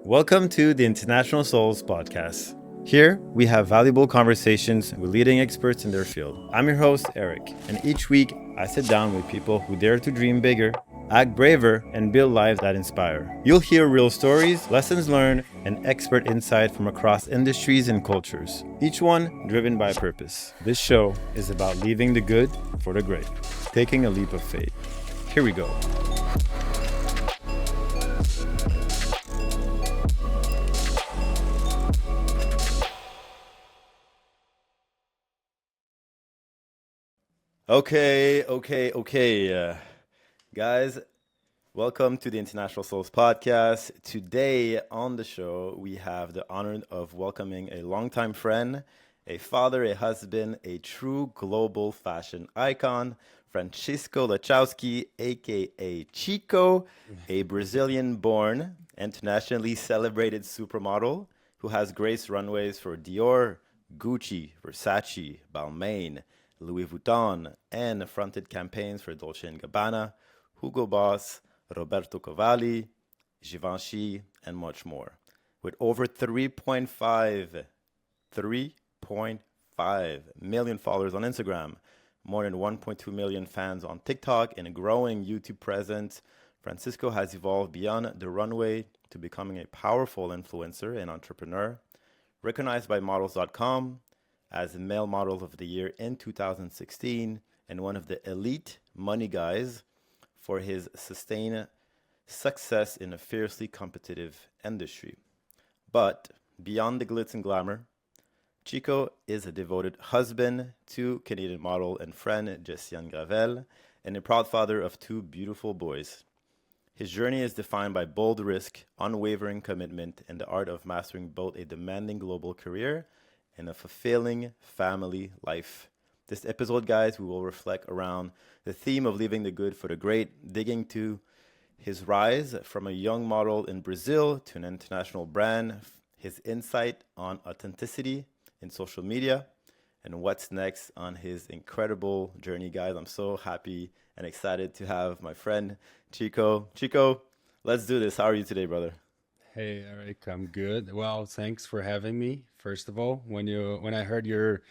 Welcome to the International Souls Podcast. Here, we have valuable conversations with leading experts in their field. I'm your host, Eric, and each week I sit down with people who dare to dream bigger, act braver, and build lives that inspire. You'll hear real stories, lessons learned, and expert insight from across industries and cultures, each one driven by purpose. This show is about leaving the good for the great, taking a leap of faith. Here we go. Okay. Guys, welcome to the International Souls Podcast. Today on the show, we have the honor of welcoming a longtime friend, a father, a husband, a true global fashion icon, Francisco Lachowski, aka Chico, a Brazilian-born, internationally celebrated supermodel who has graced runways for Dior, Gucci, Versace, Balmain, Louis Vuitton, and fronted campaigns for Dolce & Gabbana, Hugo Boss, Roberto Cavalli, Givenchy, and much more. With over 3.5 million followers on Instagram, more than 1.2 million fans on TikTok, and a growing YouTube presence, Francisco has evolved beyond the runway to becoming a powerful influencer and entrepreneur, recognized by models.com as the Male Model of the Year in 2016 and one of the elite money guys for his sustained success in a fiercely competitive industry. But beyond the glitz and glamour, Chico is a devoted husband to Canadian model and friend Jessiane Gravel and a proud father of two beautiful boys. His journey is defined by bold risk, unwavering commitment, and the art of mastering both a demanding global career and a fulfilling family life. This episode, guys, we will reflect around the theme of leaving the good for the great, digging to his rise from a young model in Brazil to an international brand, his insight on authenticity in social media, and what's next on his incredible journey, guys. I'm so happy and excited to have my friend Chico. Chico, let's do this. How are you today, brother? Hey Eric, I'm good. Well, thanks for having me. First of all, when I heard you're,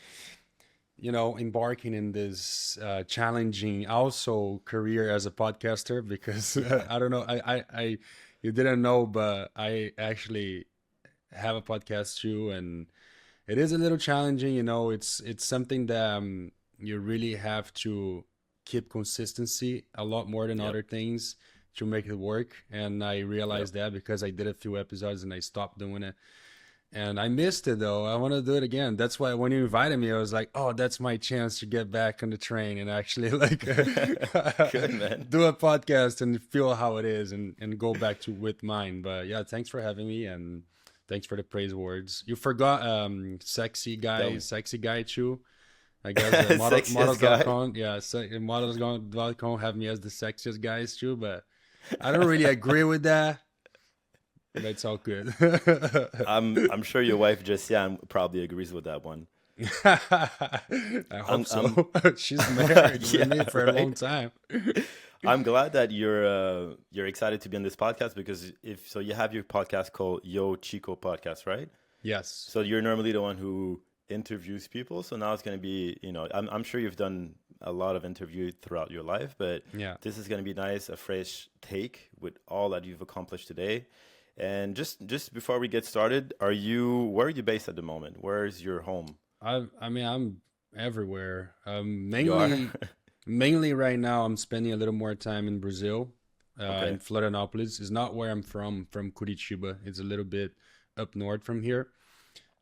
embarking in this challenging also career as a podcaster, because I don't know, I you didn't know, but I actually have a podcast too, and it is a little challenging. It's something that you really have to keep consistency a lot more than Yep. other things to make it work. And I Yep. realized that because I did a few episodes and I stopped doing it. And I missed it though. I want to do it again. That's why when you invited me, I was like, "Oh, that's my chance to get back on the train and actually like Good, man. do a podcast and feel how it is and go back to with mine." But yeah, thanks for having me and thanks for the praise words. You forgot Tell me. sexy guy too. I guess the Sexiest guy. models.com, yeah, models.com have me as the sexiest guys too, but I don't really agree with that. But it's all good. I'm sure your wife Jessiane probably agrees with that one. I hope I'm so. She's married with me yeah, for a long right. time. I'm glad that you're excited to be on this podcast because if so you have your podcast called Yo Chico Podcast, right? Yes. So you're normally the one who interviews people. So now it's going to be, I'm sure you've done a lot of interviews throughout your life, but Yeah. this is going to be nice, a fresh take with all that you've accomplished today. And just before we get started, where are you based at the moment? Where's your home? I mean, I'm everywhere. You are? Mainly right now, I'm spending a little more time in Brazil, in Okay. Florianopolis. It's not where I'm from Curitiba. It's a little bit up north from here.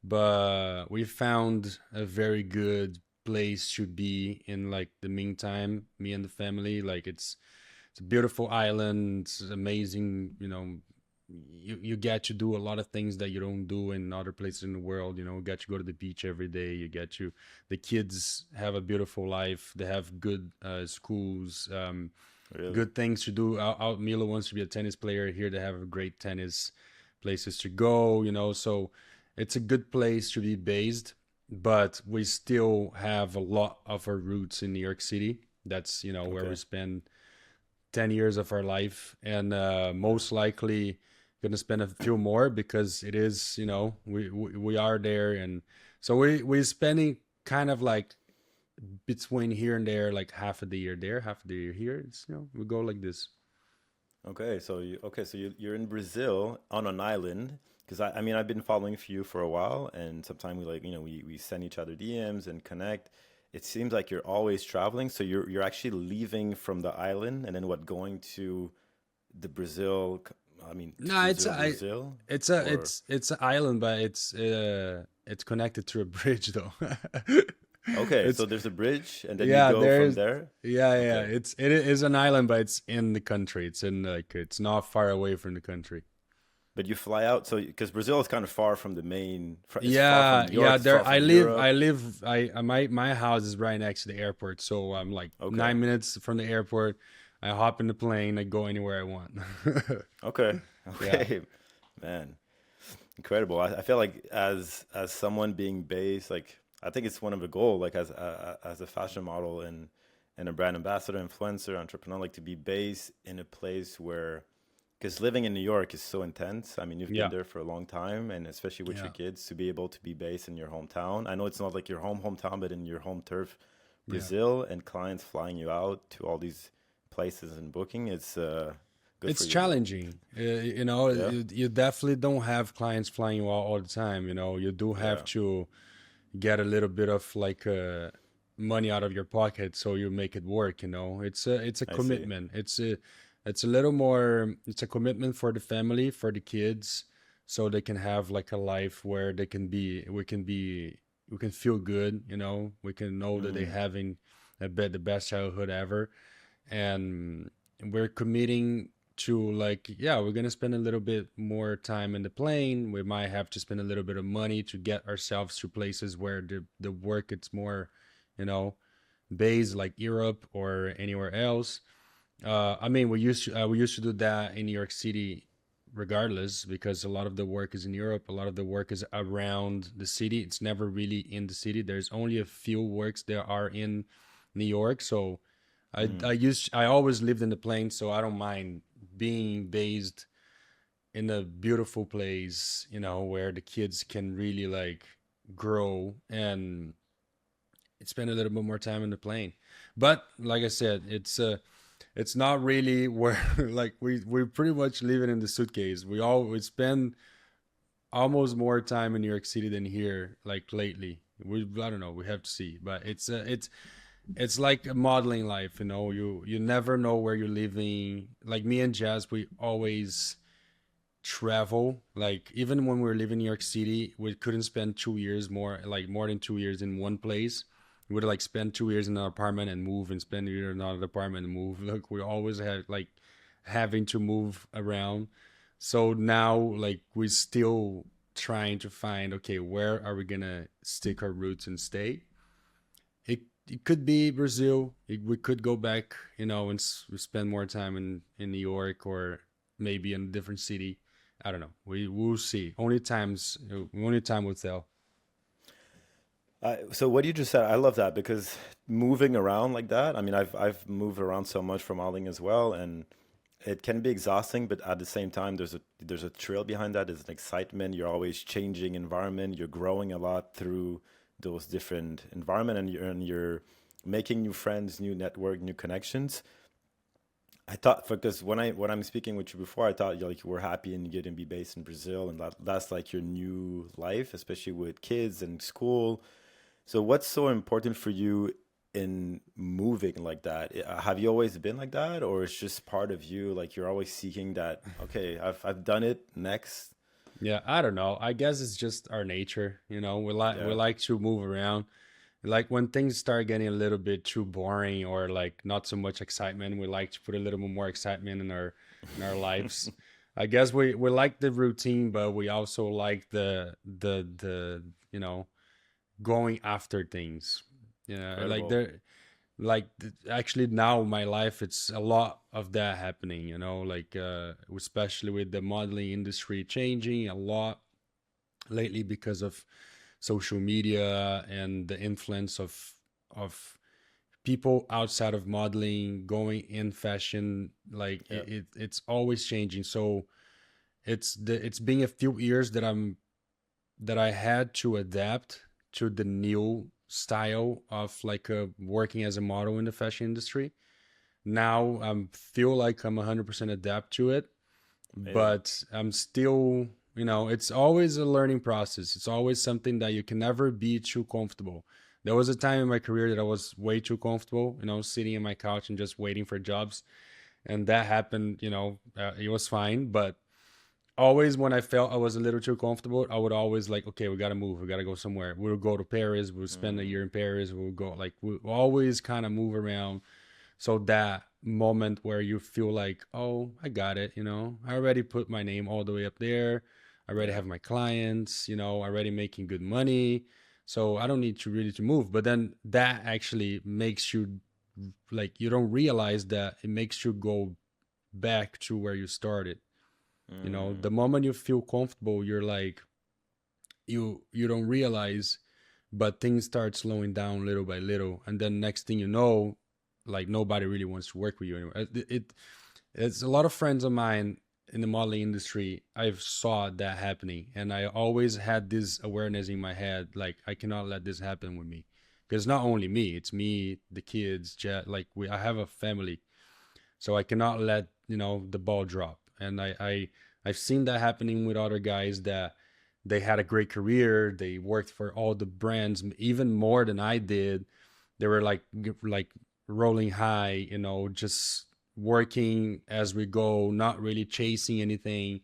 But we found a very good place to be in like the meantime, me and the family. Like it's a beautiful island, it's amazing, you get to do a lot of things that you don't do in other places in the world. You get to go to the beach every day. The kids have a beautiful life. They have good schools, Really? good things to do. Milo wants to be a tennis player. Here they have great tennis places to go, so it's a good place to be based. But we still have a lot of our roots in New York City. That's, where we Okay. spend 10 years of our life. And most likely gonna spend a few more because it is, we are there, and so we're spending kind of like between here and there, like half of the year there, half of the year here. It's, we go like this. You're in Brazil on an island because I mean I've been following you for a while, and sometimes we like we send each other DMs and connect. It seems like you're always traveling, so you're actually leaving from the island and then what going to the Brazil, I mean to No, it's I Brazil or it's an island, but it's connected to a bridge though. okay, It's so there's a bridge and then you Yeah, go from there's there. yeah, Okay. it is an island, but it's in the country. It's in like it's not far away from the country. But you fly out, so because Brazil is kind of far from the main, it's far from Yeah, New York, yeah. it's far There, I from live. Europe. I live. My house is right next to the airport, so I'm like Okay. 9 minutes from the airport. I hop in the plane. I go anywhere I want. Okay. Yeah, Okay. Man, incredible. I feel like as someone being based, like I think it's one of the goal, like as a fashion model and a brand ambassador, influencer, entrepreneur, like to be based in a place where because living in New York is so intense. I mean, you've been yeah, there for a long time, and especially with your yeah, kids, to be able to be based in your hometown. I know it's not like your hometown, but in your home turf, yeah. Brazil, and clients flying you out to all these places and booking. It's good for It's you, man. challenging. Yeah, You definitely don't have clients flying you out all the time. You do have yeah, to get a little bit of like money out of your pocket so you make it work. It's a I see. commitment. It's a little more. It's a commitment for the family, for the kids, so they can have like a life where they can be. We can feel good. We can know that they're Mm, having the best childhood ever, and we're committing to like, yeah, we're gonna spend a little bit more time in the plane. We might have to spend a little bit of money to get ourselves to places where the work it's more, you know based, like Europe or anywhere else. I mean, we used to do that in New York City regardless, because a lot of the work is in Europe, a lot of the work is around the city. It's never really in the city. There's only a few works that are in New York. So mm. I always lived in the plains, so I don't mind being based in a beautiful place, where the kids can really like grow and spend a little bit more time in the plane. But like I said, it's not really where like we pretty much living in the suitcase. We spend almost more time in New York City than here, like lately. I don't know, we have to see, but it's like a modeling life. You never know where you're living. Like me and Jazz, we always travel. Like even when we were living in New York City, we couldn't spend 2 years more, like more than 2 years in one place. We would like spend 2 years in an apartment and move, and spend a year in another apartment and move. Look, we always had like having to move around. So now like we're still trying to find, okay, where are we gonna stick our roots and stay. It could be Brazil. We could go back, and spend more time in New York, or maybe in a different city. I don't know. We'll see. Only time will tell. So what you just said, I love that because moving around like that. I mean, I've moved around so much for modeling as well, and it can be exhausting. But at the same time, there's a thrill behind that. There's an excitement. You're always changing environment. You're growing a lot through those different environment, and you're making new friends, new network, new connections. I thought because when I'm speaking with you before, I thought you like you were happy and you get to be based in Brazil, and that's like your new life, especially with kids and school. So what's so important for you in moving like that? Have you always been like that, or it's just part of you? Like you're always seeking that. Okay, I've done it. Next, Yeah, I don't know. I guess it's just our nature. We yeah, like to move around. Like when things start getting a little bit too boring, or like not so much excitement, we like to put a little bit more excitement in our lives. I guess we like the routine, but we also like the going after things. Like incredible. there, like actually now my life, it's a lot of that happening. Like especially with the modeling industry changing a lot lately because of social media and the influence of people outside of modeling going in fashion. Like Yeah, it's always changing. So it's been a few years that I had to adapt to the new style of like working as a model in the fashion industry. Now I feel like I'm 100% adapt to it, Amazing. but I'm still, it's always a learning process. It's always something that you can never be too comfortable. There was a time in my career that I was way too comfortable, sitting in my couch and just waiting for jobs. And that happened, it was fine. But always when I felt I was a little too comfortable, I would always like, okay, we got to move. We got to go somewhere. We'll go to Paris. We'll spend a Mm, year in Paris. We'll go, like, we'll always kind of move around. So that moment where you feel like, oh, I got it, I already put my name all the way up there. I already yeah. have my clients, already making good money. So I don't need to really to move. But then that actually makes you like, you don't realize that it makes you go back to where you started. Mm, The moment you feel comfortable, you're like, you don't realize, but things start slowing down little by little, and then next thing you know, like nobody really wants to work with you anymore. It's a lot of friends of mine in the modeling industry. I've saw that happening, and I always had this awareness in my head, like I cannot let this happen with me, because not only me, it's me, the kids, like I have a family, so I cannot let the ball drop. And I've seen that happening with other guys that they had a great career. They worked for all the brands even more than I did. They were like rolling high, just working as we go, not really chasing anything.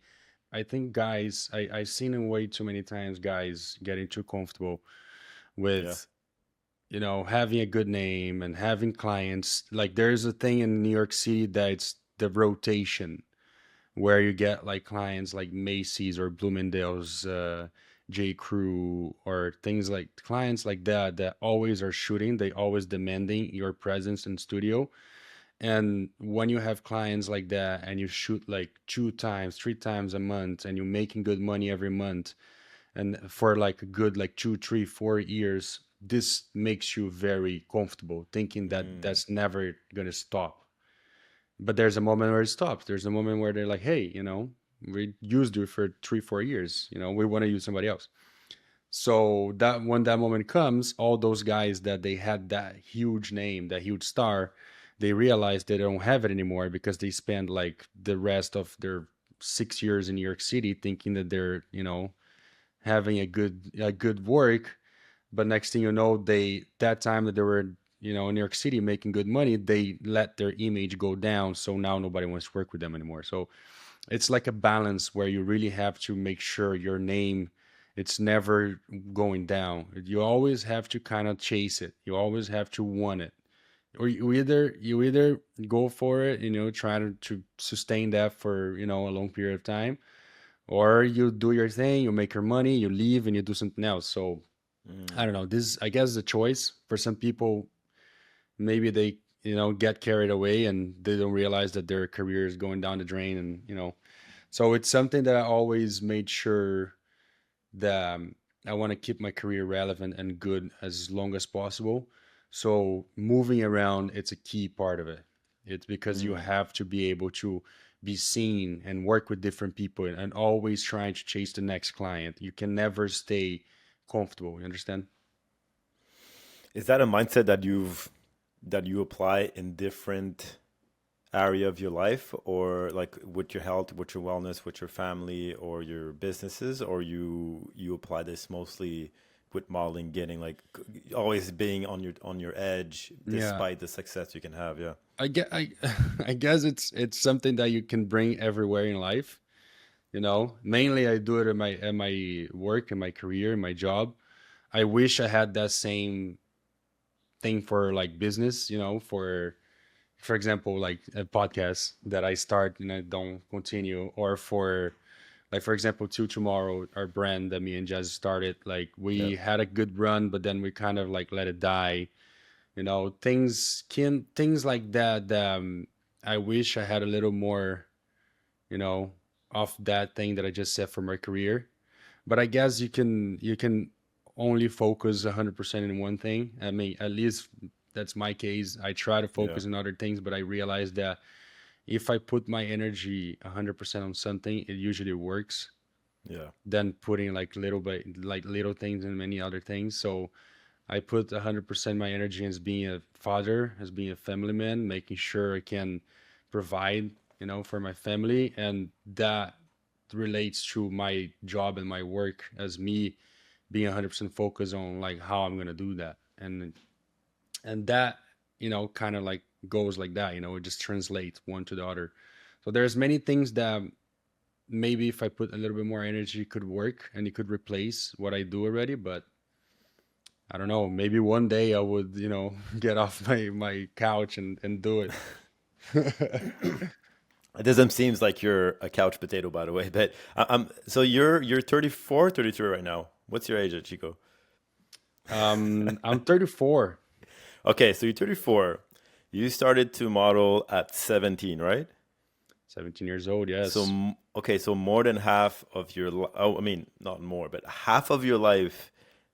I think guys, I've seen it way too many times, guys getting too comfortable yeah. with having a good name and having clients. Like there's a thing in New York City that's the rotation, where you get like clients like Macy's or Bloomingdale's, J. Crew, or things like clients like that always are shooting. They always demanding your presence in studio. And when you have clients like that and you shoot like 2 times, 3 times a month, and you're making good money every month, and for like a good like 2, 3, 4 years, this makes you very comfortable thinking that Mm, that's never gonna stop. But there's a moment where it stops. There's a moment where they're like, hey, we used you for 3, 4 years, we want to use somebody else. So that when that moment comes, all those guys that they had that huge name, that huge star, they realize they don't have it anymore, because they spend like the rest of their 6 years in New York City thinking that they're having a good work. But next thing you know, they that time that they were in New York City making good money, they let their image go down, so now nobody wants to work with them anymore. So it's like a balance where you really have to make sure your name, it's never going down. You always have to kind of chase it. You always have to want it. Or you either go for it, try to sustain that for a long period of time, or you do your thing, you make your money, you leave, and you do something else. So I mm. don't know. This, I guess, is a choice for some people. Maybe they, get carried away and they don't realize that their career is going down the drain, and so it's something that I always made sure that I want to keep my career relevant and good as long as possible. So moving around, it's a key part of it. It's because you Mm. have to be able to be seen and work with different people, and always trying to chase the next client. You can never stay comfortable. You understand? Is that a mindset that you apply in different area of your life, or like with your health, with your wellness, with your family, or your businesses, or you apply this mostly with modeling, getting like always being on your edge Yeah. despite the success you can have? Yeah. I guess it's something that you can bring everywhere in life. Mainly I do it in my work, in my career, in my job. I wish I had that same thing for like business, for example, like a podcast that I start and I don't continue, or for like, for example, to tomorrow, our brand that me and Jazz started, like Yeah. we had a good run, but then we kind of like let it die. Things like that, I wish I had a little more, you know of that thing that I just said for my career. But I guess you can only focus 100% in one thing. I mean, at least that's my case. I try to Yeah. focus on other things, but I realize that if I put my energy 100% on something, it usually works Yeah. than putting like little things and many other things. So I put 100% my energy as being a father, as being a family man, making sure I can provide, for my family. And that relates to my job and my work as me being 100% focused on like how I'm going to do that. And that, kind of like goes like that, it just translates one to the other. So there's many things that maybe if I put a little bit more energy could work and it could replace what I do already, but I don't know. Maybe one day I would, get off my couch and do it. It doesn't seem like you're a couch potato, by the way. But so you're 34, 33 right now. What's your age, Chico? I'm 34, Okay, so you're 34. You started to model at 17, right? 17 years old. So Yes. okay, so more than half of your oh, I mean, not more, but half of your life,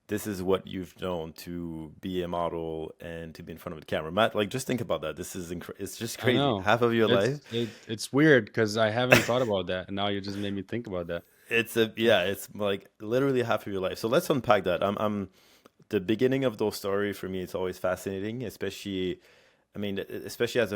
this is what you've known to be a model and to be in front of a camera. Matt, like just think about that. It's just I crazy. know. Half of your life. It's weird because I haven't thought about that, and now you just made me think about that. It's like literally half of your life. So let's unpack that. I'm the beginning of those stories for me. It's always fascinating, especially. I mean, especially as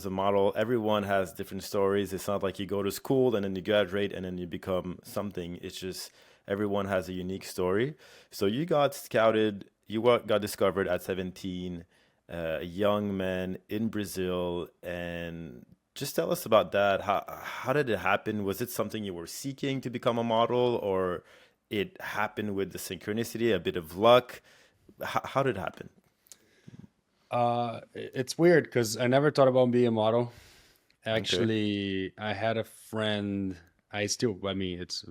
a model, everyone has different stories. It's not like you go to school and then you graduate and then you become something. It's just everyone has a unique story. So you got scouted, got discovered at 17, a young man in Brazil, and just tell us about that. How did it happen? Was it something you were seeking to become a model, or it happened with the synchronicity, a bit of luck? How did it happen? It's weird because I never thought about being a model. Okay. Actually, I had a friend. I mean, it's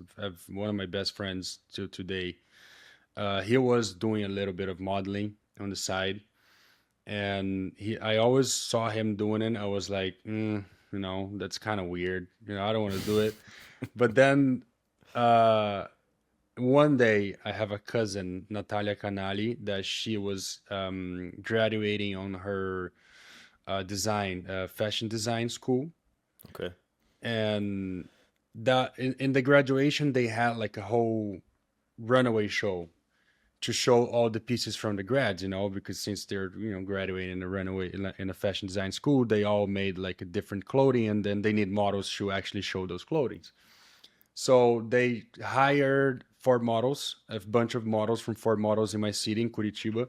one of my best friends to today. He was doing a little bit of modeling on the side, and I always saw him doing it. I was like, that's kind of weird. I don't want to do it. But then uh, one day, I have a cousin, Natalia Canali, that she was graduating on her fashion design school, Okay. and that in the graduation they had like a whole runaway show to show all the pieces from the grads, because since they're graduating in a runaway in a fashion design school, they all made like a different clothing, and then they need models to actually show those clothings. So they hired Ford models, a bunch of models from Ford Models in my city in Curitiba,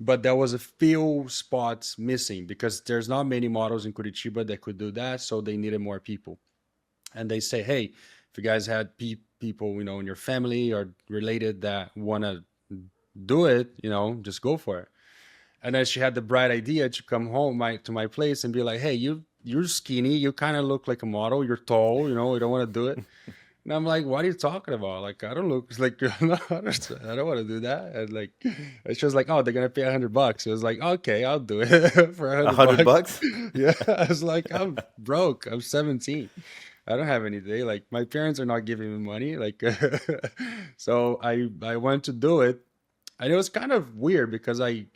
but there was a few spots missing because there's not many models in Curitiba that could do that, so they needed more people. And they say, hey, if you guys had people in your family or related that want to do it, just go for it. And then she had the bright idea to come home to my place and be like, hey, you're skinny, you kind of look like a model, you're tall, you don't want to do it. And I'm like, what are you talking about? Like, I don't look, it's like, I don't want to do that. And like, it's just like, oh, they're going to pay $100. It was like, okay, I'll do it for a A hundred hundred bucks. bucks? Yeah. I was like, I'm broke. I'm 17. I don't have anything. Like, my parents are not giving me money. Like, so I went to do it. And it was kind of weird because I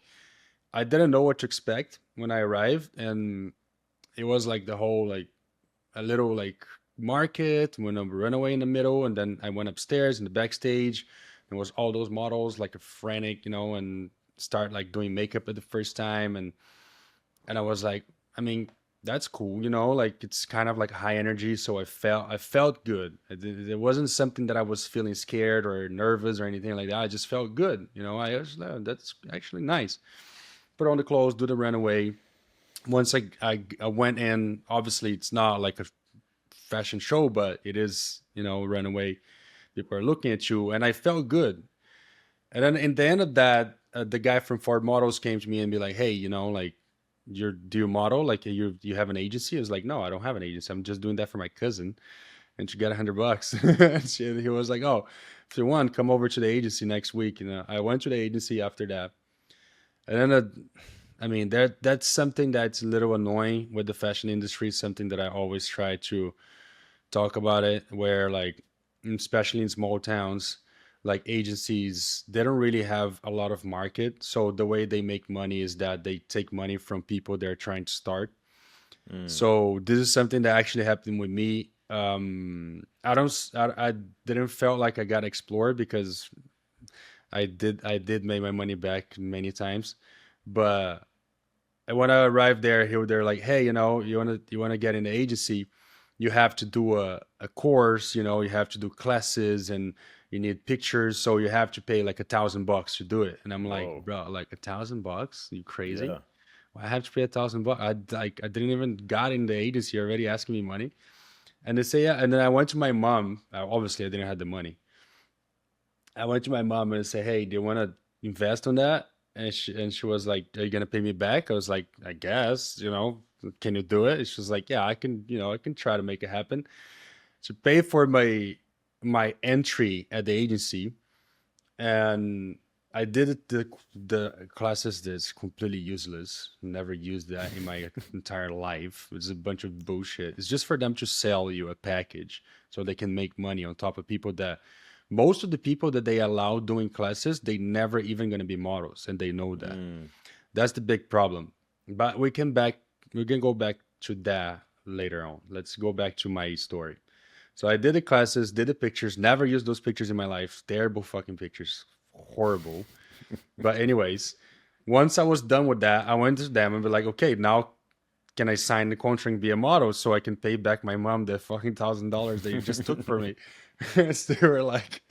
didn't know what to expect when I arrived. And it was like the whole, like, a little like market when a runaway in the middle, and then I went upstairs in the backstage. There was all those models like a frantic, and start like doing makeup at the first time, and I was like, I mean, that's cool, like it's kind of like high energy, so I felt good. It wasn't something that I was feeling scared or nervous or anything like that. I just felt good, I was that's actually nice. Put on the clothes, do the runaway. Once I went in, obviously it's not like a fashion show, but it is, runaway. People are looking at you, and I felt good. And then in the end of that, the guy from Ford Models came to me and be like, "Hey, like, do you model? Like, you have an agency?" I was like, "No, I don't have an agency. I'm just doing that for my cousin." And she got $100. And he was like, "Oh, if you want, come over to the agency next week." I went to the agency after that, and then I mean, that's something that's a little annoying with the fashion industry. Something that I always try to talk about it, where like, especially in small towns, like agencies, they don't really have a lot of market. So the way they make money is that they take money from people they're trying to start. Mm. So this is something that actually happened with me. I didn't felt like I got explored because I did make my money back many times, but when I arrived there, they're like, hey, you wanna get in the agency, you have to do a course, you have to do classes and you need pictures, so you have to pay like $1,000 to do it. And I'm like, Whoa. bro, like $1,000? You crazy? Yeah. Why I have to pay $1,000? I didn't even got in the agency already asking me money. And they say, yeah. And then I went to my mom. Obviously, I didn't have the money. I went to my mom and say, "Hey, do you want to invest on that?" And she was like, "Are you gonna pay me back?" I was like, "I guess, can you do it?" And she was like, "Yeah, I can, I can try to make it happen." So pay for my entry at the agency, and I did it the classes that's completely useless. Never used that in my entire life. It's a bunch of bullshit. It's just for them to sell you a package so they can make money on top of people that most of the people that they allow doing classes, they never even going to be models and they know that. Mm. That's the big problem. But we can go back to that later on. Let's go back to my story. So I did the classes, did the pictures, never used those pictures in my life. Terrible fucking pictures. Horrible. But anyways, once I was done with that, I went to them and be like, okay, now can I sign the contract and be a model so I can pay back my mom the fucking $1,000 that you just took from me? So they were like,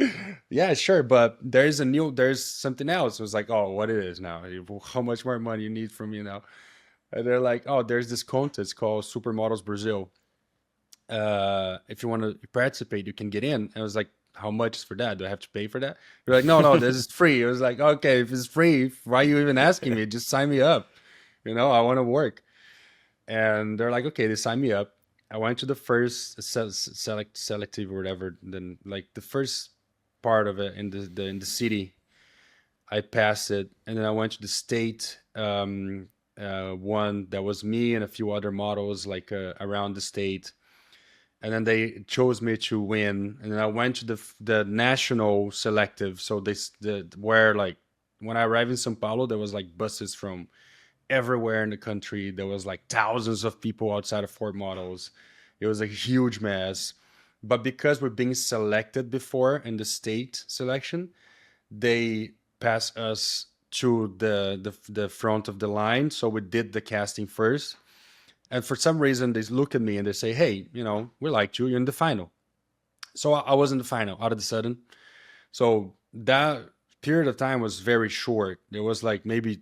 yeah, sure, but there's something else. It was like, oh, what it is now? How much more money you need from me now? And they're like, oh, there's this contest called Supermodels Brazil. If you want to participate, you can get in. And I was like, how much is for that? Do I have to pay for that? They're like, no, this is free. It was like, okay, if it's free, why are you even asking me? Just sign me up. I want to work. And they're like, okay, they signed me up. I went to the first selective or whatever. Then like the first part of it in the city, I passed it, and then I went to the state one that was me and a few other models like around the state, and then they chose me to win. And then I went to the national selective. So where like when I arrived in São Paulo, there was like buses from everywhere in the country. There was like thousands of people outside of Fort Models. It was a huge mess. But because we're being selected before in the state selection, they passed us to the front of the line. So we did the casting first. And for some reason, they look at me and they say, hey, we liked you. You're in the final. So I was in the final out of the sudden. So that period of time was very short. There was like maybe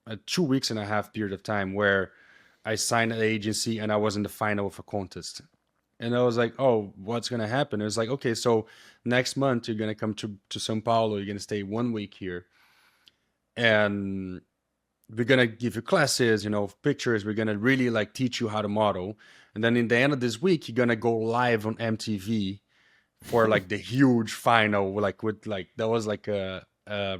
a 2 weeks and a half period of time where I signed an agency and I was in the final of a contest. And I was like, oh, what's going to happen? It was like, okay, so next month you're going to come to Sao Paulo. You're going to stay 1 week here. And we're going to give you classes, pictures. We're going to really like teach you how to model. And then in the end of this week, you're going to go live on MTV for like the huge final, like with like, that was like a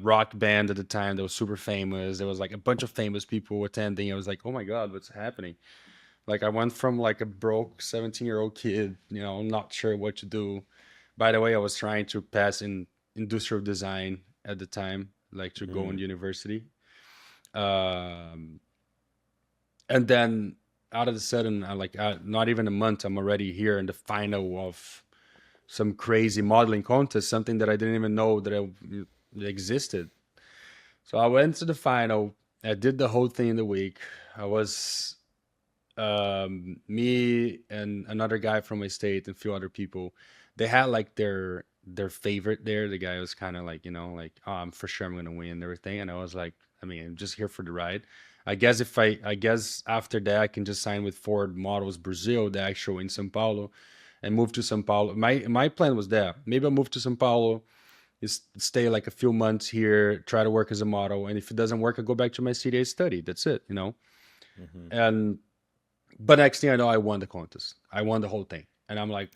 rock band at the time that was super famous. There was like a bunch of famous people attending. I was like, oh my God, what's happening? Like I went from like a broke 17-year-old kid, not sure what to do. By the way, I was trying to pass in industrial design at the time, like to go in Mm. university. Um, and then out of the sudden, not even a month, I'm already here in the final of some crazy modeling contest, something that I didn't even know that existed. So I went to the final. I did the whole thing in the week. I was me and another guy from my state and a few other people. They had like their favorite there. The guy was kind of like, like, oh, I'm for sure I'm gonna win and everything. And I was like, I mean, I'm just here for the ride. I guess after that I can just sign with Ford Models Brazil, the actual in São Paulo, and move to São Paulo. My plan was that maybe I'll move to São Paulo, is stay like a few months here, try to work as a model, and if it doesn't work, I go back to my CDA study. That's it. Hmm. And but next thing I know, I won the contest. I won the whole thing, and I'm like,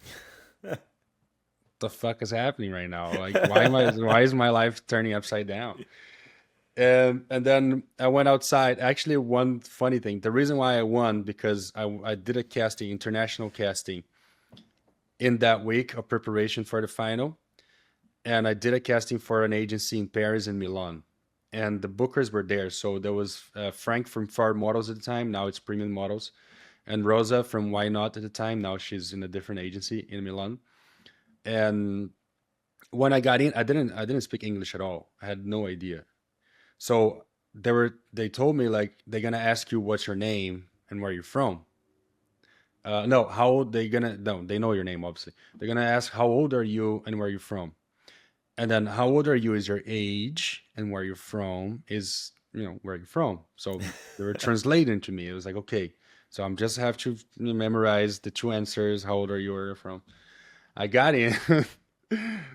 the fuck is happening right now? Like, why is my life turning upside down? And then I went outside. Actually, one funny thing, the reason why I won, because I did a casting, international casting, in that week of preparation for the final. And I did a casting for an agency in Paris and Milan. And the bookers were there. So there was Frank from Far Models at the time. Now it's Premium Models. and Rosa from Why Not at the time. Now she's in a different agency in Milan. And when I got in, I didn't speak English at all. I had no idea. So they told me like they're gonna ask you what's your name and where you're from. No, how old they gonna no, they know your name obviously. They're gonna ask how old are you and where you're from. And then how old are you is your age, and where you're from is where you're from. So they were translating to me. It was like, okay, so I'm just have to memorize the two answers. How old are you? Where you're from? I got in.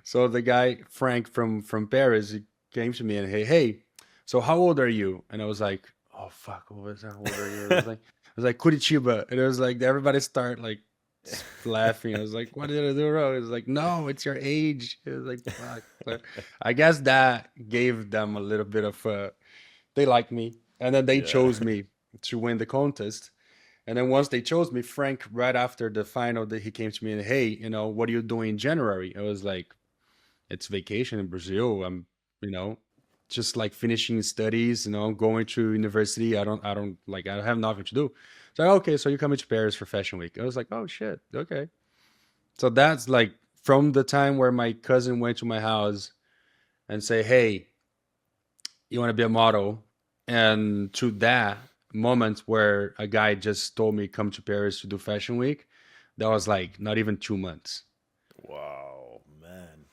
So the guy Frank from Paris, he came to me and hey, so how old are you? And I was like, oh fuck, what was that? How old are you? I was like Curitiba, and it was like everybody start like laughing. I was like, what did I do wrong? It was like, no, it's your age. It was like, fuck. So I guess that gave them a little bit of they liked me, and then they Yeah. chose me to win the contest. And then once they chose me, Frank, right after the final, that he came to me and, hey, what are you doing in January? I was like, it's vacation in Brazil. I'm, you know, just like finishing studies, going to university. I don't have nothing to do. So, okay, so you're coming to Paris for Fashion Week. I was like, oh shit, okay. So that's like from the time where my cousin went to my house and say, hey, you want to be a model? And to that moment where a guy just told me come to Paris to do Fashion Week, that was like not even 2 months. Wow, man.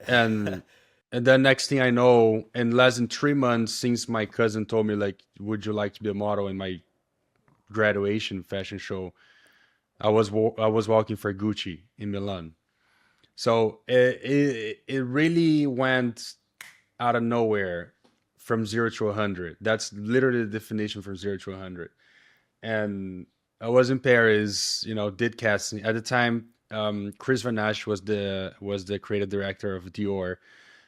And and then next thing I know, in less than 3 months since my cousin told me like, would you like to be a model in my graduation fashion show, I was walking for Gucci in Milan. So it really went out of nowhere from 0 to 100. That's literally the definition from 0 to 100. And I was in Paris, did casting at the time. Chris Van Ash was the creative director of Dior,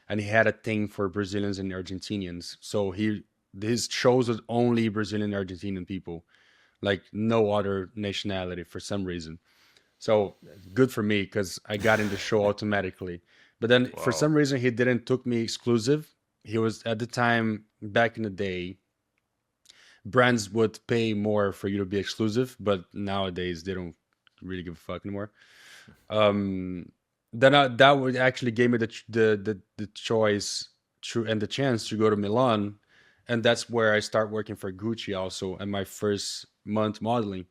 and he had a thing for Brazilians and Argentinians. So his shows was only Brazilian and Argentinian people, like no other nationality for some reason. So good for me because I got in the show automatically. But then for Wow. some reason he didn't took me exclusive. He was at the time back in the day, brands would pay more for you to be exclusive, but nowadays they don't really give a fuck anymore. Um, that would actually gave me the choice to and the chance to go to Milan, and that's where I start working for Gucci also, and my first month modeling,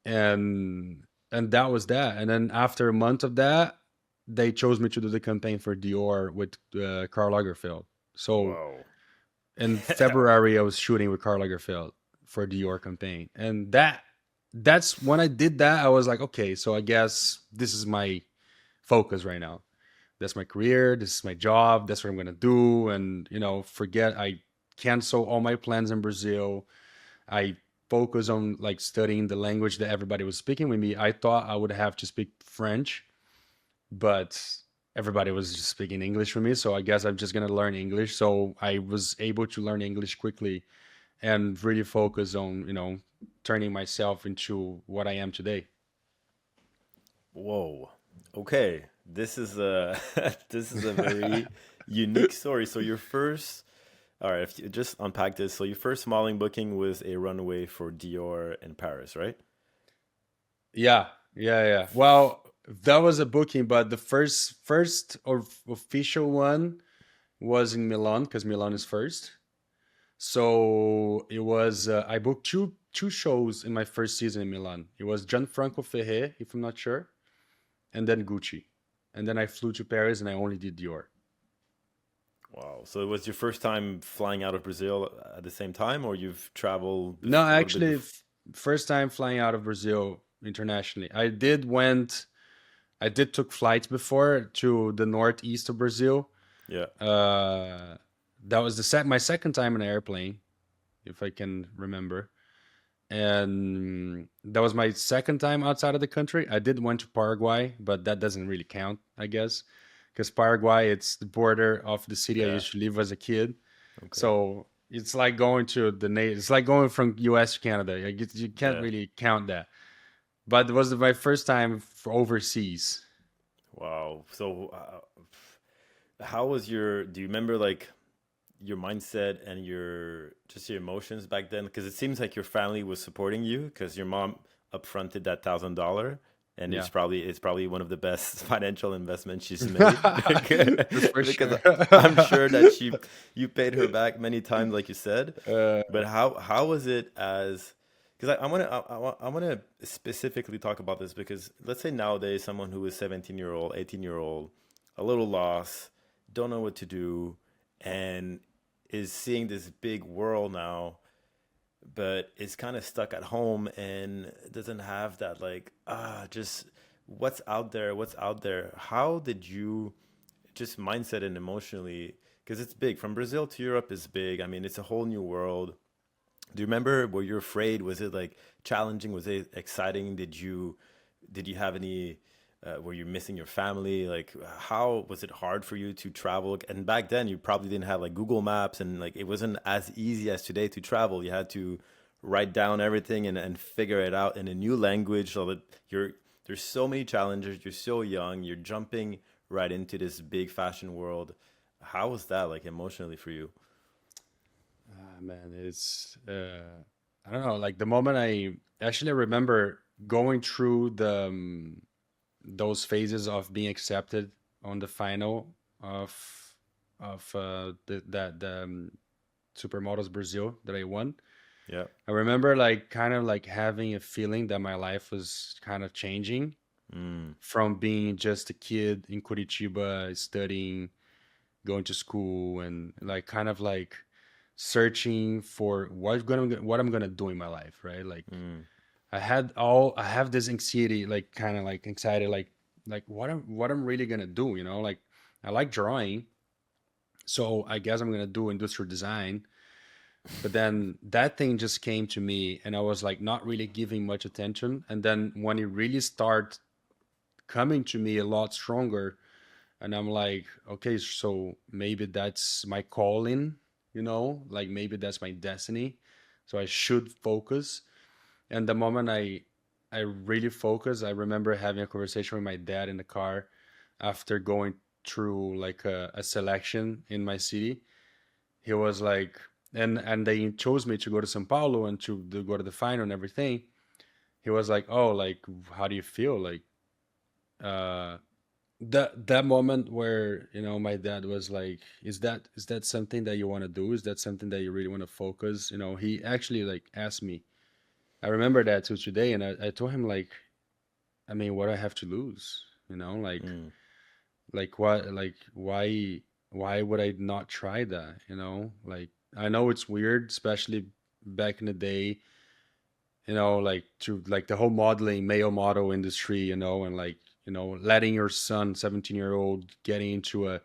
and that was that. And then after a month of that, they chose me to do the campaign for Dior with Karl Lagerfeld. So Wow. in February, I was shooting with Karl Lagerfeld for Dior campaign, and that's when I did that. I was like, okay, so I guess this is my focus right now. That's my career. This is my job. That's what I'm gonna do. And forget I cancel all my plans in Brazil. I focus on like studying the language that everybody was speaking with me. I thought I would have to speak French, but everybody was just speaking English with me. So I guess I'm just gonna learn English. So I was able to learn English quickly and really focus on turning myself into what I am today. Whoa. Okay. This is a this is a very unique story. So your first, all right, if you just unpack this. So your first modeling booking was a runway for Dior in Paris, right? Yeah, yeah, yeah. Well, that was a booking, but the first or official one was in Milan because Milan is first. So it was I booked two shows in my first season in Milan. It was Gianfranco Ferré, if I'm not sure, and then Gucci, and then I flew to Paris and I only did Dior. Wow. So it was your first time flying out of Brazil at the same time, or you've traveled No, a little bit actually, before? first time flying out of Brazil internationally. I did took flights before to the northeast of Brazil. Yeah. Uh, that was my second time in an airplane, if I can remember, and that was my second time outside of the country. I did went to Paraguay, but that doesn't really count, I guess, because Paraguay it's the border of the city I Yeah. used to live as a kid. Okay. So it's like going to it's like going from U.S. to Canada. Like, you can't Yeah. really count that. But it was my first time for overseas. Wow. So how was your, do you remember like your mindset and your emotions back then? Because it seems like your family was supporting you because your mom upfronted that $1,000, and Yeah. it's probably one of the best financial investments she's made That's for because sure. I'm sure that you paid her back many times, like you said. uh, But how was it as? Because I want to specifically talk about this because let's say nowadays someone who is 17-year-old, 18-year-old, a little lost, don't know what to do, and is seeing this big world now, but is kind of stuck at home and doesn't have that like just what's out there. How did you just mindset and emotionally? Because it's big. From Brazil to Europe is big. I mean, it's a whole new world. Do you remember, were you afraid? Was it like challenging? Was it exciting? Did you have any were you missing your family? Like how was it hard for you to travel? And back then you probably didn't have like Google Maps, and like it wasn't as easy as today to travel. You had to write down everything and figure it out in a new language, so that there's so many challenges. You're so young, you're jumping right into this big fashion world. How was that like emotionally for you? Man, it's I don't know. Like the moment I actually remember going through those phases of being accepted on the final of the Supermodels Brazil that I won. Yeah. I remember like kind of like having a feeling that my life was kind of changing Mm. from being just a kid in Curitiba studying, going to school, and like kind of like searching for what I'm gonna do in my life, right? Like Mm. I have this anxiety, like kind of like anxiety, like what I'm really gonna do, you know? Like I like drawing, so I guess I'm gonna do industrial design. But then that thing just came to me, and I was like not really giving much attention. And then when it really started coming to me a lot stronger, and I'm like, okay, so maybe that's my calling, you know, like maybe that's my destiny. So I should focus. And the moment I really focus, I remember having a conversation with my dad in the car after going through like a selection in my city. He was like, and they chose me to go to São Paulo and to go to the final and everything. He was like, oh, like how do you feel? Like uh that moment where, you know, my dad was like, is that something that you want to do? Is that something that you really want to focus? You know, he actually like asked me. I remember that till today, and I told him like, I mean, what I have to lose? You know, Mm. like what, like why would I not try that? You know, like I know it's weird, especially back in the day. You know, like to like the whole modeling, male model industry. You know, and like, you know, letting your son, 17-year-old, getting into a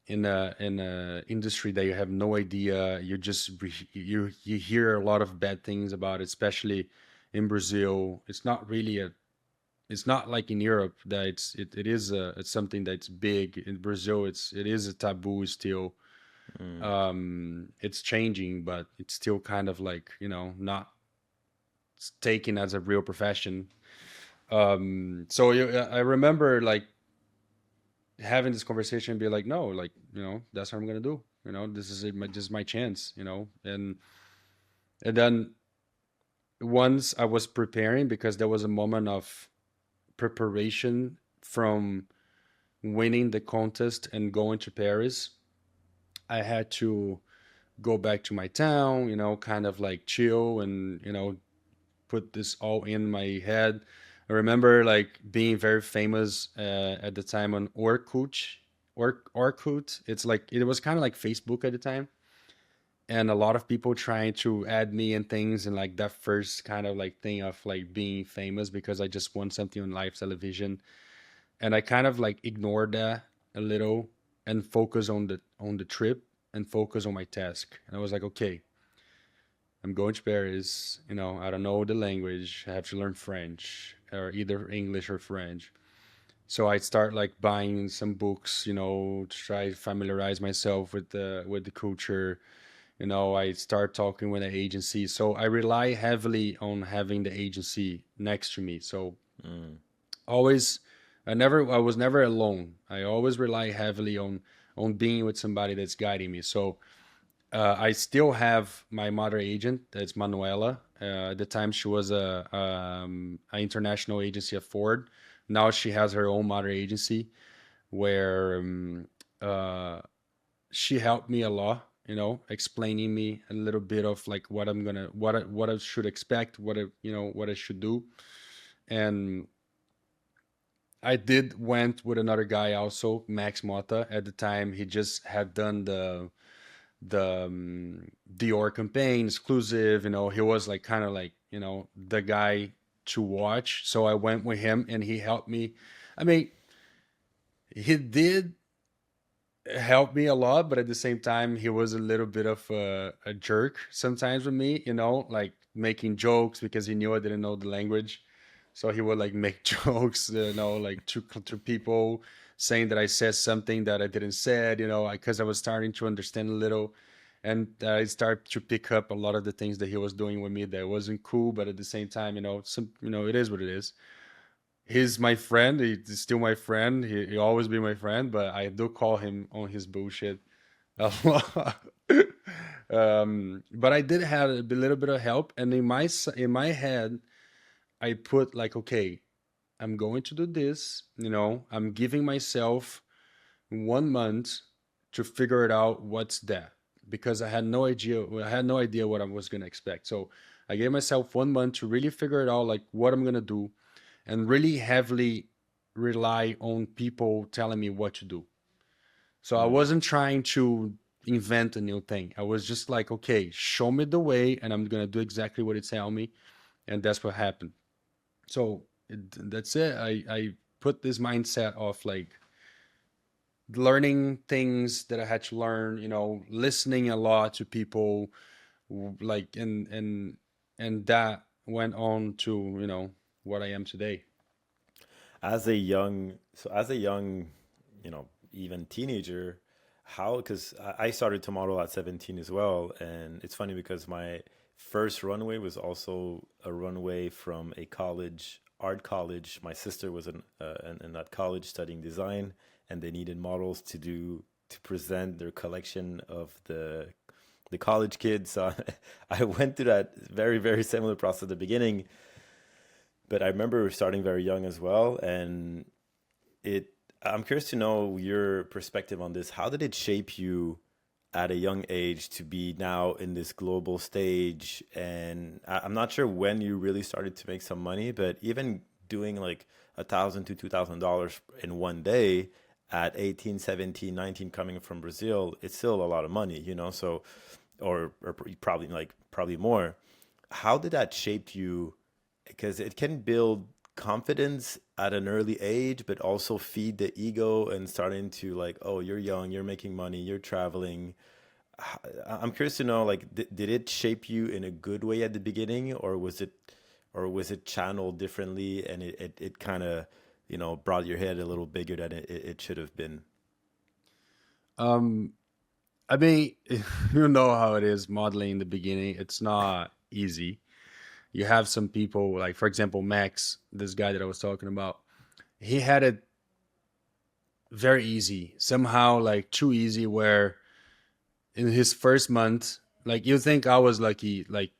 in a industry that you have no idea. You just you hear a lot of bad things about it, especially in Brazil. It's not really a, it's not like in Europe that it is a, it's something that's big. In Brazil it is a taboo still. Mm. It's changing, but it's still kind of like, you know, not taken as a real profession. So I remember like having this conversation and be like, no, like, you know, that's what I'm gonna do. You know, this is it, this is my chance. You know, and then once I was preparing, because there was a moment of preparation from winning the contest and going to Paris. I had to go back to my town, you know, kind of like chill and, you know, put this all in my head. I remember like being very famous at the time on Orkut. Orkut. It's like it was kind of like Facebook at the time, and a lot of people trying to add me and things, and like that first kind of like thing of like being famous because I just won something on live television, and I kind of like ignored that a little and focus on the trip and focus on my task. And I was like, okay, I'm going to Paris. You know, I don't know the language. I have to learn French or either English or French. So I start like buying some books, you know, to try to familiarize myself with the culture. You know, I start talking with the agency. So I rely heavily on having the agency next to me. So Mm. always, I was never alone. I always rely heavily on being with somebody that's guiding me. So I still have my mother agent. That's Manuela. At the time, she was a international agency at Ford. Now she has her own mother agency where uh, she helped me a lot. Explaining me a little bit of like what I should expect, what I should do, and I did went with another guy also, Max Mota. At the time, he just had done the Dior campaign exclusive. He was like kind of like the guy to watch. So I went with him, and he helped me. I mean, he did help me a lot, but at the same time, he was a little bit of a jerk sometimes with me. Like making jokes because he knew I didn't know the language. So he would like make jokes, like to people, saying that I said something that I didn't said, because I was starting to understand a little, and I started to pick up a lot of the things that he was doing with me that wasn't cool, but at the same time, it is what it is. He's my friend. He's still my friend. He always be my friend, but I do call him on his bullshit a lot. But I did have a little bit of help, and in my head, I put like, okay, I'm going to do this. I'm giving myself 1 month to figure it out what's that, because I had no idea what I was going to expect. So I gave myself 1 month to really figure it out, like what I'm going to do, and really heavily rely on people telling me what to do. So I Mm. wasn't trying to invent a new thing. I was just like, okay, show me the way, and I'm going to do exactly what it tell me. And that's what happened. So that's it. I put this mindset of like learning things that I had to learn, listening a lot to people, like, and that went on to, what I am today. As a young, even teenager, how? Because I started to model at 17 as well, and it's funny because my first runway was also a runway from a college, art college. My sister was in that college studying design, and they needed models to present their collection of the college kids. So I went through that very, very similar process at the beginning, but I remember starting very young as well, and it I'm curious to know your perspective on this. How did it shape you at a young age to be now in this global stage? And I'm not sure when you really started to make some money, but even doing like $1,000 to $2,000 in one day at 18, 17, 19, coming from Brazil, it's still a lot of money, so or probably more. How did that shape you? Because it can build confidence at an early age, but also feed the ego and starting to like, oh, you're young, you're making money, you're traveling. I'm curious to know, like, did it shape you in a good way at the beginning, or was it channeled differently, and it kind of, brought your head a little bigger than it should have been? Um, I mean, you know how it is modeling in the beginning. It's not easy. You have some people, like, for example, Max, this guy that I was talking about, he had it very easy, somehow like too easy, where in his first month, like, you think I was lucky, like,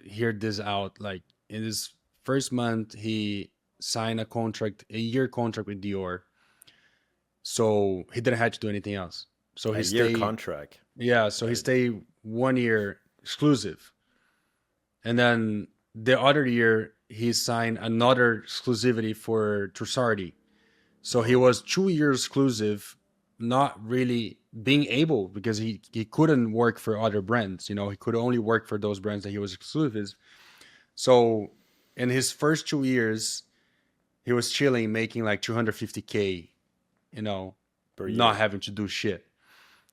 hear this out, like, in his first month, he signed a year contract with Dior. So he didn't have to do anything else. So A he year stayed, contract, yeah, so he right? stayed 1 year exclusive. And then the other year, he signed another exclusivity for Trussardi. So he Oh, was 2 years exclusive, not really being able, because he couldn't work for other brands. He could only work for those brands that he was exclusive. So in his first 2 years, he was chilling, making like 250K, you know, per not year. having to do shit.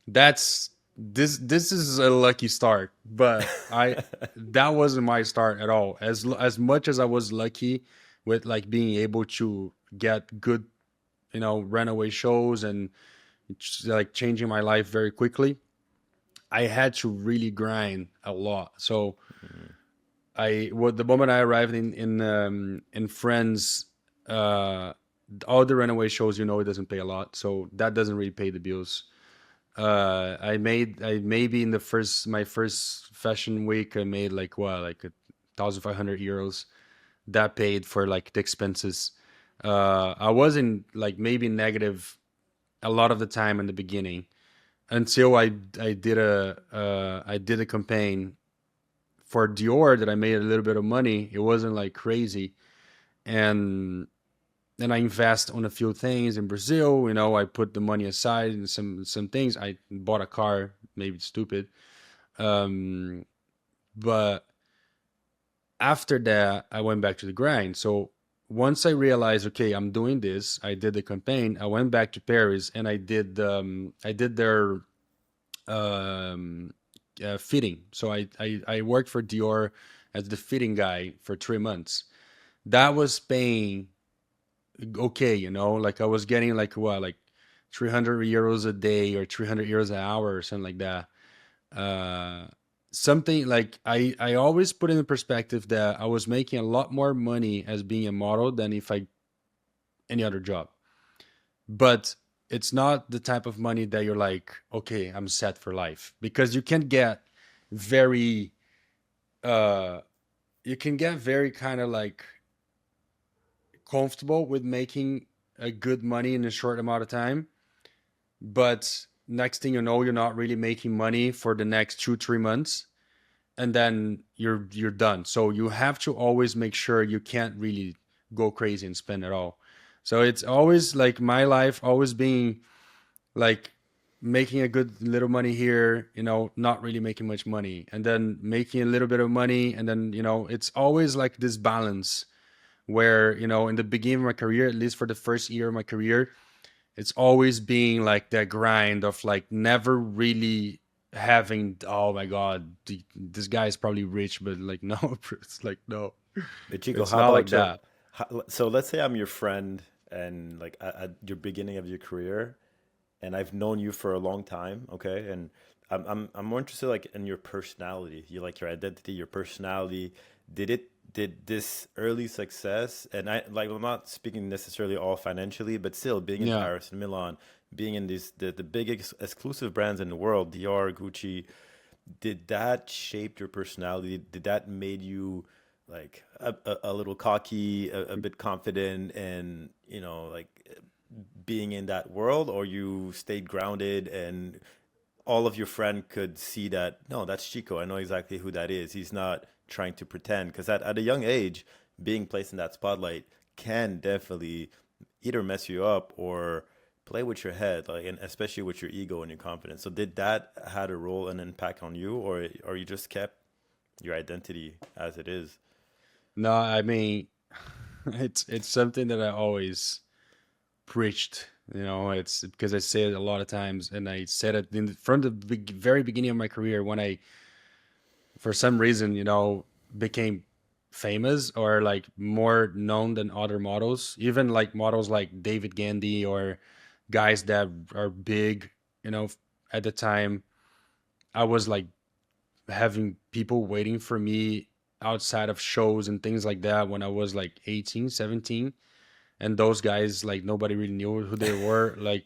This is a lucky start, but I that wasn't my start at all. As much as I was lucky with like being able to get good, runaway shows and like changing my life very quickly, I had to really grind a lot. So Mm. the moment I arrived in France, uh all the runaway shows, it doesn't pay a lot, so that doesn't really pay the bills. I maybe in the first my first fashion week I made like what, like 1,500 euros. That paid for like the expenses. I was in like maybe negative a lot of the time in the beginning until I did a campaign for Dior that I made a little bit of money. It wasn't like crazy, and then I invest on a few things in Brazil. You know, I put the money aside and some things. I bought a car, maybe it's stupid. Um, but after that, I went back to the grind. So once I realized, okay, I'm doing this, I did the campaign. I went back to Paris and I did their um, fitting. So I worked for Dior as the fitting guy for 3 months. That was paying okay, you know, like I was getting like what, like 300 euros a day or 300 euros an hour or something like that. Uh, Something like I always put in the perspective that I was making a lot more money as being a model than if I any other job. But it's not the type of money that you're like, okay, I'm set for life, because very uh you can get very kind of like comfortable with making a good money in a short amount of time, but next thing you know, you're not really making money for the next 2 3 months, and then you're done. So you have to always make sure you can't really go crazy and spend it all. So it's always like my life always being like making a good little money here, you know, not really making much money, and then making a little bit of money, and then, you know, it's always like this balance where, you know, in the beginning of my career, at least for the first year of my career, it's always being like that grind of like never really having, oh my god, this guy is probably rich, but like no, it's like no, But Chico, it's how not like about that. so let's say I'm your friend and like at your beginning of your career, and I've known you for a long time, okay? And I'm more interested like in your personality. You like your identity, your personality. Did this early success, and I like I'm not speaking necessarily all financially, but still being in Yeah. Paris and Milan, being in these the big exclusive brands in the world, Dior, Gucci, did that shape your personality? Did that made you like a little cocky, a bit confident, and like being in that world, or you stayed grounded and all of your friend could see that no, that's Chico. I know exactly who that is. He's not trying to pretend. Because at a young age, being placed in that spotlight can definitely either mess you up or play with your head, like, and especially with your ego and your confidence. So did that had a role and impact on you, or you just kept your identity as it is? No, I mean, it's something that I always preached. You know, it's because I say it a lot of times, and I said it from the very beginning of my career when I, for some reason, you know, became famous or like more known than other models, even like models like David Gandy or guys that are big, you know, at the time. I was like having people waiting for me outside of shows and things like that when I was like 18, 17. And those guys, like nobody really knew who they were. Like,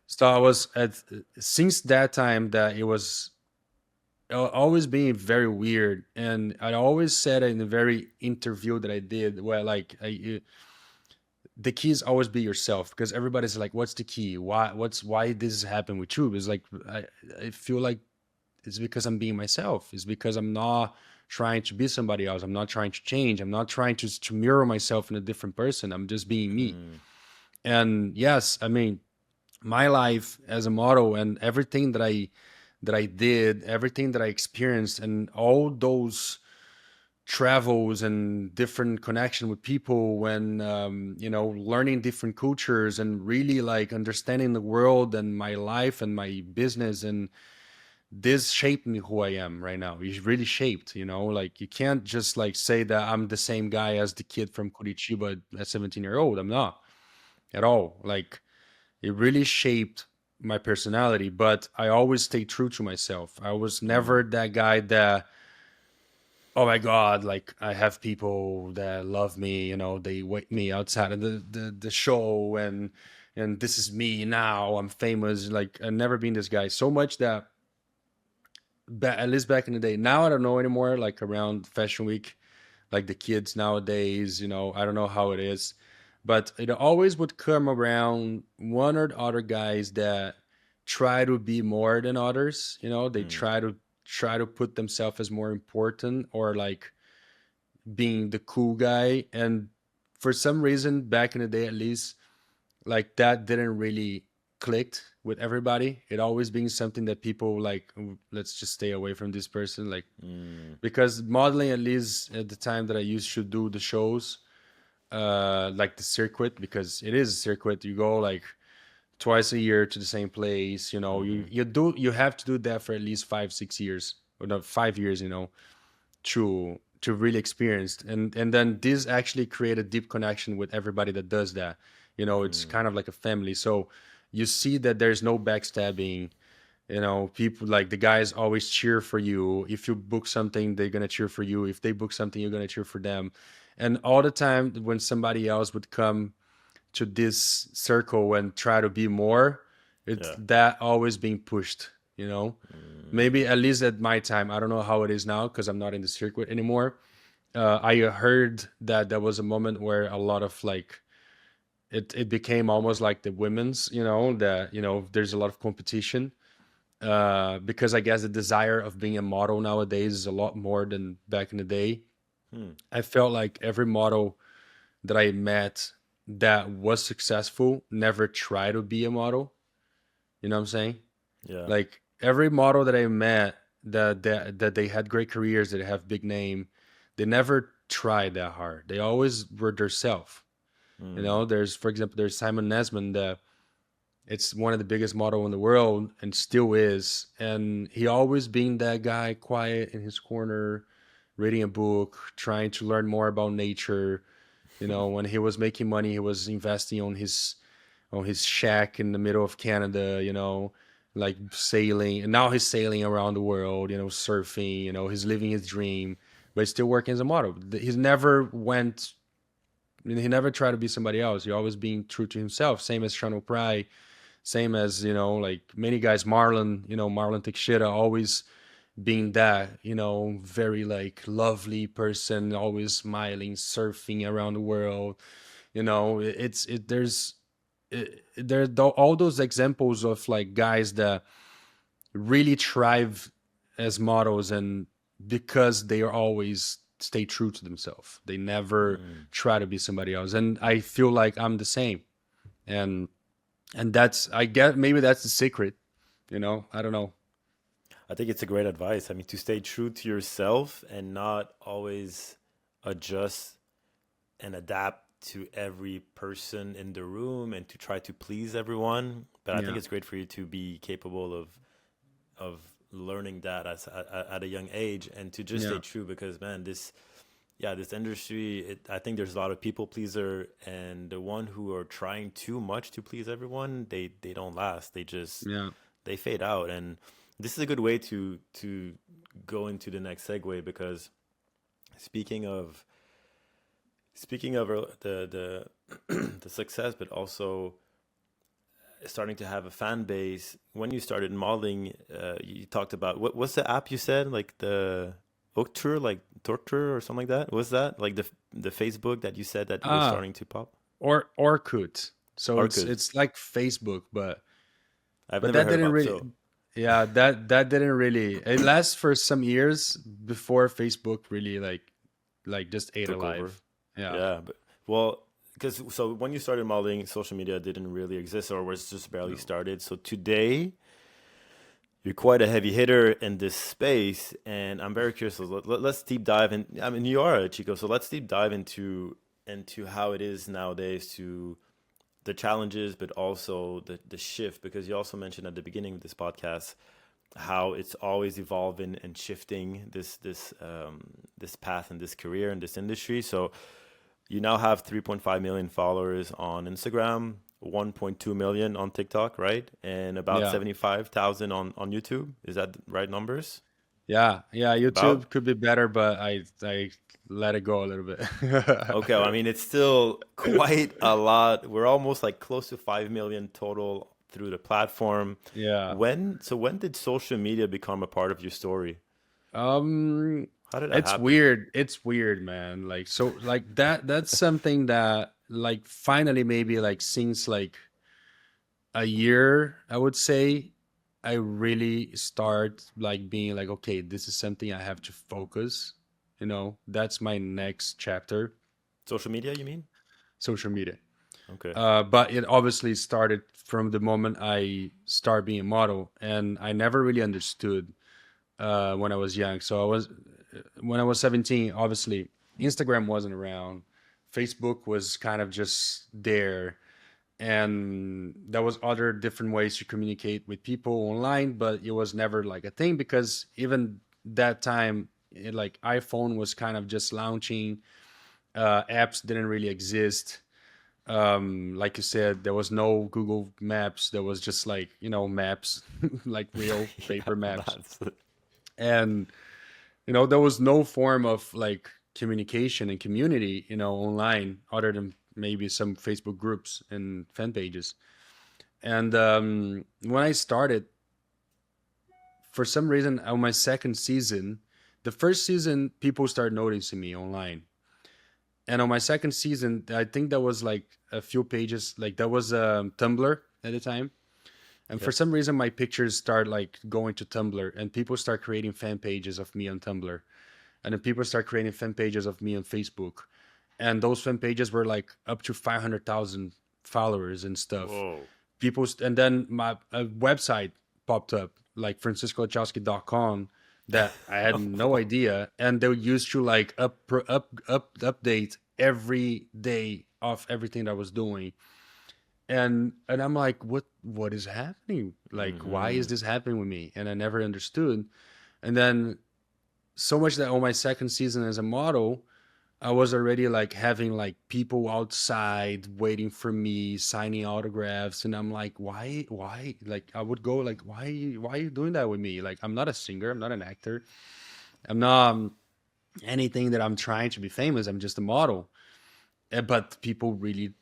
so I was at, since that time that it was always being very weird. And I always said in the very interview that I did, where like the key is always be yourself, because everybody's like, what's the key? Why this happened with you? It's like, I feel like it's because I'm being myself. It's because I'm not trying to be somebody else. I'm not trying to change. I'm not trying to mirror myself in a different person. I'm just being me. Mm, And yes, I mean, my life as a model and everything that I did, everything that I experienced, and all those travels and different connection with people, when you know, learning different cultures and really like understanding the world and my life and my business, and this shaped me who I am right now. It's really shaped, you know, like you can't just like say that I'm the same guy as the kid from Curitiba at 17-year-old. I'm not at all. Like, it really shaped my personality, but I always stay true to myself. I was mm, never that guy that, oh my god, like I have people that love me, you know, they wait me outside of the show, and and this is me now. I'm famous. Like I've never been this guy so much that at least back in the day. Now I don't know anymore. Like around Fashion Week, like the kids nowadays, I don't know how it is, but it always would come around one or the other guys that try to be more than others. They Mm, try to put themselves as more important, or like being the cool guy. And for some reason, back in the day, at least, like that didn't really clicked with everybody. It always being something that people like, "Ooh, let's just stay away from this person." Like, mm, because modeling, at least at the time that I used to do the shows, like the circuit, because it is a circuit. You go like twice a year to the same place. mm-hmm. You have to do that for at least 5 6 years, or not 5 years. To really experience, and then this actually create a deep connection with everybody that does that. It's Mm, kind of like a family. So you see that there's no backstabbing. People, like the guys always cheer for you. If you book something, they're gonna cheer for you. If they book something, you're gonna cheer for them. And all the time when somebody else would come to this circle and try to be more, it's yeah. that always being pushed. Mm, Maybe at least at my time. I don't know how it is now because I'm not in the circuit anymore. I heard that there was a moment where a lot of like it became almost like the women's, that there's a lot of competition, because I guess the desire of being a model nowadays is a lot more than back in the day. hmm. I felt like every model that I met that was successful never tried to be a model. You know what I'm saying? Yeah. Like every model that I met that they had great careers, that have big name, they never tried that hard. They always were their self. Mm, For example, there's Simon Nesman, that it's one of the biggest model in the world and still is, and he always been that guy, quiet in his corner, reading a book, trying to learn more about nature. When he was making money, he was investing on his shack in the middle of Canada, like sailing. And now he's sailing around the world, surfing, he's living his dream, but he's still working as a model. He never tried to be somebody else. He always being true to himself. Same as Sean O'Pry, same as, like many guys, Marlon Teixeira, always being that, very like lovely person, always smiling, surfing around the world. It's it there's all those examples of like guys that really thrive as models, and because they are always stay true to themselves, they never mm. try to be somebody else. And I feel like I'm the same. And that's, I get, maybe that's the secret. I don't know. I think it's a great advice. I mean, to stay true to yourself and not always adjust and adapt to every person in the room and to try to please everyone. But I think Yeah, it's great for you to be capable of learning that at a young age and to just stay yeah, true because man, this industry, I think there's a lot of people pleaser and the one who are trying too much to please everyone, they don't last. yeah, They fade out. And this is a good way to go into the next segue because speaking of the the success, but also starting to have a fan base. When you started modeling, you talked about what's the app you said, like the Octur, like Torture or something like that. Was that like the Facebook that you said that was ah starting to pop? or Orkut. So it's Orkut. it's like Facebook, but I've but never that heard didn't about really, so yeah, that didn't really, it lasts for some years before Facebook really like just ate took over. alive. Yeah. Yeah, but well, because so when you started modeling, social media didn't really exist or was just barely No. started. So today you're quite a heavy hitter in this space, and I'm very curious. So let's deep dive in. I mean, you are a Chico, so let's deep dive into how it is nowadays to the challenges, but also the shift. Because you also mentioned at the beginning of this podcast how it's always evolving and shifting this path and this career and this industry. So you now have 3.5 million followers on Instagram, 1.2 million on TikTok, right? And about Yeah. 75,000 on YouTube. Is that the right numbers? Yeah. About? YouTube could be better, but I let it go a little Okay, bit. well, I mean, it's still quite a lot. We're almost like close to 5 million total through the platform. Yeah. When did social media become a part of your story? Um, How did that it's happen? weird. It's weird, man. Like so, like that's something that like finally maybe like since like a year, I would say, I really start like being like, okay, this is something I have to focus. That's my next chapter, Social media, you mean? social media. Okay. But it obviously started from the moment I started being a model, and I never really understood when I was young. So when I was 17, obviously Instagram wasn't around. Facebook was kind of just there, and there was other different ways to communicate with people online, but it was never like a thing because even that time, like iPhone was kind of just launching. Apps didn't really exist. Like you said, there was no Google Maps. There was just like maps, like real Yeah, paper maps, that's and there was no form of like communication and community online other than maybe some Facebook groups and fan pages. And when I started, for some reason, on my second season, the first season people started noticing me online, and on my second season, I think that was like a few pages, like that was Tumblr at the time. And for yep. some reason, my pictures start like going to Tumblr, and people start creating fan pages of me on Tumblr, and then people start creating fan pages of me on Facebook, and those fan pages were like up to 500,000 followers and stuff. Whoa. And then my website popped up, like franciscolachowski.com, that I had no idea, and they used to like update every day of everything that I was doing. And I'm like, what is happening? Like, why is Hmm. this happening with me? And I never understood. And then so much that on my second season as a model, I was already like having like people outside waiting for me, signing autographs, and I'm like, why? Like I would go like, why are you doing that with me? Like I'm not a singer, I'm not an actor, I'm not anything that I'm trying to be famous. I'm just a model. But people really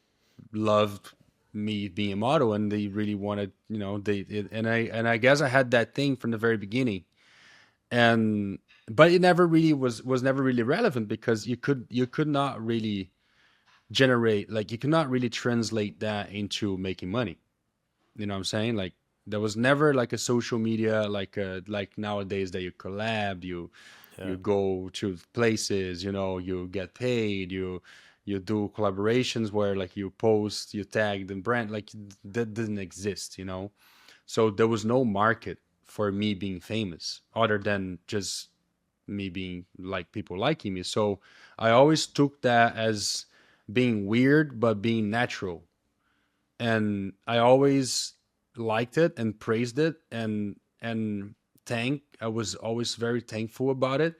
loved me being a model, and they really wanted, and I guess I had that thing from the very beginning, and but it never really was never really relevant because you could not really generate, like you cannot really translate that into making money. You know what I'm saying? Like there was never like a social media like nowadays that you collab, you Yeah. go to places, you get paid, you do collaborations where like you post, you tag the brand, like that didn't exist. So there was no market for me being famous other than just me being like people liking me. So I always took that as being weird but being natural, and I always liked it and praised it, and I was always very thankful about it.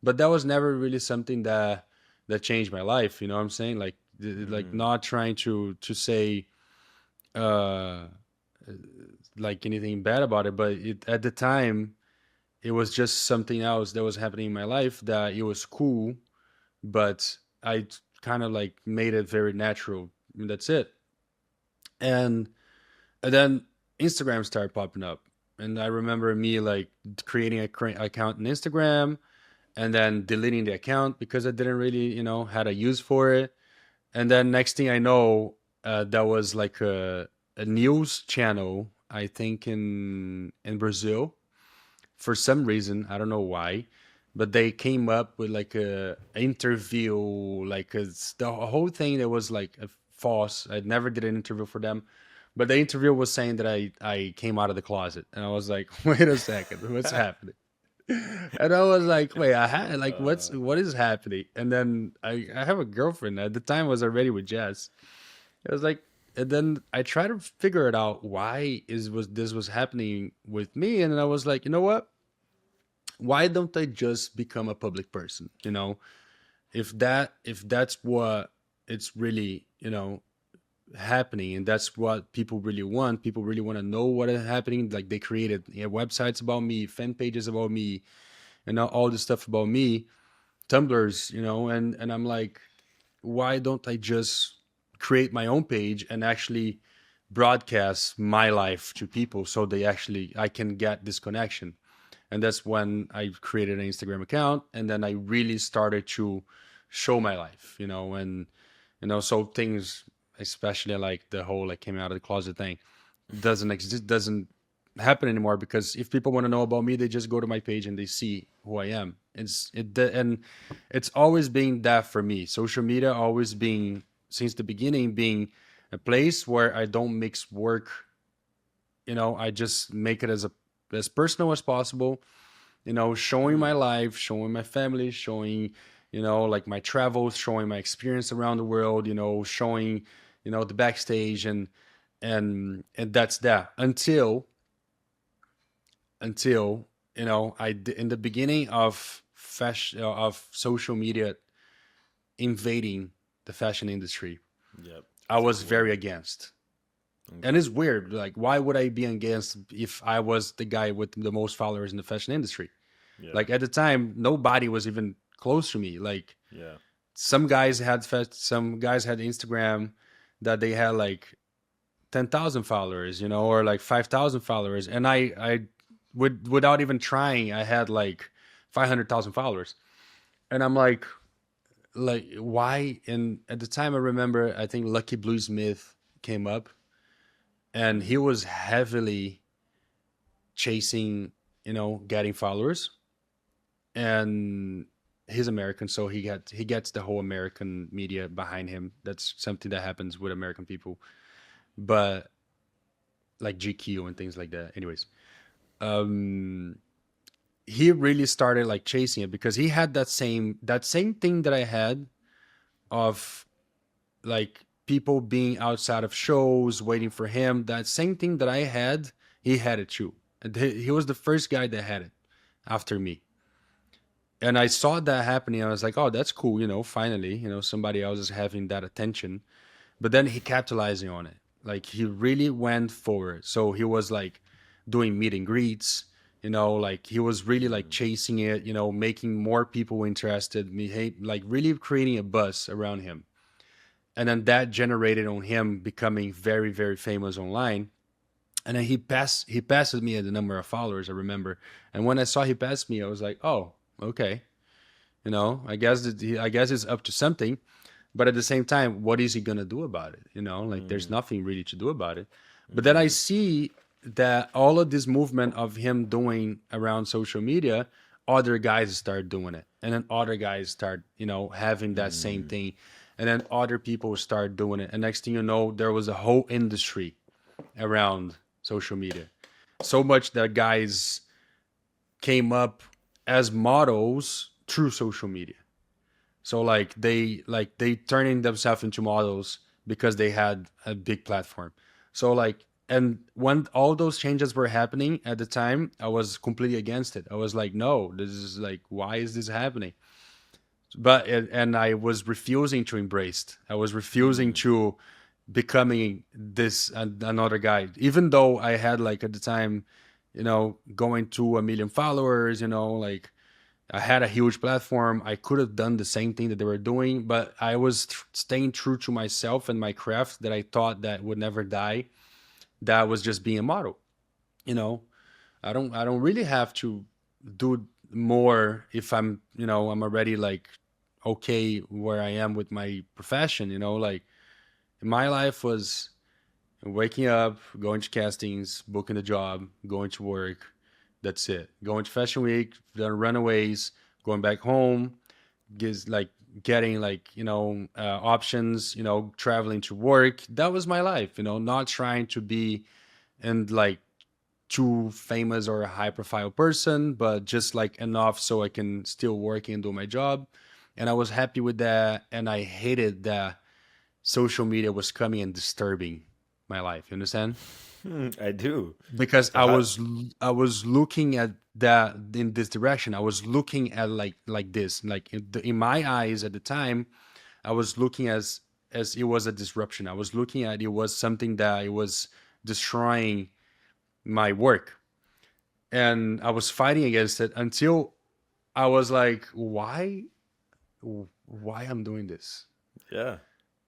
But that was never really something that changed my life. You know what I'm saying? Like Hmm. not trying to say uh like anything bad about it, but at the time it was just something else that was happening in my life that it was cool, but I kind of like made it very natural. And that's it. And then Instagram started popping up, and I remember me like creating a account on Instagram and then deleting the account because I didn't really had a use for it. And then next thing I know, that was like a news channel, I think in Brazil, for some reason. I don't know why, but they came up with like a interview, like the whole thing that was like a false. I never did an interview for them, but the interview was saying that I came out of the closet, and I was like, wait a second, what's happening? And I was like, wait, I had like Uh, what is happening? And then I have a girlfriend at the time. I was already with Jess. It was like, and then I tried to figure it out why is was this was happening with me, and then I was like, you know what? Why don't I just become a public person? If that's what it's really happening, and that's what people really want to know what is happening. Like they created websites about me, fan pages about me, and all this stuff about me, tumblers, and I'm like, why don't I just create my own page and actually broadcast my life to people so they actually I can get this connection. And that's when I created an Instagram account, and then I really started to show my life, and so things, especially like the whole like came out of the closet thing, doesn't happen anymore, because if people want to know about me, they just go to my page and they see who I am. And it's always been that for me. Social media always being, since the beginning, being a place where I don't mix work. I just make it as personal as possible. Showing my life, showing my family, showing like my travels, showing my experience around the world. Showing the backstage, and that's that until in the beginning of fashion, of social media invading the fashion industry, Yep. I So was when, very against. And okay. it's weird, like, why would I be against if I was the guy with the most followers in the fashion industry? Yeah. Like, at the time, nobody was even close to me. Like, Yeah. some guys had Instagram that they had like 10,000 followers, or like 5,000 followers, and I would, without even trying, I had like 500,000 followers. And I'm like, why? And at the time, I remember, I think Lucky Blue Smith came up, and he Mm. was heavily chasing, getting followers. And he's American, so he gets the whole American media behind him. That's something that happens with American people, but like GQ and things like that. Anyways, um, he really started like chasing it, because he had that same thing that I had, of like people being outside of shows waiting for him. That same thing that I had, he had it too. And he was the first guy that had it after me. And I saw that happening. I was like, oh, that's cool. Finally, somebody else is having that attention. But then he capitalizing on it. Like, he really went forward. So he was like doing meet and greets, like he was really like Mm. chasing it, making more people interested, like really creating a buzz around him. And then that generated on him becoming very, very famous online. And then he passes me at the number of followers, I remember. And when I saw he passed me, I was like, oh, okay. I guess it's up to something. But at the same time, what is he gonna do about it? Like, there's Mm. nothing really to do about it. But then I Mm. see that all of this movement of him doing around social media, other guys start doing it, and then other guys start, having that same Mm. thing, and then other people start doing it, and next thing you know, there was a whole industry around social media. So much that guys came up as models through social media. So like they turning themselves into models because they had a big platform. So like, and when all those changes were happening at the time, I was completely against it. I was like, no, this is like, why is this happening? And I was refusing to embrace it. I was refusing Mm. to becoming this another guy, even though I had like at the time, going to 1 million followers, like I had a huge platform. I could have done the same thing that they were doing, but I was staying true to myself and my craft that I thought that would never die. That was just being a model. You know, I don't really have to do more if I'm already like okay where I am with my profession. Like my life was waking up, going to castings, booking the job, going to work. That's it. Going to Fashion Week, then runaways, going back home, gives like getting like options, traveling to work. That was my life. Not trying to be and like too famous or a high profile person, but just like enough so I can still work and do my job. And I was happy with that. And I hated that social media was coming and disturbing my life. You understand? I do. Because So I how? was I was looking at that in this direction. I was looking at like this, like in my eyes at the time. I was looking as it was a disruption. I was looking at it was something that it was destroying my work, and I was fighting against it until I was like, why I'm doing this? Yeah.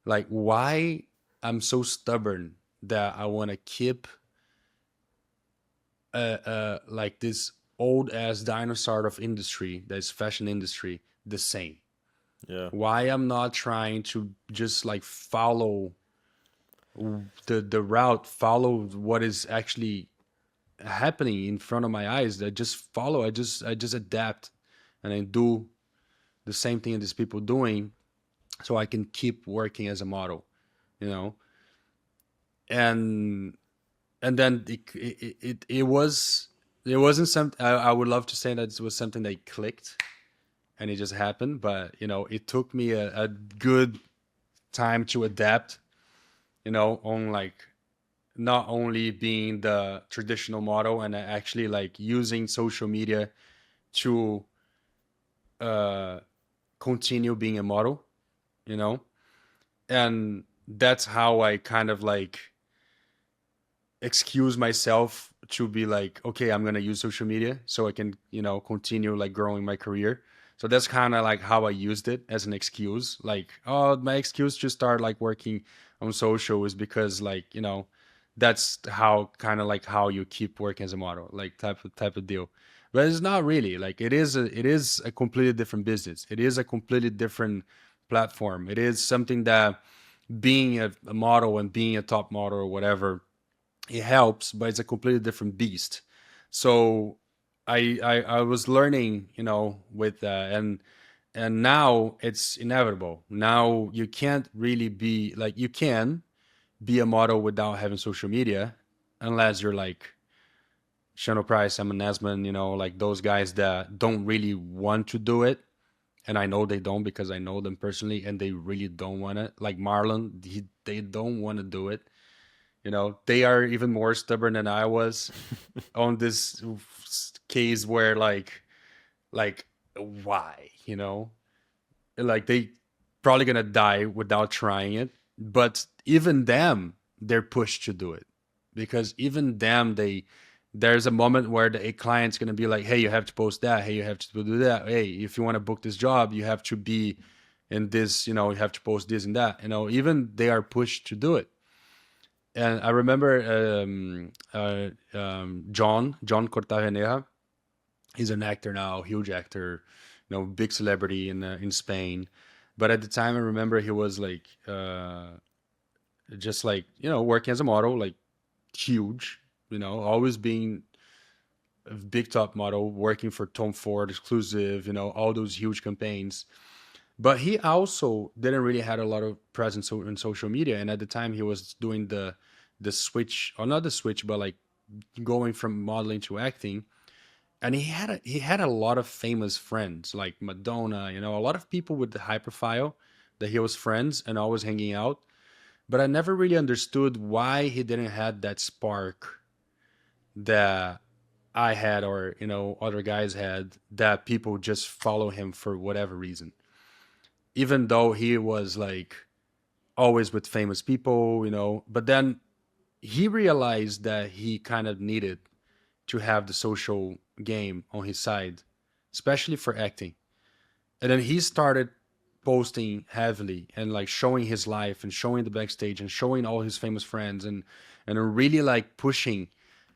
Like, why I'm so stubborn that I want to keep like this old ass dinosaur of industry, that's fashion industry, the same. Yeah. Why I'm not trying to just like follow the route, follow what is actually happening in front of my eyes. I just follow. I just adapt, and I do the same thing these people doing, so I can keep working as a model. You know, and and then it wasn't something I would love to say that it was something that clicked and it just happened, but it took me a good time to adapt. On like not only being the traditional model and actually like using social media to uh, continue being a model, you know, and that's how I kind of like excuse myself to be like, okay, I'm gonna use social media so I can, continue like growing my career. So that's kind of like how I used it as an excuse. Like, oh, my excuse to start like working on social is because like, that's how kind of like how you keep working as a model, like type of deal. But it's not really like it is a completely different business. It is a completely different platform. It is something that being a model and being a top model or whatever, it helps, but it's a completely different beast. So I was learning, with and now it's inevitable. Now you can't really be like, you can be a model without having social media, unless you're like Shannon Price, Emma Nesman, like those guys that don't really want to do it. And I know they don't because I know them personally, and they really don't want it. Like Marlon, they don't want to do it. They are even more stubborn than I was on this case where like why, like they probably gonna die without trying it. But even them, they're pushed to do it, because even them, there's a moment where the a client's gonna be like, hey, you have to post that, hey, you have to do that, hey, if you want to book this job, you have to be in this, you have to post this and that, even they are pushed to do it. And I remember John Cortaveneja. He's an actor now, huge actor, big celebrity in Spain. But at the time, I remember he was like just like working as a model, like huge, always being a big top model, working for Tom Ford exclusive, all those huge campaigns. But he also didn't really had a lot of presence in social media, and at the time he was doing the switch, or not the switch, but like going from modeling to acting. And he had a lot of famous friends like Madonna, a lot of people with the high profile that he was friends and always hanging out. But I never really understood why he didn't have that spark that I had, or other guys had, that people just follow him for whatever reason, even though he was like always with famous people, but then he realized that he kind of needed to have the social game on his side, especially for acting. And then he started posting heavily and like showing his life and showing the backstage and showing all his famous friends, and really like pushing.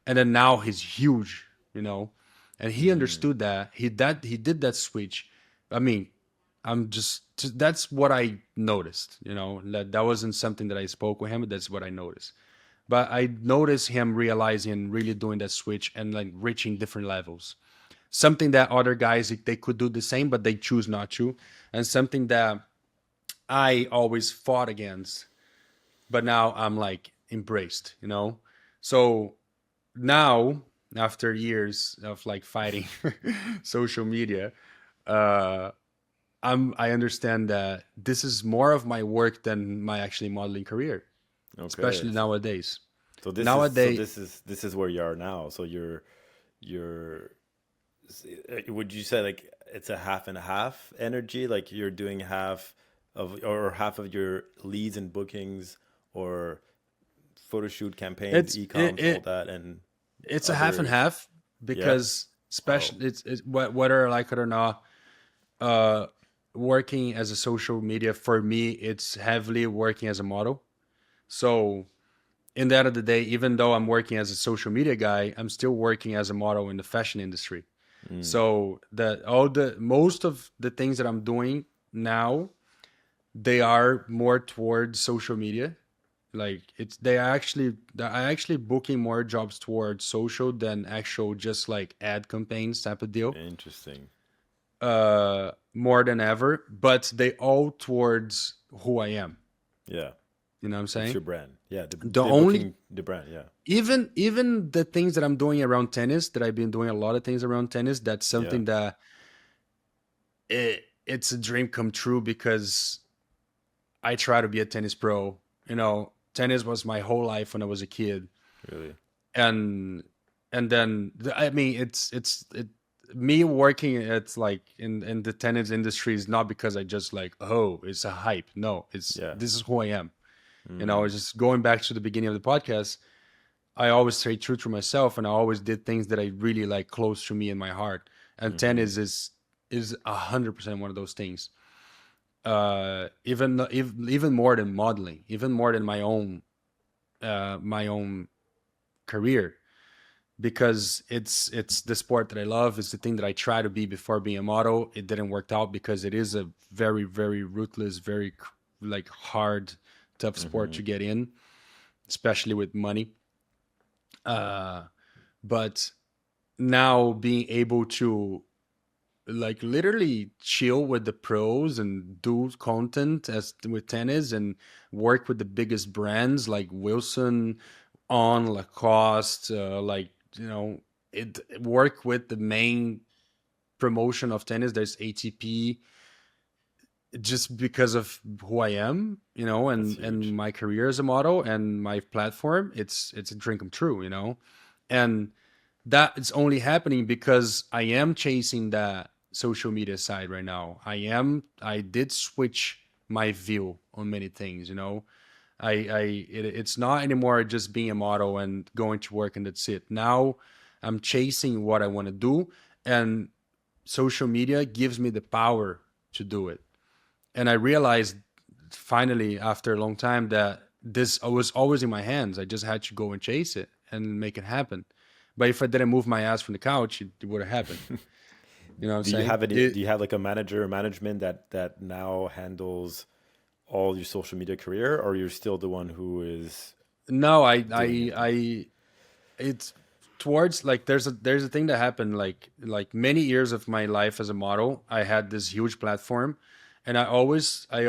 And then now he's huge, and he Mm. understood that he did that switch. I mean, that's what I noticed, that wasn't something that I spoke with him, but that's what I noticed. But I noticed him realizing, really doing that switch and like reaching different levels. Something that other guys, they could do the same, but they choose not to, and something that I always fought against, but now I'm like embraced. So now, after years of like fighting social media, uh, I understand that this is more of my work than my actually modeling career, Okay. especially nowadays. So this is so Nowadays, this is where you are now. So you're would you say like it's a half and a half energy? Like you're doing half of or half of your leads and bookings or photo shoot campaigns, it's it, e-coms, all it that, and it's a half and other. half, Yeah. because Oh, especially it's whether I like it or not. uh Working as a social media, for me, it's heavily working as a model. So in the end of the day, even though I'm working as a social media guy, I'm still working as a model in the fashion industry. mm, So that all the most of the things that I'm doing now, they are more towards social media. Like it's they're actually booking more jobs towards social than actual just like ad campaigns type of deal. interesting. More than ever, but they all towards who I am. Yeah, You know what I'm it's saying? your brand. Yeah, The they're only booking the brand. Yeah, even the things that I'm doing around tennis, that I've been doing a lot of things around tennis, that's yeah, something that it's a dream come true because I try to be a tennis pro. You know, tennis was my whole life when I was a kid. really. And then I mean me working at like in the tennis industry is not because I just like, oh, it's a hype. No, it's Yeah. this is who I am. You know, Mm, it's just going back to the beginning of the podcast. I always stay true to myself, and I always did things that I really like close to me in my heart. And mm-hmm. tennis is 100% one of those things. Even more than modeling, even more than my own career, because it's the sport that I love. It's the thing that I try to be before being a model. It didn't work out because it is a very, very ruthless, very like hard, tough sport Mm-hmm. to get in, especially with money. Uh, but now being able to like literally chill with the pros and do content as with tennis and work with the biggest brands like Wilson, on Lacoste, like you know, it work with the main promotion of tennis. There's ATP, just because of who I am, you know, That's and huge. my career as a model and my platform. It's a dream come true, you know, and that it's only happening because I am chasing that social media side right now. I did switch my view on many things, you know. It's not anymore just being a model and going to work and that's it. Now I'm chasing what I want to do, and social media gives me the power to do it. And I realized finally after a long time that this was always in my hands. I just had to go and chase it and make it happen. But if I didn't move my ass from the couch, it would have happened. You know what I'm Do you saying? have any? Do you have like a manager or management that now handles all your social media career, or you're still the one who is No, doing it? it's towards like there's a thing that happened like many years of my life as a model. I had this huge platform, and I obviously,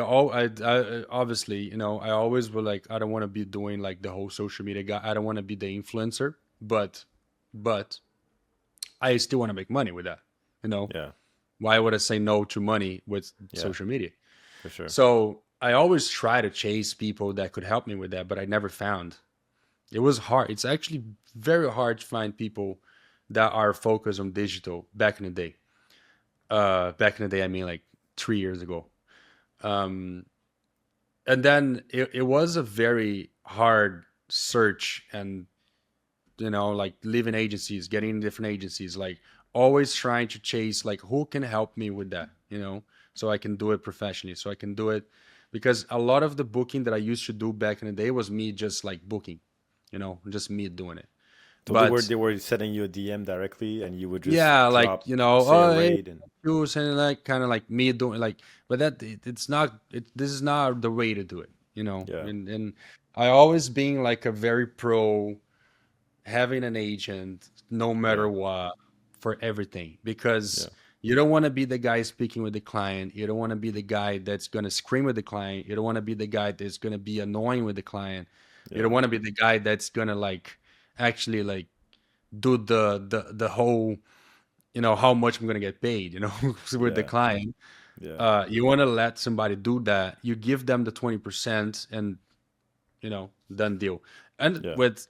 you know, I always were like, I don't want to be doing like the whole social media guy. I don't want to be the influencer, but I still want to make money with that. You know, Yeah, why would I say no to money with yeah, social media? for sure. So I always try to chase people that could help me with that, but I never found. It was hard. It's actually very hard to find people that are focused on digital back in the day. Back in the day, I mean like 3 years ago. Um, and then it was a very hard search, and you know, like leaving agencies, getting in different agencies, like always trying to chase like who can help me with that, you know, so I can do it professionally, so I can do it, because a lot of the booking that I used to do back in the day was me just like booking, you know, just me doing it. So But they were sending you a DM directly, and you would just yeah, like drop, you know, say a oh hey, rate, and you saying like kind of like me doing like, but it's not. This is not the way to do it, you know. yeah, And I always being like a very pro having an agent no yeah, matter what for everything, yeah, because you don't want to be the guy speaking with the client. You don't want to be the guy that's going to scream with the client. You don't want to be the guy that's going to be annoying with the client. You don't yeah, want to be the guy that's going to like actually like do the whole, you know, how much I'm going to get paid, you know, with the yeah, client. yeah, You want to let somebody do that. You give them the 20% and, you know, done deal. And yeah, with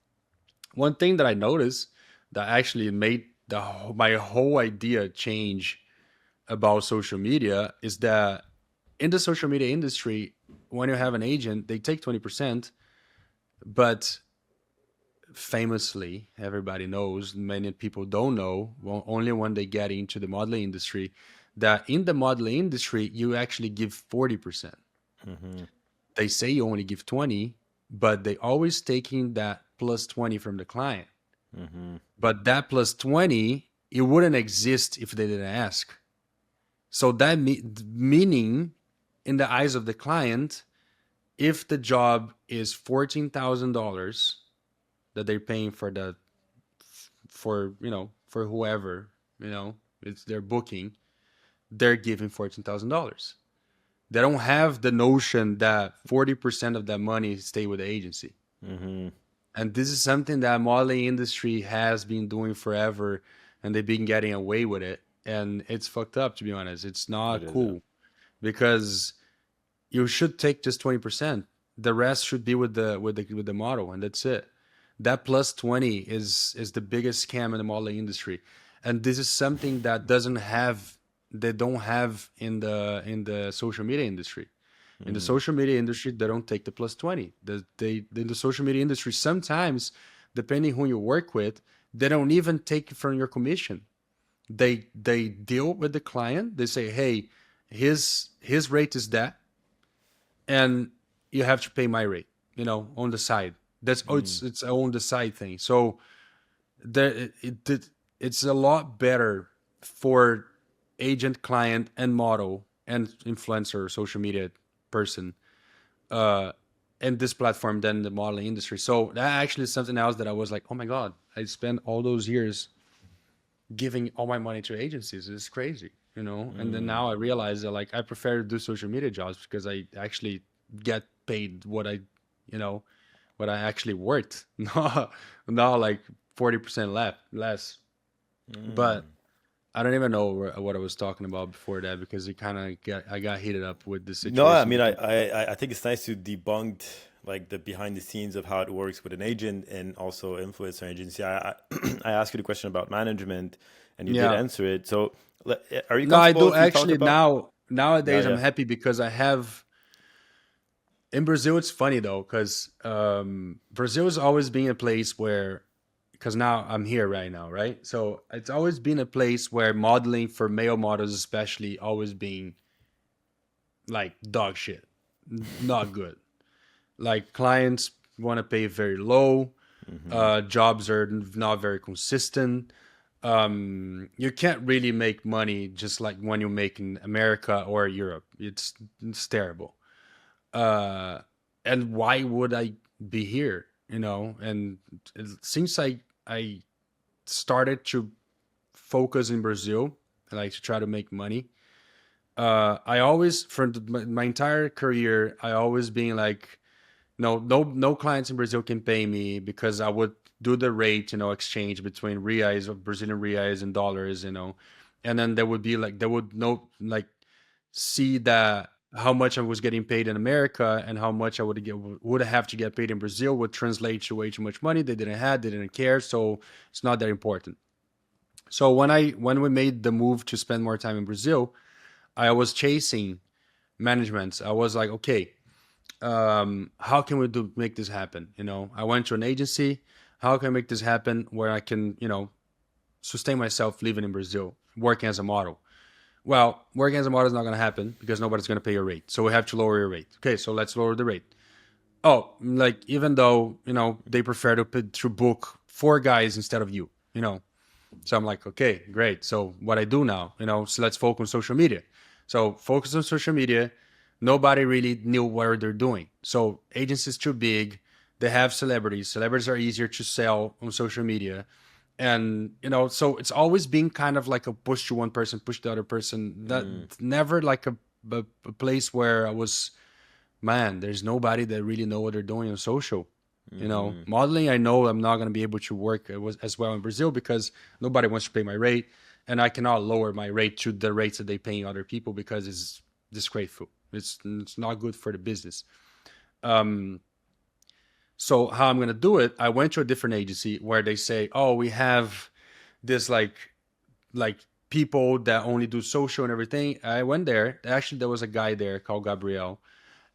one thing that I noticed that actually made my whole idea change about social media is that in the social media industry, when you have an agent, they take 20%, but famously, everybody knows, many people don't know, well, only when they get into the modeling industry, that in the modeling industry, you actually give 40%. Mm-hmm. They say you only give 20, but they always taking that plus 20 from the client. Mm-hmm. But that plus 20, it wouldn't exist if they didn't ask. So that meaning in the eyes of the client, if the job is $14,000 that they're paying for the for for whoever it's their booking, they're giving $14,000. They don't have the notion that 40% of that money stay with the agency. Mm-hmm. And this is something that modeling industry has been doing forever, and they've been getting away with it. And it's fucked up, to be honest. It's It not is, yeah. cool because you should take just 20%. The rest should be with the model, and that's it. That plus 20 is the biggest scam in the modeling industry. And this is something that doesn't have they don't have in the social media industry. In the Mm-hmm. social media industry, they don't take the plus 20. In the social media industry, sometimes, depending who you work with, they don't even take it from your commission. They deal with the client. They say, hey, his rate is that, and you have to pay my rate, on the side. That's Mm-hmm. it's on the side thing. So there it's a lot better for agent, client, and model and influencer, social media person, uh, in this platform than the modeling industry. So that actually is something else that I was like, oh my god, I spent all those years giving all my money to agencies. It's crazy. And then Mm. now I realize that like I prefer to do social media jobs because I actually get paid you know, what I actually worth. Not like 40% less. But Mm. I don't even know what I was talking about before that because I got heated up with the No, I situation mean, because I think it's nice to debunk like the behind the scenes of how it works with an agent and also influencer agency. I asked you the question about management, and you did yeah. answer it. So, are you No, I comfortable do if we talk actually about? Yeah, nowadays I'm yeah. happy because I have in Brazil. It's funny though because Brazil has always been a place where, because now I'm here right now, right? So it's always been a place where modeling for male models especially always been like dog shit, not good. Like clients want to pay very low, Mm-hmm. jobs are not very consistent. You can't really make money just like when you make in America or Europe. It's terrible. uh, and why would I be here? And since I started to focus in Brazil, like to try to make money, I always my entire career I always been like, no clients in Brazil can pay me because I would do the rate, exchange between reais, or Brazilian reais and dollars, and then there would be like they would know like see that how much I was getting paid in America and how much I would have to get paid in Brazil would translate to way too much money. They didn't care, so it's not that important. So when we made the move to spend more time in Brazil, I was chasing managements. I was like, okay, how can we make this happen? I went to an agency. How can I make this happen where I can, sustain myself living in Brazil, working as a model? Well, working as a model is not going to happen because nobody's going to pay your rate. So we have to lower your rate. Okay, so let's lower the rate. Oh, like even though they prefer to book four guys instead of you. So I'm like, okay, great. So what I do now, so let's focus on social media. So focus on social media. Nobody really knew what they're doing. So agencies too big. They have celebrities. Celebrities are easier to sell on social media. And so it's always been kind of like a push to one person, push the other person. That Mm. never like a place where I was, man, there's nobody that really know what they're doing on social. Mm-hmm. Modeling, I know I'm not going to be able to work as well in Brazil because nobody wants to pay my rate, and I cannot lower my rate to the rates that they paying other people because it's disgraceful. It's not good for the business. Um, so how I'm going to do it? I went to a different agency where they say, "Oh, we have this like people that only do social and everything." I went there. Actually, there was a guy there called Gabriel,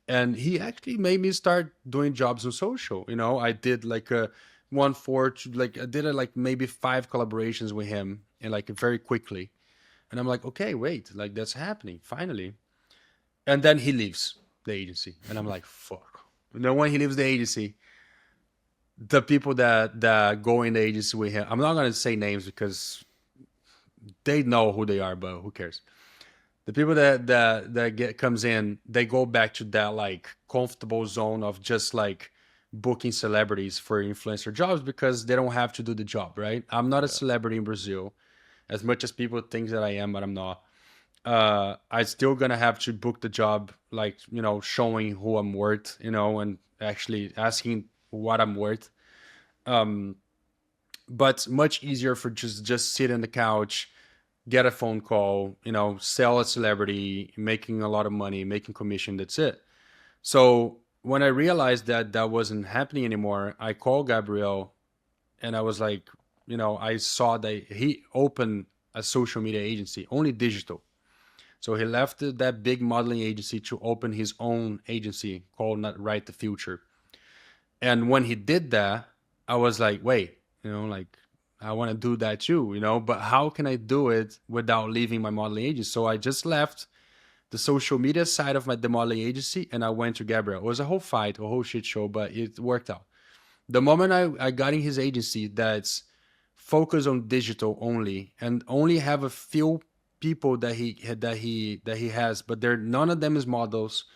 and he actually made me start doing jobs on social. I did like one for to like I did like maybe 5 collaborations with him and like very quickly. And I'm like, okay, wait, like that's happening finally. And then he leaves the agency, and I'm like, fuck. And then when he leaves the agency, the people that go in the agency with him, I'm not gonna say names because they know who they are, but who cares? The people that get comes in, they go back to that like comfortable zone of just like booking celebrities for influencer jobs because they don't have to do the job, right? I'm not a Yeah. celebrity in Brazil, as much as people think that I am, but I'm not. I still gonna have to book the job, like showing who I'm worth, and actually asking what I'm worth. Um, but much easier for just sit on the couch, get a phone call, sell a celebrity, making a lot of money, making commission. That's it. So when I realized that that wasn't happening anymore, I called Gabriel and I was like, I saw that he opened a social media agency, only digital. So he left that big modeling agency to open his own agency called Not Right the Future. And when he did that, I was like, wait, like I want to do that too, but how can I do it without leaving my modeling agency? So I just left the social media side of the modeling agency and I went to Gabriel. It was a whole fight, a whole shit show, but it worked out. The moment I got in his agency that's focused on digital only and only have a few people that he has, but they're none of them is models.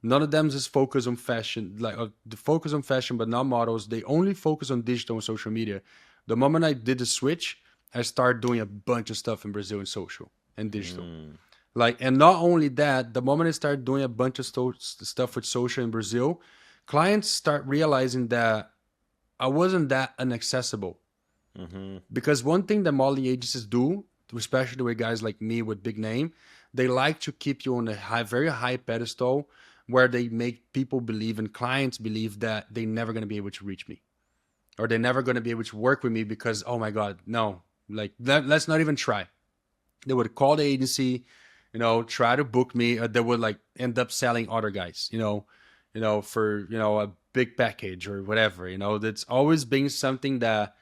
None of them is focused on fashion, like the focus on fashion, but not models. They only focus on digital and social media. The moment I did the switch, I started doing a bunch of stuff in Brazil in social and digital. Mm. Like, and not only that, the moment I started doing a bunch of stuff with social in Brazil, clients start realizing that I wasn't that inaccessible. Mm-hmm. Because one thing that modeling agencies do, especially with guys like me with big name, they like to keep you on a very high pedestal where they make people believe and clients believe that they're never going to be able to reach me or they're never going to be able to work with me because, oh my God, no, like let's not even try. They would call the agency, try to book me. They would like end up selling other guys, for, a big package or whatever, that's always been something that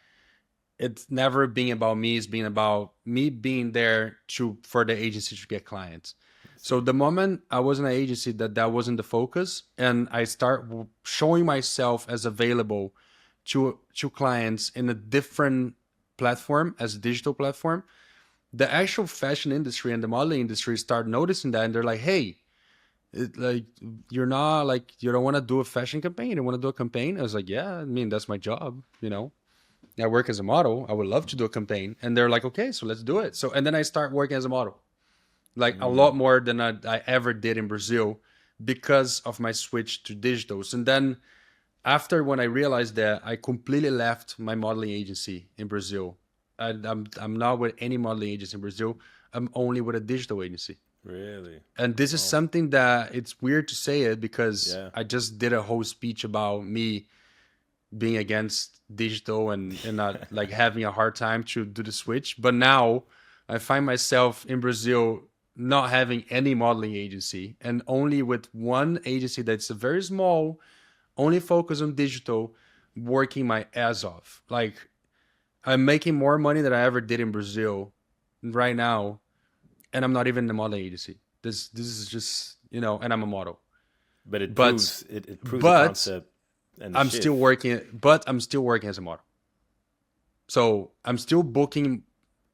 it's never been about me. It's been about me being there for the agency to get clients. So the moment I was in an agency that wasn't the focus, and I start showing myself as available to clients in a different platform as a digital platform, the actual fashion industry and the modeling industry start noticing that, and they're like, "Hey, like you're not like you don't want to do a fashion campaign. You don't want to do a campaign." I was like, "Yeah, I mean that's my job. I work as a model. I would love to do a campaign." And they're like, okay, so let's do it. So, and then I start working as a model, like a lot Mm. more than I ever did in Brazil because of my switch to digitals. And then after when I realized that, I completely left my modeling agency in Brazil. I'm not with any modeling agency in Brazil. I'm only with a digital agency. Really? And this is Wow. something that it's weird to say it because Yeah. I just did a whole speech about me being against digital and not like having a hard time to do the switch. But now I find myself in Brazil not having any modeling agency and only with one agency that's a very small, only focus on digital, working my ass off. Like I'm making more money than I ever did in Brazil right now, and I'm not even in the modeling agency. This is just and I'm a model. But it But proves it proves the but concept and the I'm still shift. working. But I'm still working as a model. So I'm still booking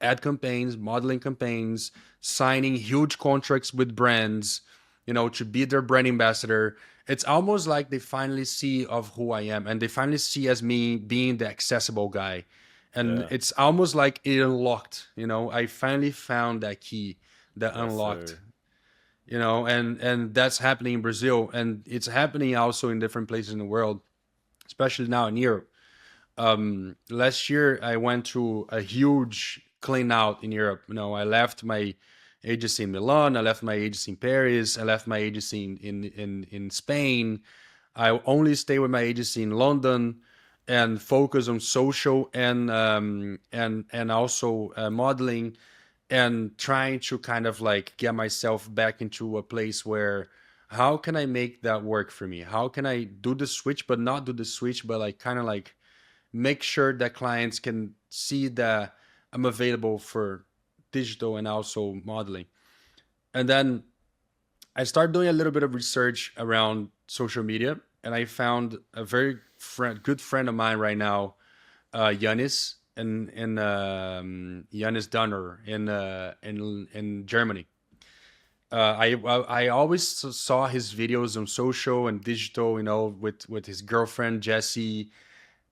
ad campaigns, modeling campaigns, signing huge contracts with brands, to be their brand ambassador. It's almost like they finally see of who I am and they finally see as me being the accessible guy. And Yeah. it's almost like it unlocked, I finally found that key that Yes, unlocked, sir. and that's happening in Brazil and it's happening also in different places in the world, especially now in Europe. Last year I went through a huge clean out in Europe. I left my agency in Milan, I left my agency in Paris, I left my agency in Spain. I only stay with my agency in London and focus on social and also modeling and trying to kind of like get myself back into a place where how can I make that work for me? How can I do the switch but not do the switch but like kind of like make sure that clients can see that I'm available for digital and also modeling. And then I started doing a little bit of research around social media, and I found a very good friend of mine right now, Yanis, in Yanis Donner in Germany. I always saw his videos on social and digital, with his girlfriend Jessie,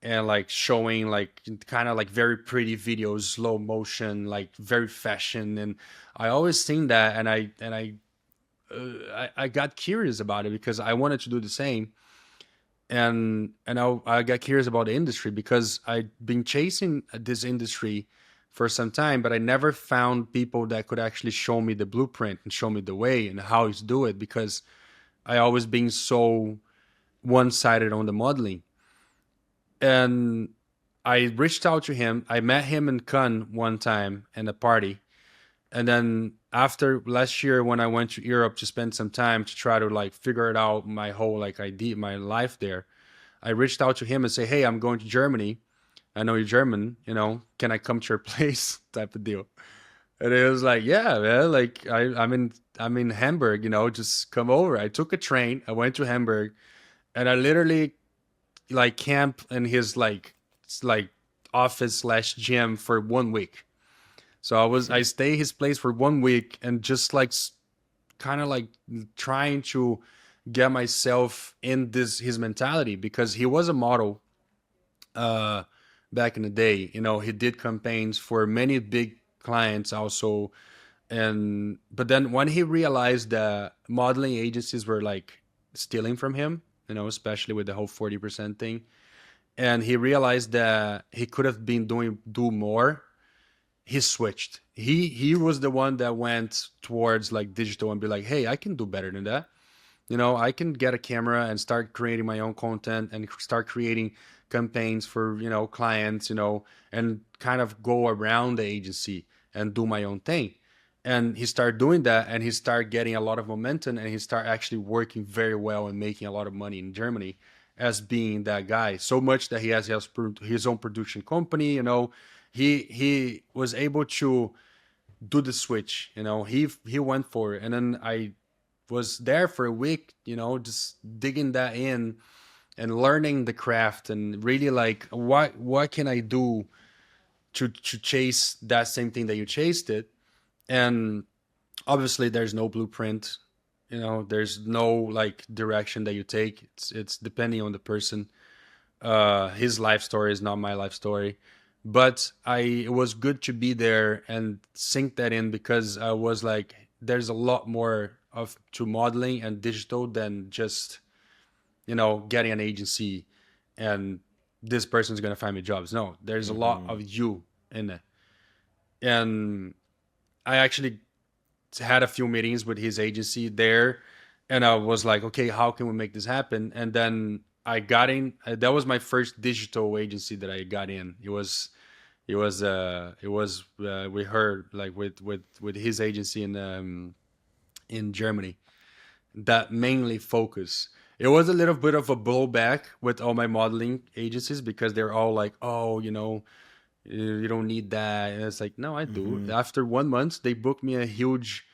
and like showing like kind of like very pretty videos, slow motion, like very fashion. And I always seen that, and I got curious about it because I wanted to do the same. And I got curious about the industry because I'd been chasing this industry for some time, but I never found people that could actually show me the blueprint and show me the way and how to do it, because I always been so one-sided on the modeling. And I reached out to him. I met him in Cannes one time in a party. And then after last year, when I went to Europe to spend some time to try to like figure it out, my whole like idea, my life there, I reached out to him and say, "Hey, I'm going to Germany. I know you're German. Can I come to your place?" type of deal. And it was like, "Yeah, man. Like I'm in Hamburg. Just come over." I took a train. I went to Hamburg, and I literally like camp in his like office slash gym for 1 week. So I stay his place for 1 week and just like kind of like trying to get myself in this his mentality, because he was a model uh back in the day. He did campaigns for many big clients also. And but then when he realized that modeling agencies were like stealing from him, especially with the whole 40% thing, and he realized that he could have been do more, he switched. He was the one that went towards like digital and be like, "Hey, I can do better than that. I can get a camera and start creating my own content and start creating campaigns for, clients, and kind of go around the agency and do my own thing." And he started doing that, and he started getting a lot of momentum, and he started actually working very well and making a lot of money in Germany as being that guy. So much that he has his own production company. He was able to do the switch. He went for it. And then I was there for a week, just digging that in and learning the craft, and really like what can I do to chase that same thing that you chased it. And obviously there's no blueprint, there's no like direction that you take. It's depending on the person. His life story is not my life story, but it was good to be there and sink that in, because I was like, there's a lot more of to modeling and digital than just getting an agency and this person's gonna find me jobs. No, there's a lot Mm-hmm. of you in it. And I actually had a few meetings with his agency there, and I was like, "Okay, how can we make this happen?" And then I got in. That was my first digital agency that I got in. It was we heard like with his agency in Germany that mainly focus. It was a little bit of a blowback with all my modeling agencies, because they're all like, "Oh, you don't need that." And it's like, no, I do. Mm-hmm. After 1 month, they booked me a huge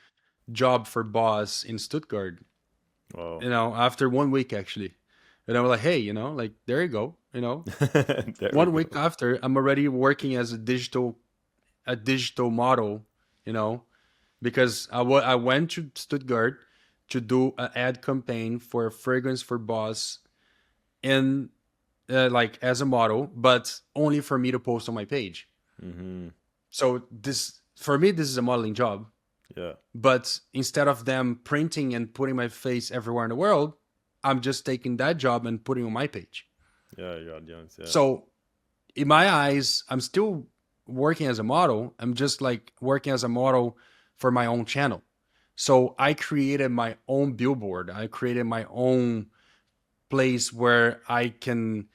job for Boss in Stuttgart. Wow. After 1 week actually, and I was like, "Hey, like there you go." There we One week go. after, I'm already working as a digital model. You know, because I went to Stuttgart to do an ad campaign for a fragrance for Boss, and like as a model, but only for me to post on my page. Mm-hmm. So this for me, this is a modeling job. Yeah. But instead of them printing and putting my face everywhere in the world, I'm just taking that job and putting on my page. Yeah, you got Jones. Yeah. So in my eyes, I'm still working as a model. I'm just like working as a model for my own channel. So I created my own billboard. I created my own place where I can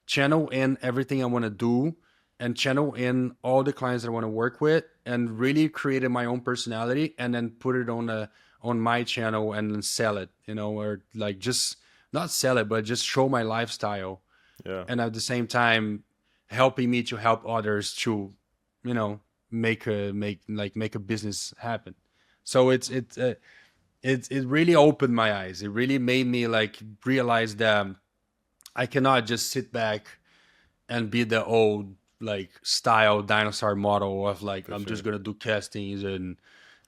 channel in everything I want to do and channel in all the clients that I want to work with, and really created my own personality, and then put it on my channel and then sell it, or like just not sell it, but just show my lifestyle. Yeah. And at the same time, helping me to help others to, you know, make a business happen. So it really opened my eyes. It really made me like realize that I cannot just sit back and be the old like style dinosaur model of like For I'm just sure. gonna do castings and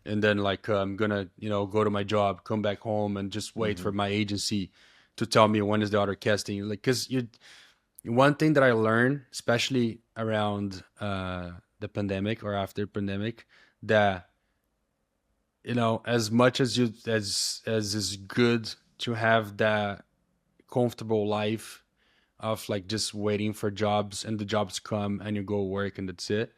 then like I'm gonna, you know, go to my job, come back home, and just wait Mm-hmm. for my agency to tell me when is the other casting. Like, cause you one thing that I learned, especially around the pandemic or after pandemic, that, you know, as much as you as is good to have that comfortable life of like just waiting for jobs and the jobs come and you go work and that's it.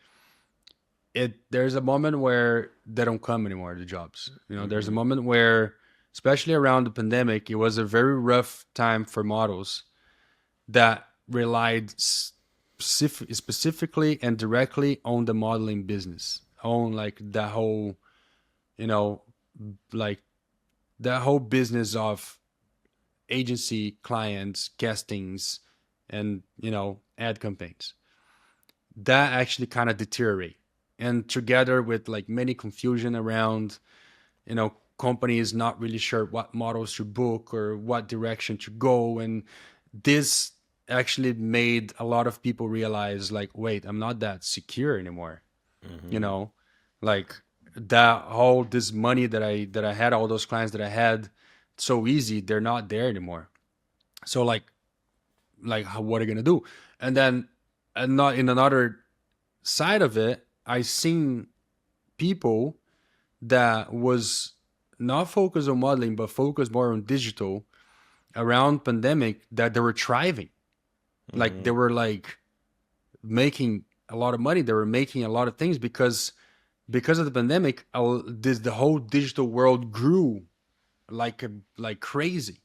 There's a moment where they don't come anymore, the jobs. You know, there's a Mm-hmm. moment where, especially around the pandemic, it was a very rough time for models that relied specifically and directly on the modeling business, on like the whole, you know, like the whole business of agency clients, castings, and, you know, ad campaigns. That actually kind of deteriorate, and together with like many confusion around, you know, companies not really sure what models to book or what direction to go, and this actually made a lot of people realize like, wait, I'm not that secure anymore, you Mm-hmm. know, like that all this money that I had, all those clients that I had so easy, they're not there anymore. So like how, what are you gonna do? And then, and not in another side of it, I seen people that was not focused on modeling but focused more on digital around pandemic, that they were thriving. Like they Mm-hmm. were like making a lot of money, they were making a lot of things because of the pandemic. This the whole digital world grew like crazy,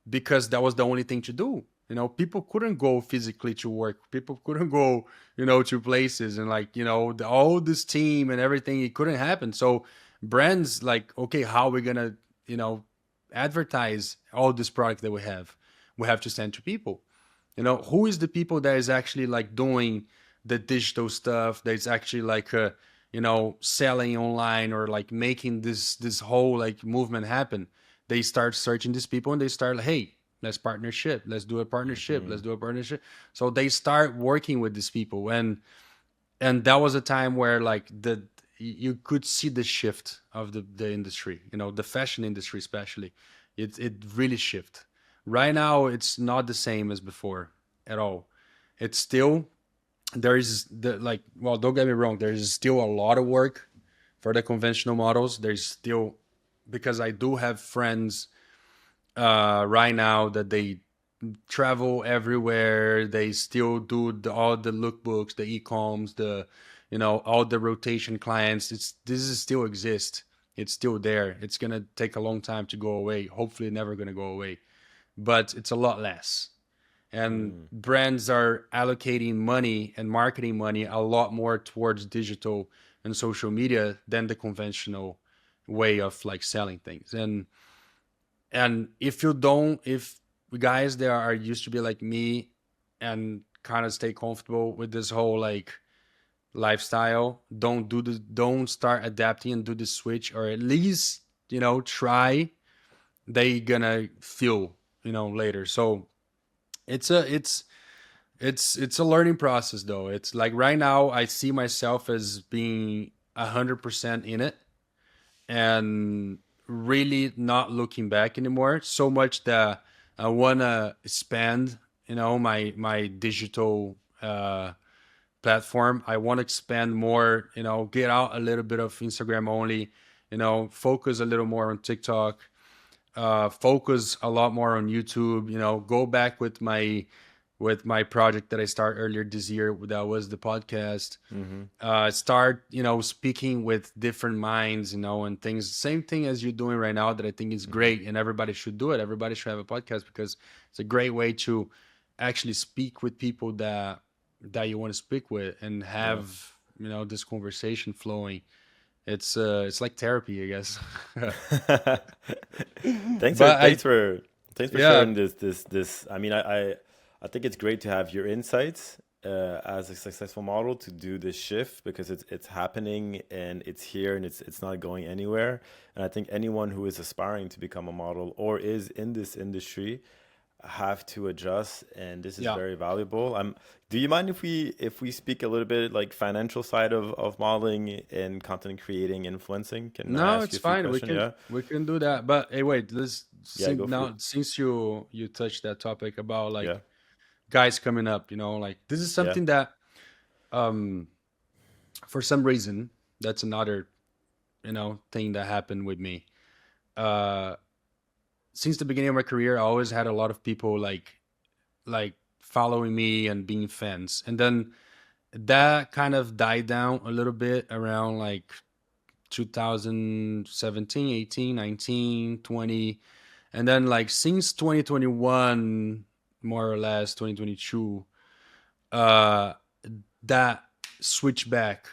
because that was the only thing to do. You know, people couldn't go physically to work. People couldn't go, you know, to places, and like, you know, all this team and everything, it couldn't happen. So brands like, okay, how are we gonna, you know, advertise all this product that we have? We have to send to people. You know, who is the people that is actually like doing the digital stuff? That's actually like, you know, selling online or like making this whole like movement happen. They start searching these people and they start like, hey, let's partnership, let's do a partnership, Mm-hmm. let's do a partnership. So they start working with these people, and that was a time where like the you could see the shift of the industry, you know, the fashion industry especially. It really shift. Right now it's not the same as before at all. It's still, there is the like, well, don't get me wrong, there's still a lot of work for the conventional models. There's still, because I do have friends right now that they travel everywhere. They still do all the lookbooks, the e-coms, the, you know, all the rotation clients. It's this is still exist. It's still there. It's gonna take a long time to go away. Hopefully, never gonna go away. But it's a lot less. And Mm-hmm. brands are allocating money and marketing money a lot more towards digital and social media than the conventional way of like selling things. And if you don't, if guys that are used to be like me and kind of stay comfortable with this whole like lifestyle, don't start adapting and do the switch, or at least, you know, try, they gonna feel, you know, later. So it's a learning process though. It's like right now I see myself as being 100% in it, and really not looking back anymore. So much that I wanna expand, you know, my digital platform. I want to expand more, you know, get out a little bit of Instagram only, you know, focus a little more on TikTok, focus a lot more on YouTube, you know, go back with my project that I started earlier this year. That was the podcast. Mm-hmm. Start, you know, speaking with different minds, you know, and things. Same thing as you're doing right now, that I think is Mm-hmm. great, and everybody should do it. Everybody should have a podcast, because it's a great way to actually speak with people that you want to speak with, and Yeah. have, you know, this conversation flowing. It's like therapy, I guess. thanks for But thanks for thanks for yeah, sharing this. I mean, I think it's great to have your insights as a successful model to do this shift because it's happening and it's here and it's not going anywhere. And I think anyone who is aspiring to become a model or is in this industry have to adjust, and this is Yeah. very valuable. Do you mind if we speak a little bit like financial side of modeling and content creating, influencing? Can I No, ask you it's a few fine. questions? Yeah, We can do that. But hey, wait. Let's yeah, since go for it. now since you touched that topic about Yeah, like guys coming up, like this is yeah. something that um for some reason that's another thing that happened with me. Uh, since the beginning of my career, I always had a lot of people like following me and being fans, and then that kind of died down a little bit around like 2017, 18, 19, 20. And then like since 2021, more or less 2022, uh that switched back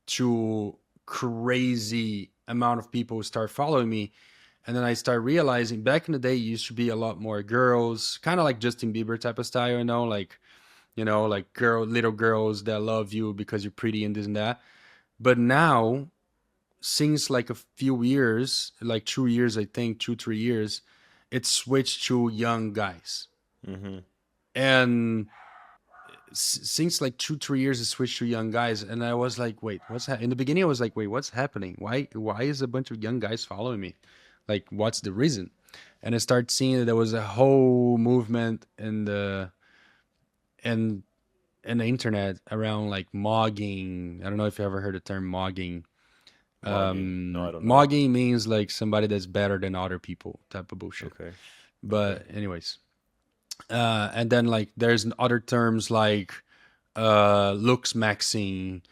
to crazy amount of people start following me. And then I start realizing back in the day it used to be a lot more girls, kind of like Justin Bieber type of style, like little girls that love you because you're pretty and this and that. But now, since like a few years, like 2 years, I think 2, 3 years, it switched to young guys. Mm-hmm. And since like 2, 3 years, it switched to young guys. And I was like, wait, in the beginning, I was like, wait, what's happening? Why is a bunch of young guys following me? Like, what's the reason? And I started seeing that there was a whole movement in in the internet around like mogging. I don't know if you ever heard the term mogging. Mogging? No, I don't know. Mogging means like somebody that's better than other people type of bullshit. Okay, okay. But anyways, and then like there's other terms like looks maxing,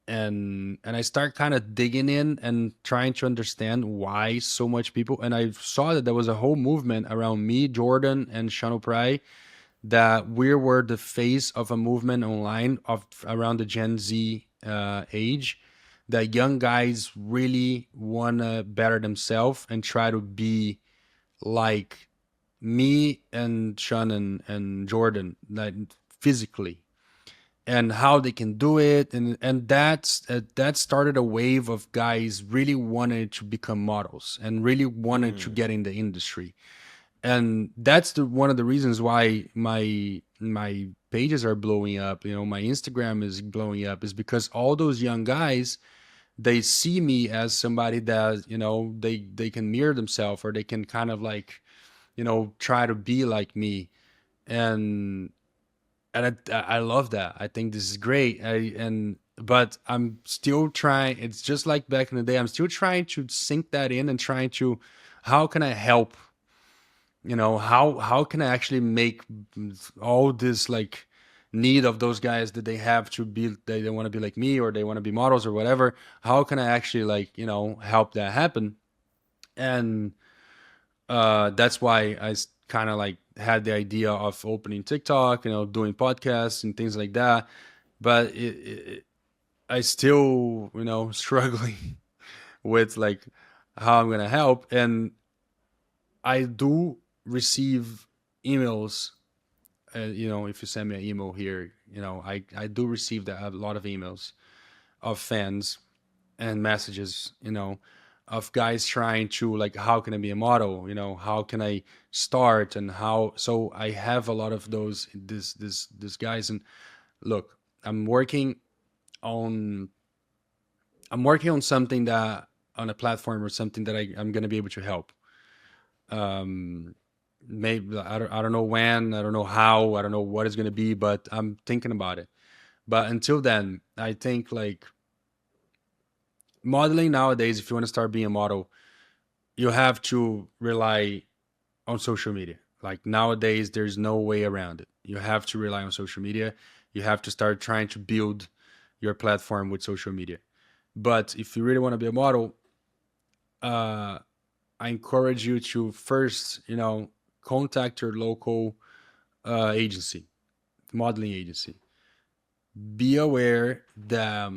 and I start kind of digging in and trying to understand why so much people. And I saw that there was a whole movement around me, Jordan, and Shano Prai, that we were the face of a movement online of around the Gen Z age, that young guys really want to better themselves and try to be like me and Sean and Jordan, like physically, and how they can do it. And that started a wave of guys really wanted to become models and really wanted to Mm, get in the industry. And that's one of the reasons why my pages are blowing up, my Instagram is blowing up, is because all those young guys, they see me as somebody that they can mirror themselves, or they can kind of like try to be like me. And and I love that. I think this is great. But I'm still trying. It's just like back in the day. I'm still trying to sink that in and trying to, how can I help? How can I actually make all this like need of those guys that they have to be, they want to be like me, or they want to be models or whatever. How can I actually like help that happen? And that's why I kind of like had the idea of opening TikTok, doing podcasts and things like that. But I still, struggling with like how I'm gonna help. And I do receive emails. If you send me an email here, I do receive a lot of emails of fans and messages, of guys trying to like, how can I be a model? How can I start, and how? So I have a lot of this guys. And look, I'm working on something that, on a platform or something that I'm gonna be able to help. Um, maybe I don't know when, I don't know how, I don't know what it's gonna be, but I'm thinking about it. But until then, I think like modeling nowadays, if you want to start being a model, you have to rely on social media. Like nowadays, there's no way around it. You have to rely on social media. You have to start trying to build your platform with social media. But if you really want to be a model, uh, I encourage you to first, contact your local agency, modeling agency. Be aware that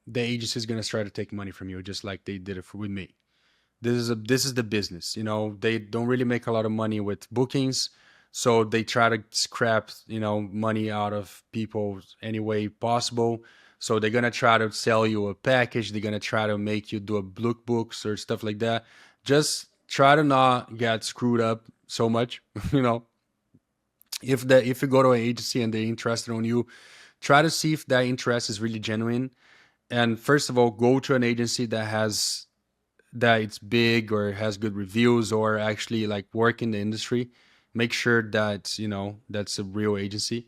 the agency is going to try to take money from you, just like they did it with me. This is the business. They don't really make a lot of money with bookings, So they try to scrap, money out of people any way possible. So they're gonna try to sell you a package. They're gonna try to make you do a books or stuff like that. Just try to not get screwed up so much. you know, if you go to an agency and they're interested on you, try to see if that interest is really genuine. And first of all, go to an agency that it's big or has good reviews or actually like work in the industry. Make sure that that's a real agency.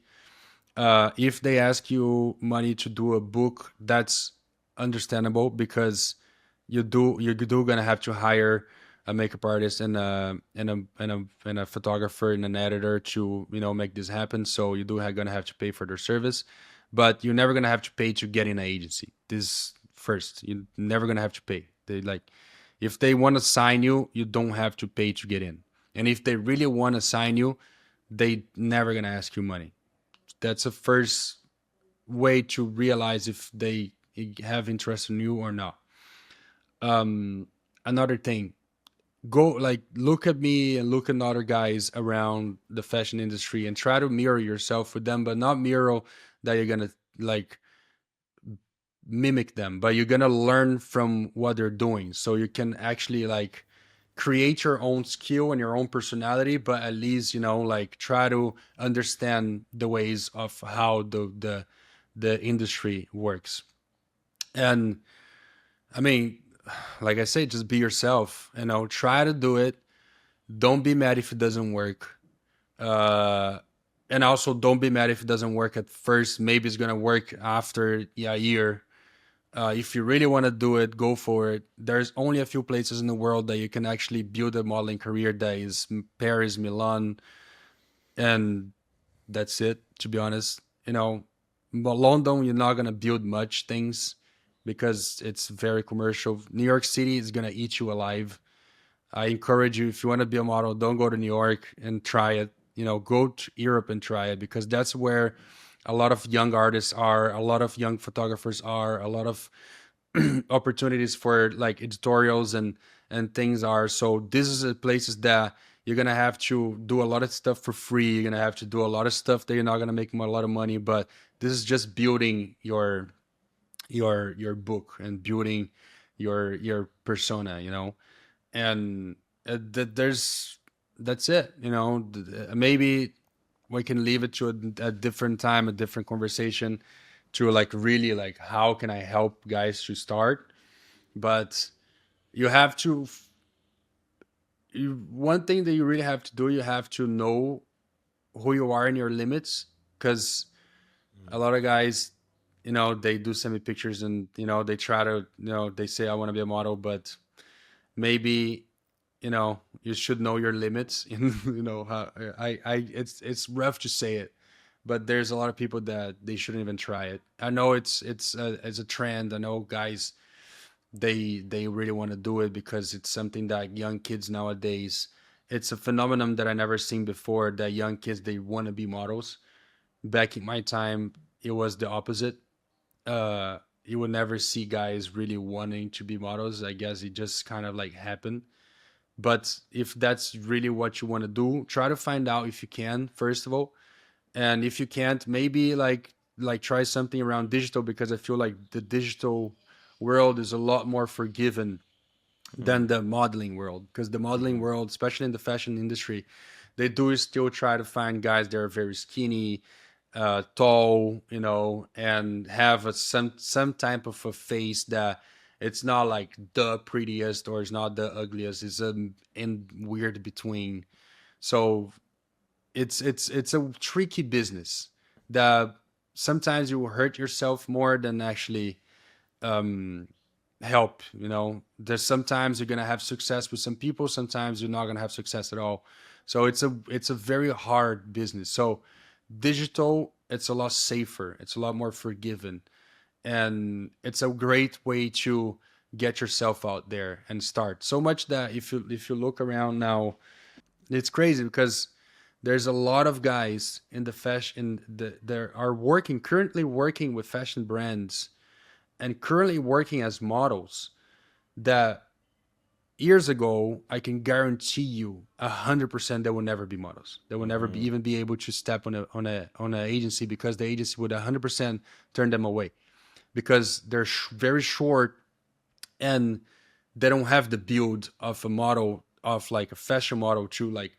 If they ask you money to do a book, that's understandable because you do gonna have to hire a makeup artist and a photographer and an editor to make this happen. So you gonna have to pay for their service, but you're never gonna have to pay to get in an agency. This first, you're never gonna have to pay. They like if they want to sign you, you don't have to pay to get in. And if they really want to sign you, they never gonna ask you money. That's a first way to realize if they have interest in you or not. Another thing, go like look at me and look at other guys around the fashion industry and try to mirror yourself with them, but not mirror that you're gonna like mimic them, but you're gonna learn from what they're doing, so you can actually like create your own skill and your own personality, but at least like try to understand the ways of how the industry works. And I mean, like I say, just be yourself. Try to do it. Don't be mad if it doesn't work. Uh, and also, don't be mad if it doesn't work at first. Maybe it's gonna work after a year. If you really want to do it, go for it. There's only a few places in the world that you can actually build a modeling career. That is Paris, Milan, and that's it. To be honest, but London, you're not gonna build much things because it's very commercial. New York City is gonna eat you alive. I encourage you, if you want to be a model, don't go to New York and try it. Go to Europe and try it because that's where a lot of young artists are, a lot of young photographers are, a lot of opportunities for like editorials and things are. So this is the places that you're gonna have to do a lot of stuff for free. You're gonna have to do a lot of stuff that you're not gonna make a lot of money, but this is just building your book and building your persona, and there's that's it. Maybe we can leave it to a different time, a different conversation, to like really like how can I help guys to start. But you have to one thing that you really have to do, you have to know who you are and your limits, because a lot of guys, they do send me pictures and they try to, they say I want to be a model, but maybe you should know your limits. And how I it's rough to say it, but there's a lot of people that they shouldn't even try it. I know it's a trend. I know guys, they really want to do it because it's something that young kids nowadays, it's a phenomenon that I never seen before, that young kids, they want to be models. Back in my time, it was the opposite. You would never see guys really wanting to be models. I guess it just kind of like happened. But if that's really what you want to do, try to find out if you can, first of all. And if you can't, maybe like try something around digital, because I feel like the digital world is a lot more forgiving than the modeling world. Because the modeling world, especially in the fashion industry, they do still try to find guys that are very skinny, tall, and have some type of a face that it's not like the prettiest or it's not the ugliest. It's in weird between. So it's a tricky business that sometimes you will hurt yourself more than actually um, help. There's sometimes you're gonna have success with some people, sometimes you're not gonna have success at all. So it's a very hard business. So digital, it's a lot safer, it's a lot more forgiving, and it's a great way to get yourself out there and start. So much that if you look around now, it's crazy because there's a lot of guys in the fashion that are currently working with fashion brands and currently working as models that years ago, I can guarantee you 100% there will never be models. They will never be Mm-hmm. even be able to step on an agency, because the agency would 100% turn them away, because they're very short, and they don't have the build of a model, of like a fashion model, to like,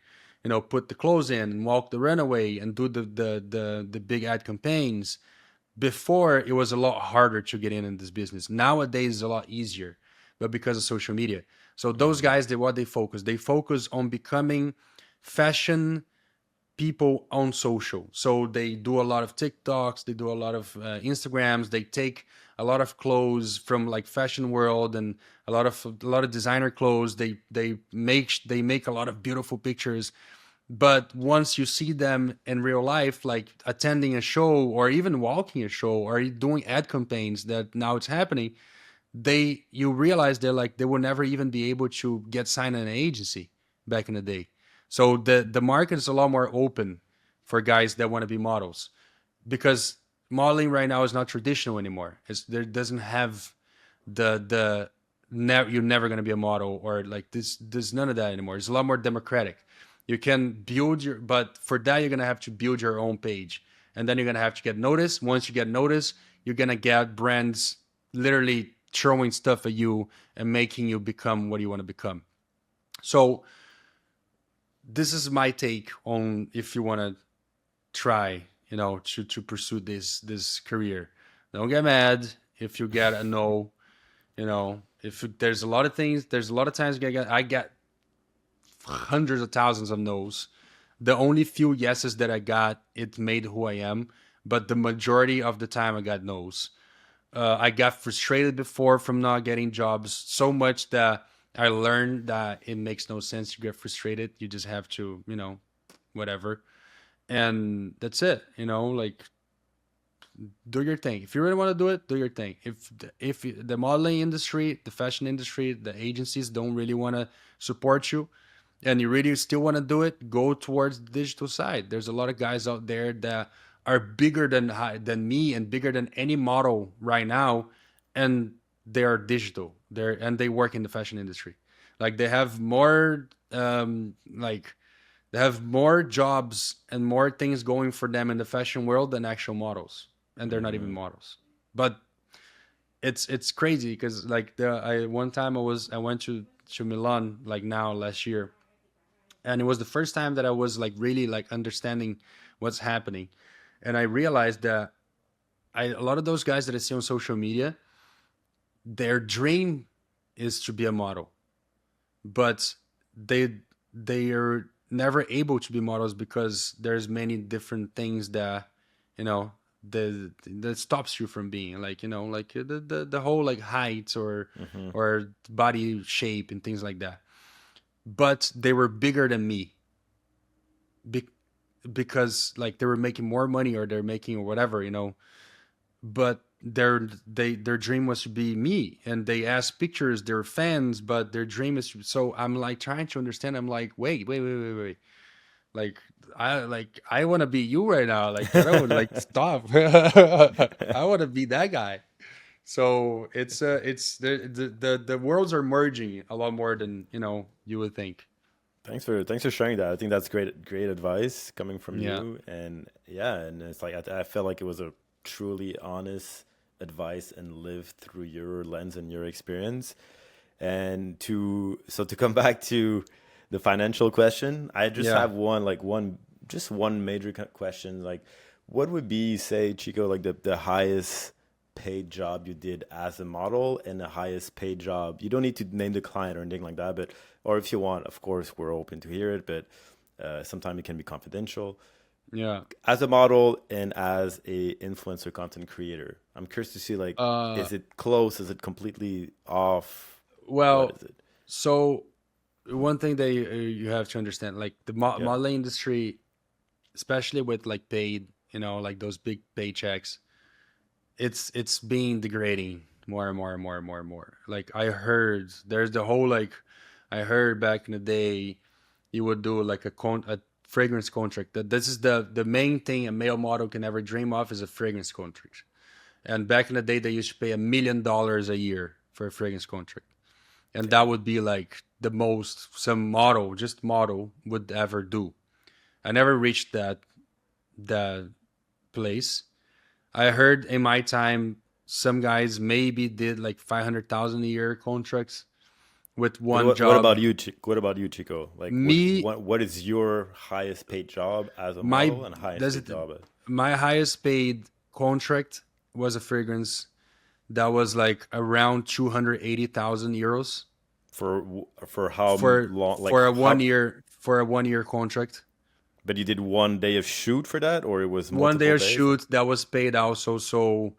put the clothes in and walk the runaway and do the big ad campaigns. Before, it was a lot harder to get in this business. Nowadays it's a lot easier, but because of social media. So those Mm-hmm. guys, they focus on becoming fashion people on social. So they do a lot of TikToks, they do a lot of Instagrams. They take a lot of clothes from like fashion world, and a lot of designer clothes. They make a lot of beautiful pictures. But once you see them in real life, like attending a show or even walking a show or doing ad campaigns, that now it's happening, you realize they will never even be able to get signed in an agency back in the day. So the market is a lot more open for guys that want to be models, because modeling right now is not traditional anymore. There doesn't have you're never going to be a model, or like this. There's none of that anymore. It's a lot more democratic. You can build but for that you're going to have to build your own page, and then you're going to have to get noticed. Once you get noticed, you're going to get brands literally throwing stuff at you and making you become what you want to become. So this is my take on, if you want to try, to pursue this career. Don't get mad if you get a no. If there's a lot of things, there's a lot of times I get hundreds of thousands of no's. The only few yeses that I got, it made who I am. But the majority of the time, I got no's. I got frustrated before from not getting jobs so much that I learned that it makes no sense to get frustrated. You just have to, whatever. And that's it. Like, do your thing. If you really want to do it, do your thing. If the modeling industry, the fashion industry, the agencies don't really want to support you, and you really still want to do it, go towards the digital side. There's a lot of guys out there that are bigger than me and bigger than any model right now, and they are digital. They work in the fashion industry. Like they have more jobs and more things going for them in the fashion world than actual models, and they're not even Mm-hmm. models. But it's crazy, because like I one time I went to Milan, like now last year, and it was the first time that I was like really like understanding what's happening, and I realized that a lot of those guys that I see on social media, their dream is to be a model, but they are never able to be models, because there's many different things that you know that stops you from being, like, like the whole like height, Mm-hmm. or body shape and things like that. But they were bigger than me, be- because like they were making more money, or they're making or whatever, but their dream was to be me, and they ask pictures, they're fans, but their dream is so I'm like trying to understand. I'm like, wait, like I want to be you right now, like I don't like stop. I want to be that guy. So it's the worlds are merging a lot more than you would think. Thanks for sharing that. I think that's great advice coming from Yeah. you. And yeah, and it's like I felt like it was a truly honest advice and lived through your lens and your experience. And to come back to the financial question, I just Yeah. have one major question. Like, what would be, say, Chico, like the highest paid job you did as a model, and the highest paid job? You don't need to name the client or anything like that, but or if you want, of course, we're open to hear it. But sometimes it can be confidential. Yeah. As a model and as a influencer content creator, I'm curious to see, like, uh is it close? Is it completely off? What well, is it? so one thing that you have to understand, like the Yeah. modeling industry, especially with like paid, like those big paychecks, it's being degrading more and more and more and more and more. Like I heard there's the whole like I heard back in the day, you would do like a fragrance contract. That this is the main thing a male model can ever dream of, is a fragrance contract. And back in the day, they used to pay $1 million a year for a fragrance contract. and that would be like the most some model, just model, would ever do. I never reached that place. I heard in my time some guys maybe did like 500,000 a year contracts with one What job. about you? What about you, Chico? Like, Me, what is your highest paid job as a my model and highest does paid it job my highest paid contract was a fragrance that was like around 280,000 euros for how long? Like for a one how? year for a 1 year contract. But you did one day of shoot for that, or it was One day multiple of days? shoot that was paid also, so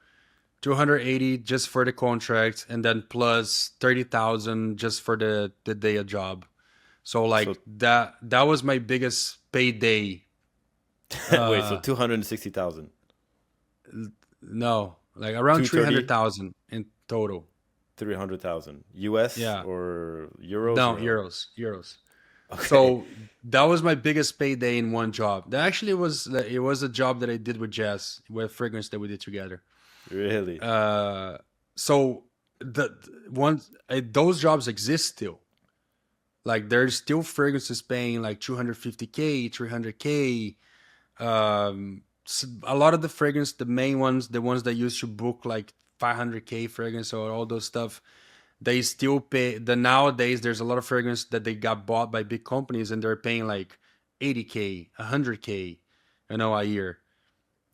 280 just for the contract, and then plus 30,000 just for the day of job. So So like that was my biggest payday. wait, so Uh 260,000, no, like around 230, 300,000 in total. 300,000 US Yeah. or euros No, or how? euros. Okay, So that was my biggest payday in one job. That actually was it was a job that I did with Jazz, with fragrance that we did together. really? Uh, so the one those jobs exist still. Like there's still fragrances paying like 250K, 300K. A lot of the fragrance, the main ones, the ones that used to book like 500K fragrance or all those stuff, they still pay. The nowadays there's a lot of fragrance that they got bought by big companies and they're paying like 80K, 100K, a year.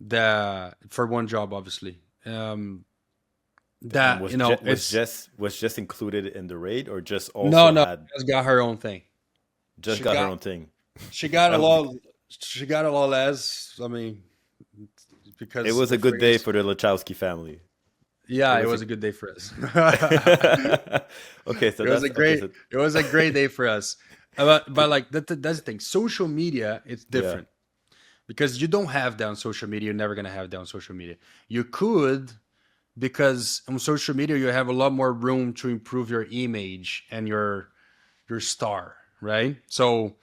The for one job, obviously. And That it's was just included in the rate, or just no, also no. had Just got her own thing. just She got her got own thing? she got a That was, lot. She got a lot less. I mean, it because was the a good day fragrance. for the Lachowski family. Yeah, It it was a was a good day for us. okay. So It was a that's okay. great. So It was a great day for us. But like that's the thing. Social media, it's yeah. different because you don't have that on social media. You're never gonna have that on social media. You could, because on social media you have a lot more room to improve your image and your star, right? So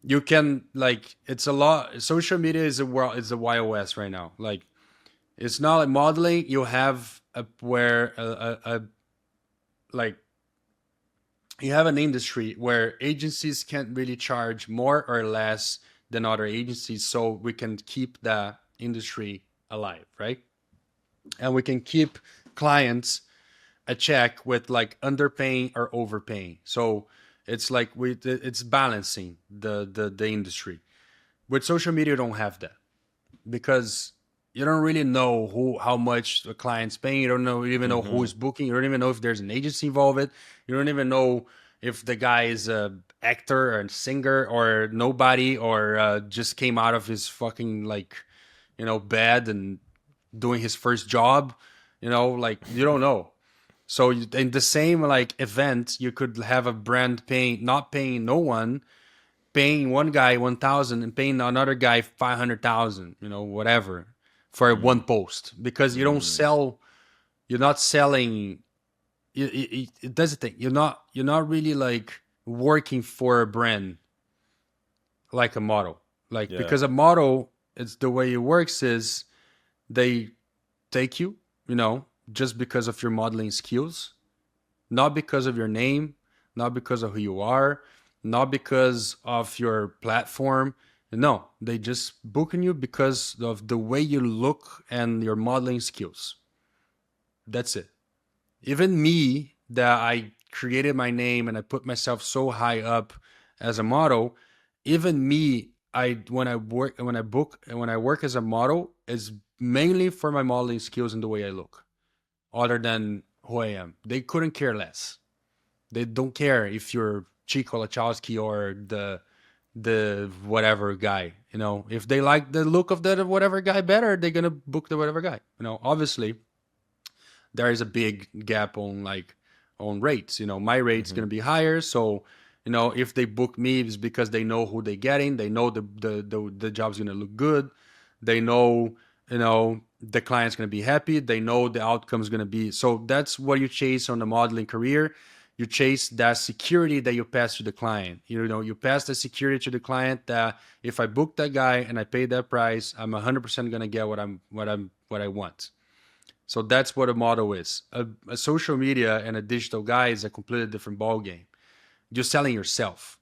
you can like it's a lot. Social media is a world, is a wild west right now. Like it's not like modeling. You have a where a like you have an industry where agencies can't really charge more or less than other agencies, so we can keep the industry alive, right? And we can keep clients a check with like underpaying or overpaying. So it's like it's balancing the industry. With social media, you don't have that because you don't really know how much the client's paying. You don't know you even know who Hmm. is booking. You don't even know if there's an agency involved. You don't even know if the guy is a actor or a singer or nobody or just came out of his fucking like bed and doing his first job. Like you don't know. So in the same like event, you could have a brand paying not paying no one, paying one guy 1,000 and paying another guy 500,000, whatever, for one post because you don't Mm. sell. You're not selling. That's the thing. You're not really like working for a brand like a model. Like Yeah. because a model, it's the way it works is they take you, just because of your modeling skills, not because of your name, not because of who you are, not because of your platform. No, they just booking you because of the way you look and your modeling skills. That's it. Even me, that I created my name and I put myself so high up as a model, even me, I when I work when I book and when I work as a model is mainly for my modeling skills and the way I look, other than who I am. They couldn't care less. They don't care if you're Chico Lachowski or the whatever guy. If they like the look of the whatever guy better, they're gonna book the whatever guy. Obviously there is a big gap on like on rates. My rate's Hmm. gonna be higher, so if they book me, it's because they know who they're getting. They know the job's gonna look good. They know the client's gonna be happy. They know the outcome's gonna be. So that's what you chase on the modeling career. You chase that security that you pass to the client. You pass the security to the client that if I book that guy and I pay that price, I'm 100% gonna get what I want. So that's what a model is. A social media and a digital guy is a completely different ball game. You're selling yourself,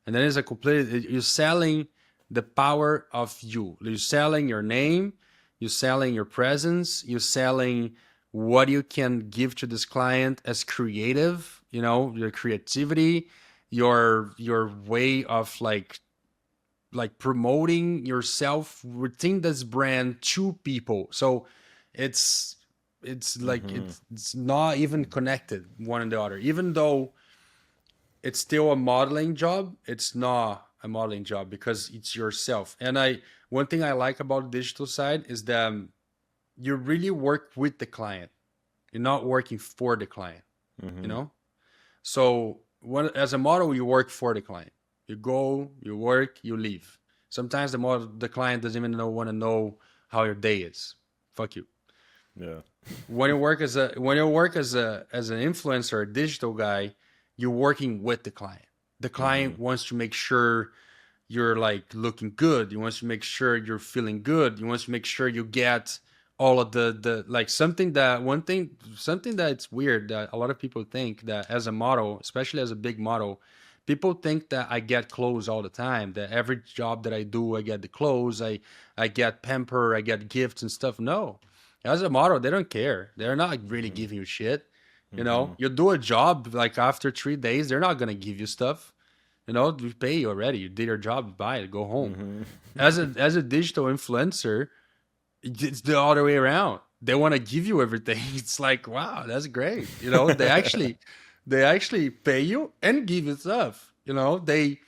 and then it's a completely, you're selling the power of you. You're selling your name, you're selling your presence, you're selling what you can give to this client as creative, your creativity, your way of like promoting yourself within this brand to people. So it's like Mm-hmm. it's not even connected one and the other. Even though it's still a modeling job, it's not a modeling job because it's yourself. And I one thing I like about the digital side is that you really work with the client. You're not working for the client, you Mm-hmm. know? So as a model, you work for the client. You go, you work, you leave. Sometimes the client doesn't even want to know how your day is. Fuck you. Yeah. When you work as an influencer, a digital guy, you're working with the client. The Mm-hmm. client wants to make sure you're like looking good. You want to make sure you're feeling good. You want to make sure you get all of the like something that's weird that a lot of people think that as a model, especially as a big model, people think that I get clothes all the time. That every job that I do, I get the clothes. I get pamper. I get gifts and stuff. No, as a model, they don't care. They're not really Mm-hmm. giving you shit. Mm-hmm. You do a job like after 3 days, they're not gonna give you stuff. You pay you already. You did your job. Buy it. Go home. Mm-hmm. As a digital influencer, it's the other way around. They want to give you everything. It's like, wow, that's great. They actually pay you and give you stuff. They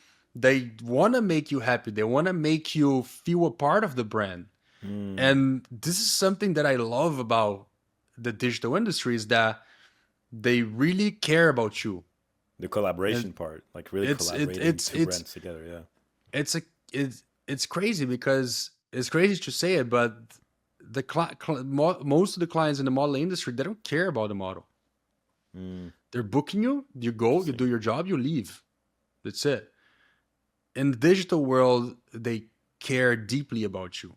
want to make you happy. They want to make you feel a part of the brand. Mm. And this is something that I love about the digital industry is that they really care about you. The And collaboration part, like really it's it, collaborating it's two it's brands together. Yeah. it's a it's crazy because it's crazy to say it, but most of the clients in the modeling industry, they don't care about the model. Mm. They're booking you, you go, you Interesting. do your job, you leave. That's it. In the digital world, they care deeply about you,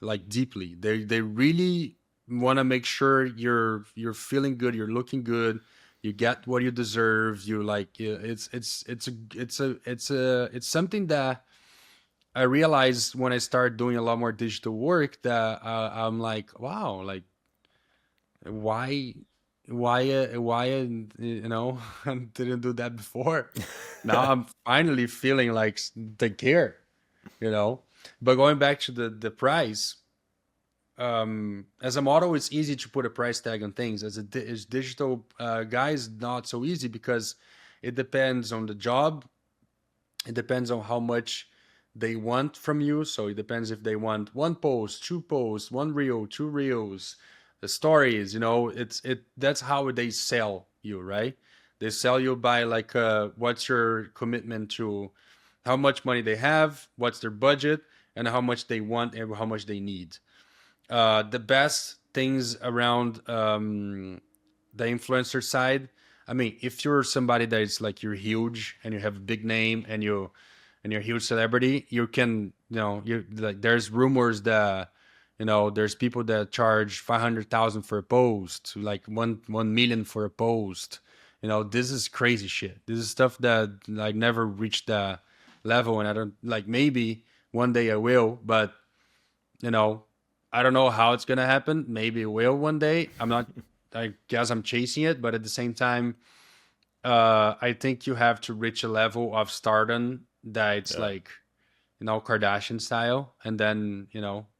like deeply. They really want to make sure you're feeling good, you're looking good, you get what you deserve. You like it's something that I realized when I started doing a lot more digital work that I'm like, wow, like why, why, I didn't do that before. Now I'm finally feeling like they care, you know. But going back to the price, as a model, it's easy to put a price tag on things. As digital guys, not so easy because it depends on the job. It depends on how much they want from you. So it depends if they want one post, two posts, one reel, two reels, the stories. That's how they sell you, right? They sell you by like what's your commitment to how much money they have, what's their budget, and how much they want and how much they need. The best things around the influencer side. I mean, if you're somebody that is like you're huge and you have a big name and you're a huge celebrity, you can you like there's rumors that there's people that charge 500,000 for a post, like 1 million for a post. This is crazy shit. This is stuff that like never reached that level, and I don't like maybe one day I will, but you know, I don't know how it's gonna happen. Maybe it will one day. I'm not. I guess I'm chasing it, but at the same time, I think you have to reach a level of stardom that it's Yeah. like Kardashian style, and then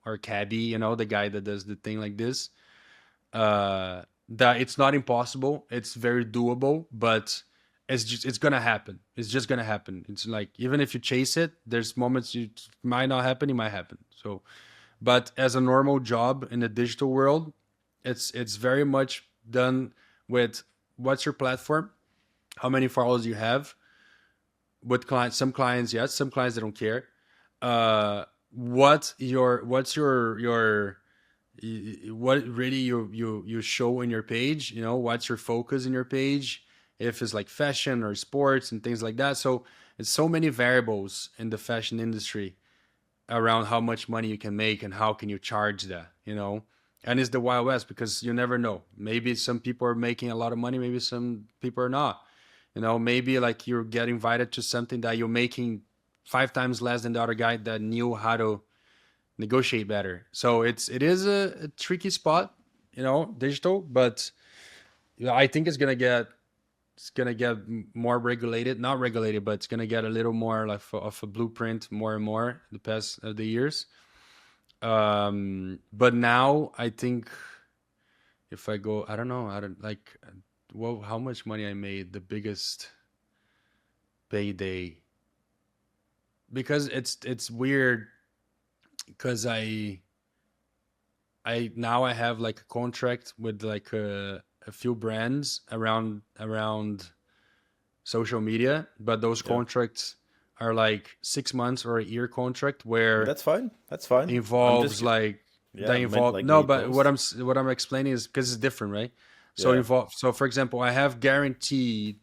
or Cabby, the guy that does the thing like this. That it's not impossible. It's very doable, but it's gonna happen. It's just gonna happen. It's like even if you chase it, there's moments you might not happen. It might happen. So but as a normal job in the digital world, it's very much done with what's your platform, how many followers you have. With clients, some clients yes, some clients they don't care. What really you show in your page. What's your focus in your page? If it's like fashion or sports and things like that. So it's so many variables in the fashion industry around how much money you can make and how can you charge that. And it's the Wild West because you never know. Maybe some people are making a lot of money, maybe some people are not. You know, maybe like you get invited to something that you're making 5 times less than the other guy that knew how to negotiate better. So it is a tricky spot, you know, digital, but I think it's gonna get more regulated, not regulated, but it's gonna get a little more like of a blueprint more and more the past of the years. But now I think if I go, I don't know, I don't like, well, how much money I made the biggest payday because it's weird because I now I have like a contract with like a few brands around social media, but those Yeah. contracts are like 6 months or a year contract where That's fine. That's fine. I'm just involves like yeah, they meant involve like no, many but what posts. I'm explaining is because it's different, right? So Yeah. involve so for example, I have guaranteed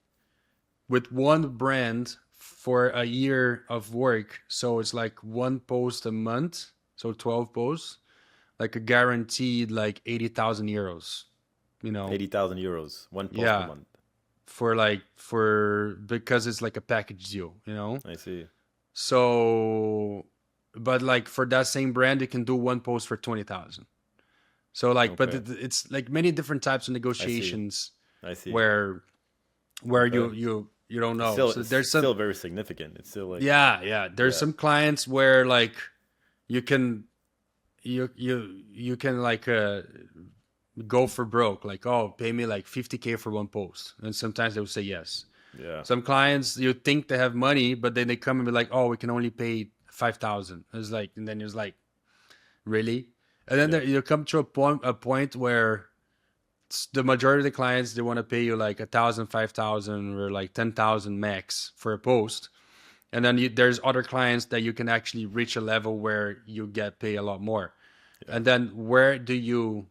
with one brand for a year of work, so it's like one post a month, so 12 posts, like a guaranteed like 80,000 euros, you know. 80,000 euros, one post per Yeah, month. for because it's like a package deal, you know. I see. So but like for that same brand you can do one post for 20,000. So like but Okay. it's like many different types of I see. negotiations I see. where Okay. you don't It's know. still So it's there's some still very significant. It's still like yeah, there's yeah. some clients where like you can you can like go for broke, like, oh, pay me like 50K for one post, and sometimes they will say yes. Yeah. Some clients you think they have money, but then they come and be like, oh, we can only pay 5,000. It's like, and then it's like, really? And then Yeah. you come to a point where the majority of the clients they want to pay you like 1,000, 5,000, or like 10,000 max for a post. And then there's other clients that you can actually reach a level where you get paid a lot more. Yeah. And then where do you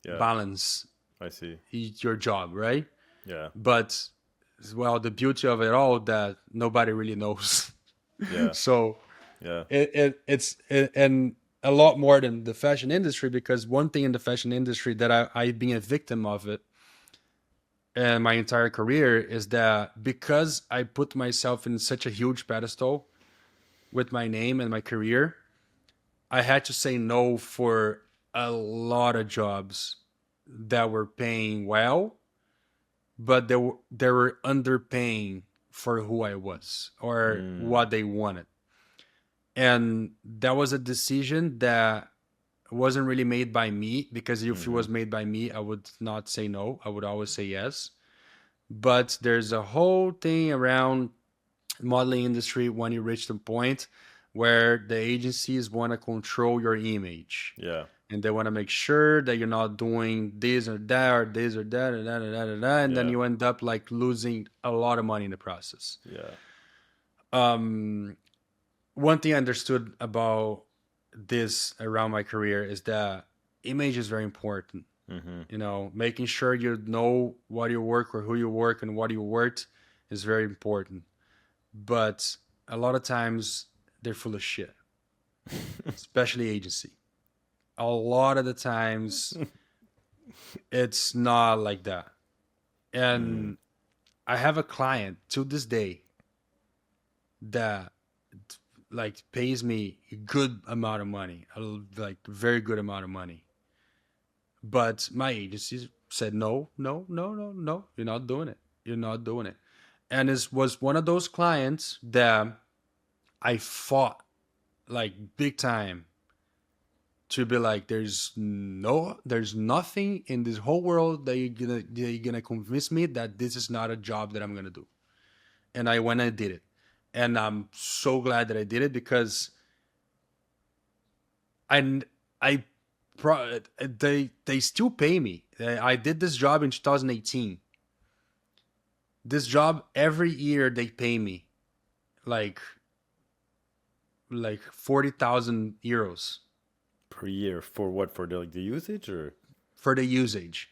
Yeah. balance I see. your job, right? Yeah. But well, the beauty of it all that nobody really knows. Yeah. So Yeah. and a lot more than the fashion industry, because one thing in the fashion industry that I've been a victim of it and my entire career is that because I put myself in such a huge pedestal with my name and my career, I had to say no for a lot of jobs that were paying well, but they were underpaying for who I was or Mm. what they wanted. And that was a decision that wasn't really made by me, because if it Mm-hmm. was made by me, I would not say no. I would always say yes. But there's a whole thing around modeling industry when you reach the point where the agencies want to control your image, Yeah. and they want to make sure that you're not doing this or that or this or that or that or that or that, and then Yeah. you end up like losing a lot of money in the process. Yeah. um One thing I understood about this around my career is that image is very important. Mm-hmm. You know, making sure you know what you work or who you work and what you worked is very important. But a lot of times they're full of shit, especially agency. A lot of the times it's not like that. Mm. And I have a client to this day that like pays me a good amount of money, like very good amount of money. But my agency said no, no, no, no, no. You're not doing it. You're not doing it. And it was one of those clients that I fought like big time to be like, there's nothing in this whole world that you're gonna convince me that this is not a job that I'm gonna do. And I went and did it, and I'm so glad that I did it because I they still pay me. I did this job in 2018. This job every year they pay me like 40,000 euros Per year for what? For the like the usage or for the usage.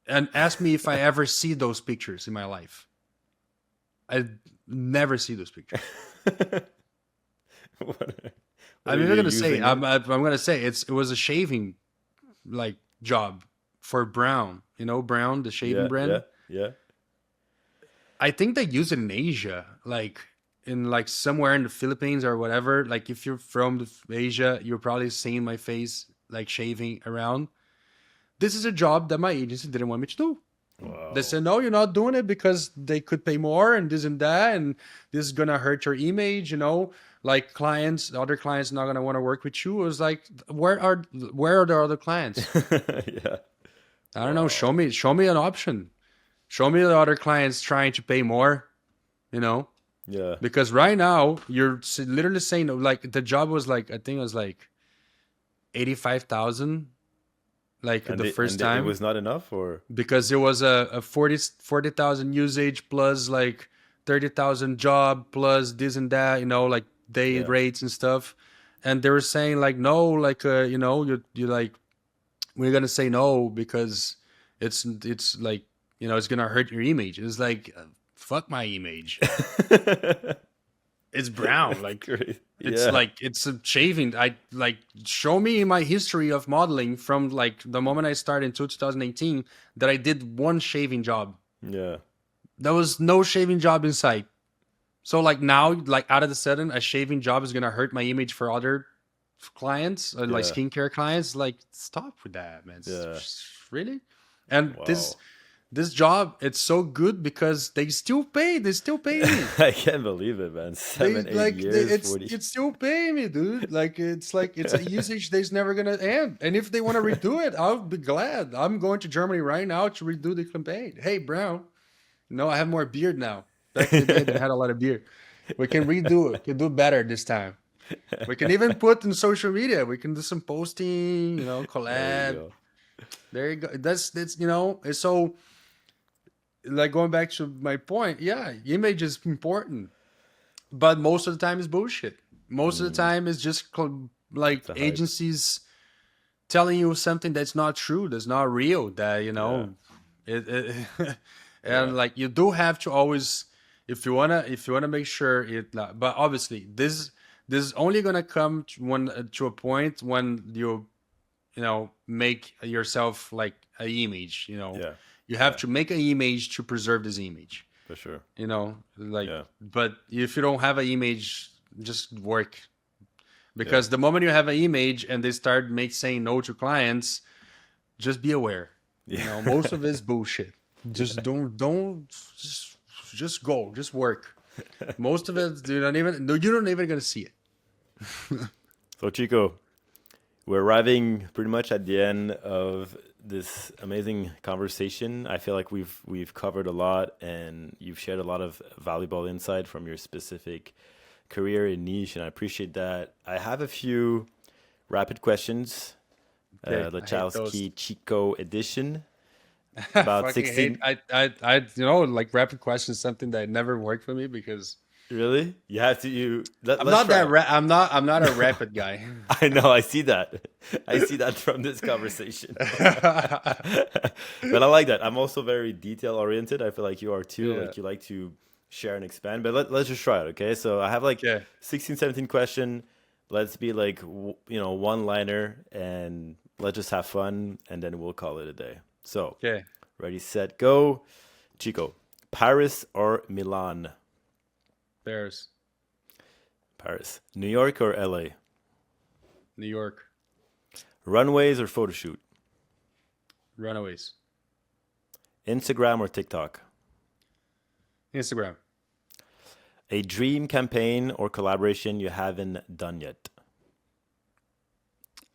And ask me if I ever see those pictures in my life. I never see those pictures. what? What I'm are even you gonna say using it? I'm gonna say it was a shaving like job for Brown. You know Brown, the shaving Yeah, yeah, brand. yeah. I think they use it in Asia, like in like somewhere in the Philippines or whatever. Like if you're from Asia, you're probably seeing my face like shaving around. This is a job that my agency didn't want me to do. They Wow. said, no, you're not doing it because they could pay more and this and that. And this is going to hurt your image, you know, like clients, other clients not going to want to work with you. It was like, where are the other clients? Yeah. I don't know. Wow. Show me an option. Show me the other clients trying to pay more, you know, Yeah. because right now you're literally saying like the job was like, I think it was like 85,000, like And the first it time. was not enough, or Because it was a 40,000 usage plus like 30,000 job plus this and that, you know, like day yeah. rates and stuff. And they were saying like, no, like, you know, you like, we're going to say no because it's like, you know, it's going to hurt your image. It's like, fuck my image. It's brown. That's Like, great. it's Yeah. like it's a shaving. I like show me my history of modeling from like the moment I started in 2018 that I did one shaving job. Yeah. There was no shaving job in sight. So like now, like out of the sudden, a shaving job is gonna hurt my image for other clients, like Yeah. skincare clients. Like stop with that, man. Yeah. Really? And Wow. this job, it's so good because they still pay. They still pay me. I can't believe it, man. They 7, 8 like years, 40. it's still paying me, dude. Like it's a usage that's never gonna end. And if they want to redo it, I'll be glad. I'm going to Germany right now to redo the campaign. Hey, Brown, no, I have more beard now. Back in the day, they had a lot of beard. We can redo it. We can do better this time. We can even put in social media. We can do some posting, you know, There you collab. go. There you go. That's you know. So like going back to my point, yeah, image is important, but most of the time it's bullshit. Most of the time it's just like It's a hype. agencies telling you something that's not true, that's not real. That you Yeah. know, it Yeah. and like you do have to always, if you wanna make sure it. But obviously, this is only gonna come to a point when you know make yourself like an image. You know, Yeah. you have Yeah. to make an image to preserve this image. For sure. You know, like, Yeah. but if you don't have an image, just work. Yeah. Because the moment you have an image and they start saying no to clients, just be aware. You know, Yeah. most of it is bullshit. Just don't just go, just work. Most of it you don't even no, you're not even gonna see it. So Chico, we're arriving pretty much at the end of this amazing conversation. I feel like we've covered a lot, and you've shared a lot of valuable insight from your specific career and niche, and I appreciate that. I have a few rapid questions, Okay, I hate those. Lachowski Chico edition, I about fucking hate 16. I you know like rapid questions is something that never worked for me because Really? You have to, let's try it. I'm not a rapid guy. I know, I see that. I see that from this conversation. But I like that. I'm also very detail oriented. I feel like you are too. Yeah. Like you like to share and expand. But let's just try it, okay? So I have like Okay. 16, 17 question. Let's be like, one liner, and let's just have fun, and then we'll call it a day. So, Okay. ready, set, go. Chico, Paris or Milan? Paris, Paris. New York or LA? New York, Runways or photo shoot? Runaways, Instagram or TikTok? Instagram. A dream campaign or collaboration you haven't done yet?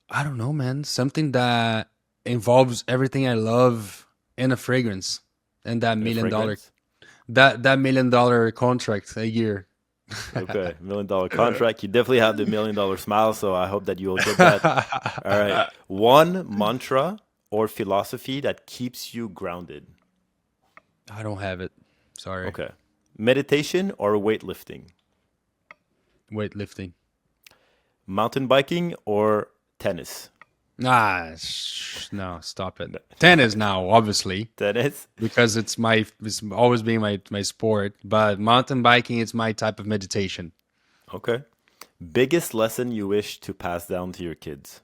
I don't know, man. Something that involves everything I love in a fragrance and that In a $1 million fragrance? that $1 million contract a year. Okay, $1 million contract. You definitely have the $1 million smile, so I hope that you will get that. All right. One mantra or philosophy that keeps you grounded. I don't have it. Sorry. Okay. Meditation or weightlifting? Weightlifting. Mountain biking or tennis? No, stop it. Tennis now, obviously, Tennis? because it's always been my sport. But mountain biking is my type of meditation. Okay. Biggest lesson you wish to pass down to your kids?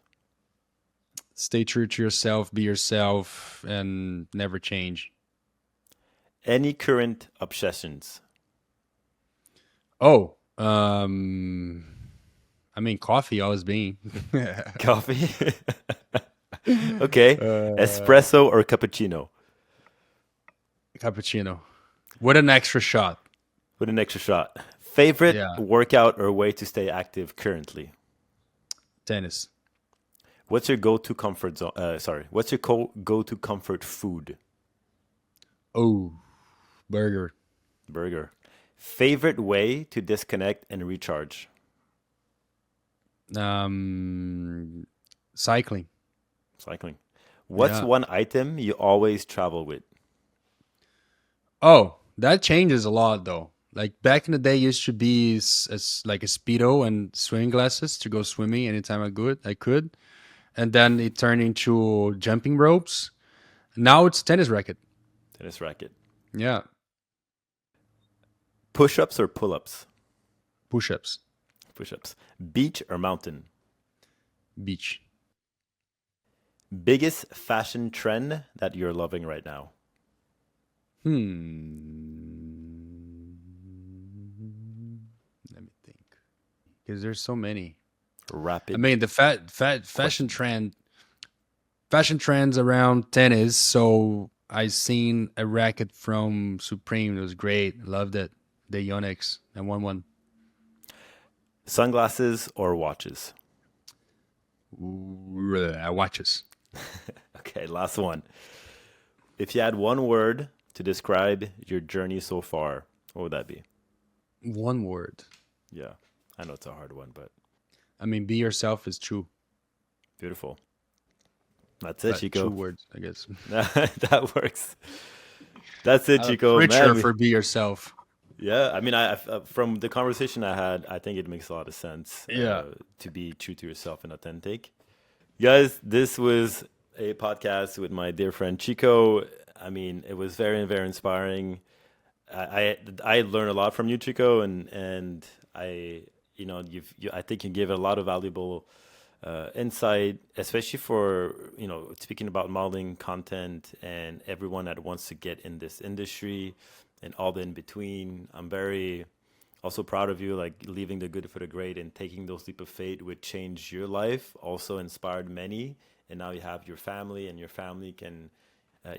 Stay true to yourself, be yourself, and never change. Any current obsessions? Oh, I mean, coffee always been. Coffee? Okay. uh, Espresso or cappuccino? Cappuccino with an extra shot. With an extra shot. Favorite Yeah, workout or way to stay active currently? tennis. What's your go-to comfort zone? What's your go-to comfort food? Oh, burger. Burger. Favorite way to disconnect and recharge? Um, Cycling. Cycling. What's Yeah. one item you always travel with? Oh, that changes a lot though. Like back in the day, used to be like a speedo and swimming glasses to go swimming anytime I could, and then it turned into jumping ropes. Now it's tennis racket. Tennis racket. Yeah, Push-ups or pull-ups? push-ups, Push-ups. Beach or mountain? beach. Biggest fashion trend that you're loving right now? Let me think, because there's so many. I Rapid mean, the question. fashion trends around tennis. So I seen a racket from Supreme. It was great. Loved it. The Yonex. I won one. Sunglasses or watches? I watches. Okay, last one. If you had one word to describe your journey so far, what would that be? One word. Yeah, I know it's a hard one, but I mean, be yourself is true, beautiful. That's it, but two Chico. words, I guess. That works. That's it, Chico. Richer Man, for be yourself. yeah, I mean, from the conversation I had, I think it makes a lot of sense Yeah. to be true to yourself and authentic. Guys, this was a podcast with my dear friend Chico. I mean, it was very, very inspiring. I learned a lot from you, Chico, and I, I think you gave a lot of valuable insight, especially for speaking about modeling content and everyone that wants to get in this industry and all the in between. I'm very also proud of you, like leaving the good for the great and taking those leap of faith, which changed your life, also inspired many, and now you have your family, and your family can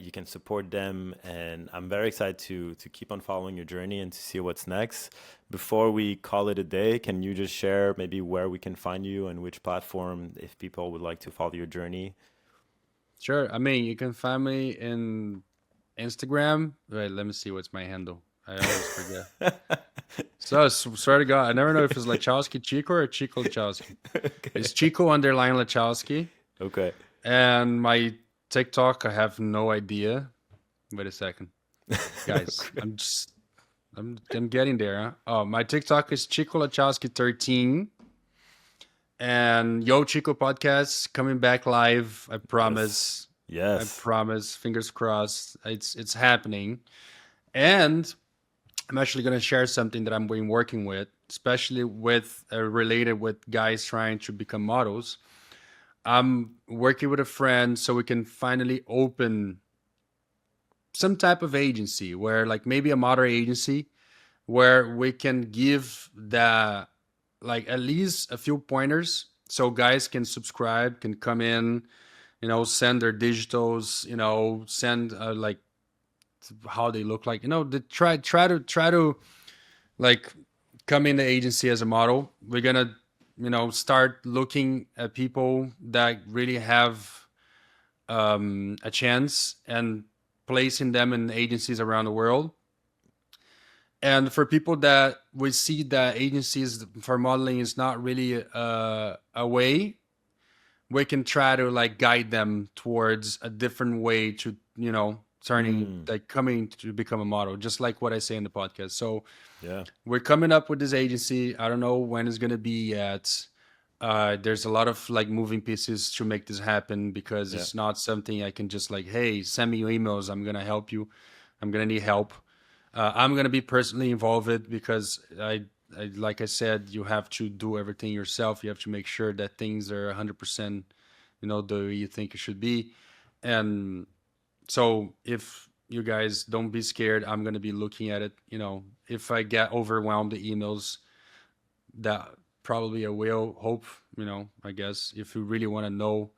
you can support them. And I'm very excited to keep on following your journey and to see what's next. Before we call it a day, can you just share maybe where we can find you and which platform if people would like to follow your journey? Sure. I mean, you can find me in Instagram. Wait, let me see what's my handle. I always forget. So swear to God, I never know if it's Lachowski Chico or Chico Lachowski. Okay. It's Chico underline Lachowski. Okay. And my TikTok, I have no idea. Wait a second, guys. Okay. I'm getting there. Huh? Oh, my TikTok is Chico Lachowski 13. And Yo Chico podcast coming back live. I Yes. promise. I Yes. promise. Fingers crossed. It's happening. And I'm actually going to share something that I'm been working with, especially with related with guys trying to become models. I'm working with a friend so we can finally open some type of agency where, like, maybe a model agency where we can give the like at least a few pointers so guys can subscribe, can come in, send their digitals, send like how they look like, try to like come in the agency as a model. We're gonna start looking at people that really have a chance and placing them in agencies around the world. And for people that we see that agencies for modeling is not really a way, we can try to like guide them towards a different way to turning Mm, like coming to become a model, just like what I say in the podcast. So yeah. we're coming up with this agency. I don't know when it's gonna be yet. There's a lot of like moving pieces to make this happen because Yeah. it's not something I can just like, hey, send me your emails. I'm gonna help you. I'm gonna need help. I'm gonna be personally involved because like I said, you have to do everything yourself. You have to make sure that things are 100% the way you think it should be. And so if you guys don't be scared, I'm going to be looking at it. If I get overwhelmed the emails, that probably I will hope, I guess if you really want to know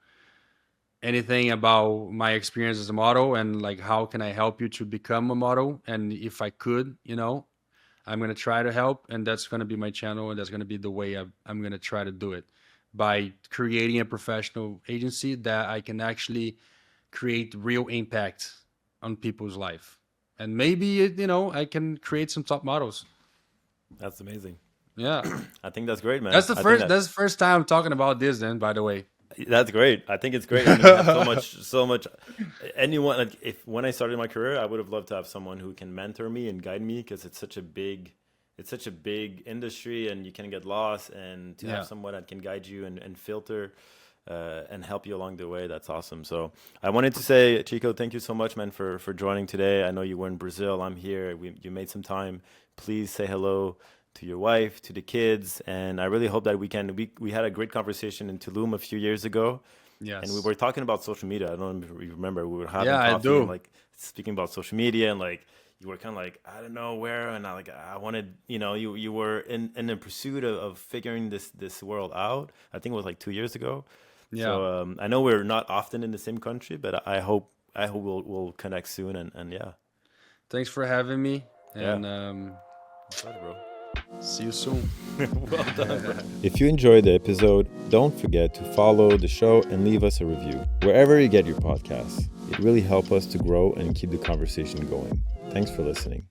anything about my experience as a model and like how can I help you to become a model, and if I could, I'm going to try to help, and that's going to be my channel, and that's going to be the way I'm going to try to do it, by creating a professional agency that I can actually create real impact on people's life. And maybe, I can create some top models. That's amazing. Yeah. I think that's great, man. That's the first time I'm talking about this then, by the way. That's great. I think it's great. I mean, you have so much. Anyone, like, when I started my career, I would have loved to have someone who can mentor me and guide me, because it's such a big industry, and you can get lost. And to have someone that can guide you and filter and help you along the way, that's awesome. So I wanted to say, Chico, thank you so much, man, for joining today. I know you were in Brazil. I'm here. You made some time. Please say hello to your wife, to the kids, and I really hope that we had a great conversation in Tulum a few years ago. Yes. And we were talking about social media. I don't know if you remember. We were having coffee I do. And like speaking about social media, and like you were kind of like, I don't know where, and I wanted, you were in the pursuit of figuring this world out. I think it was like 2 years ago. Yeah. So I know we're not often in the same country, but I hope we'll connect soon, and yeah. Thanks for having me. And Pleasure, bro. See you soon. Well done, bro. If you enjoyed the episode, don't forget to follow the show and leave us a review wherever you get your podcasts. It really helps us to grow and keep the conversation going. Thanks for listening.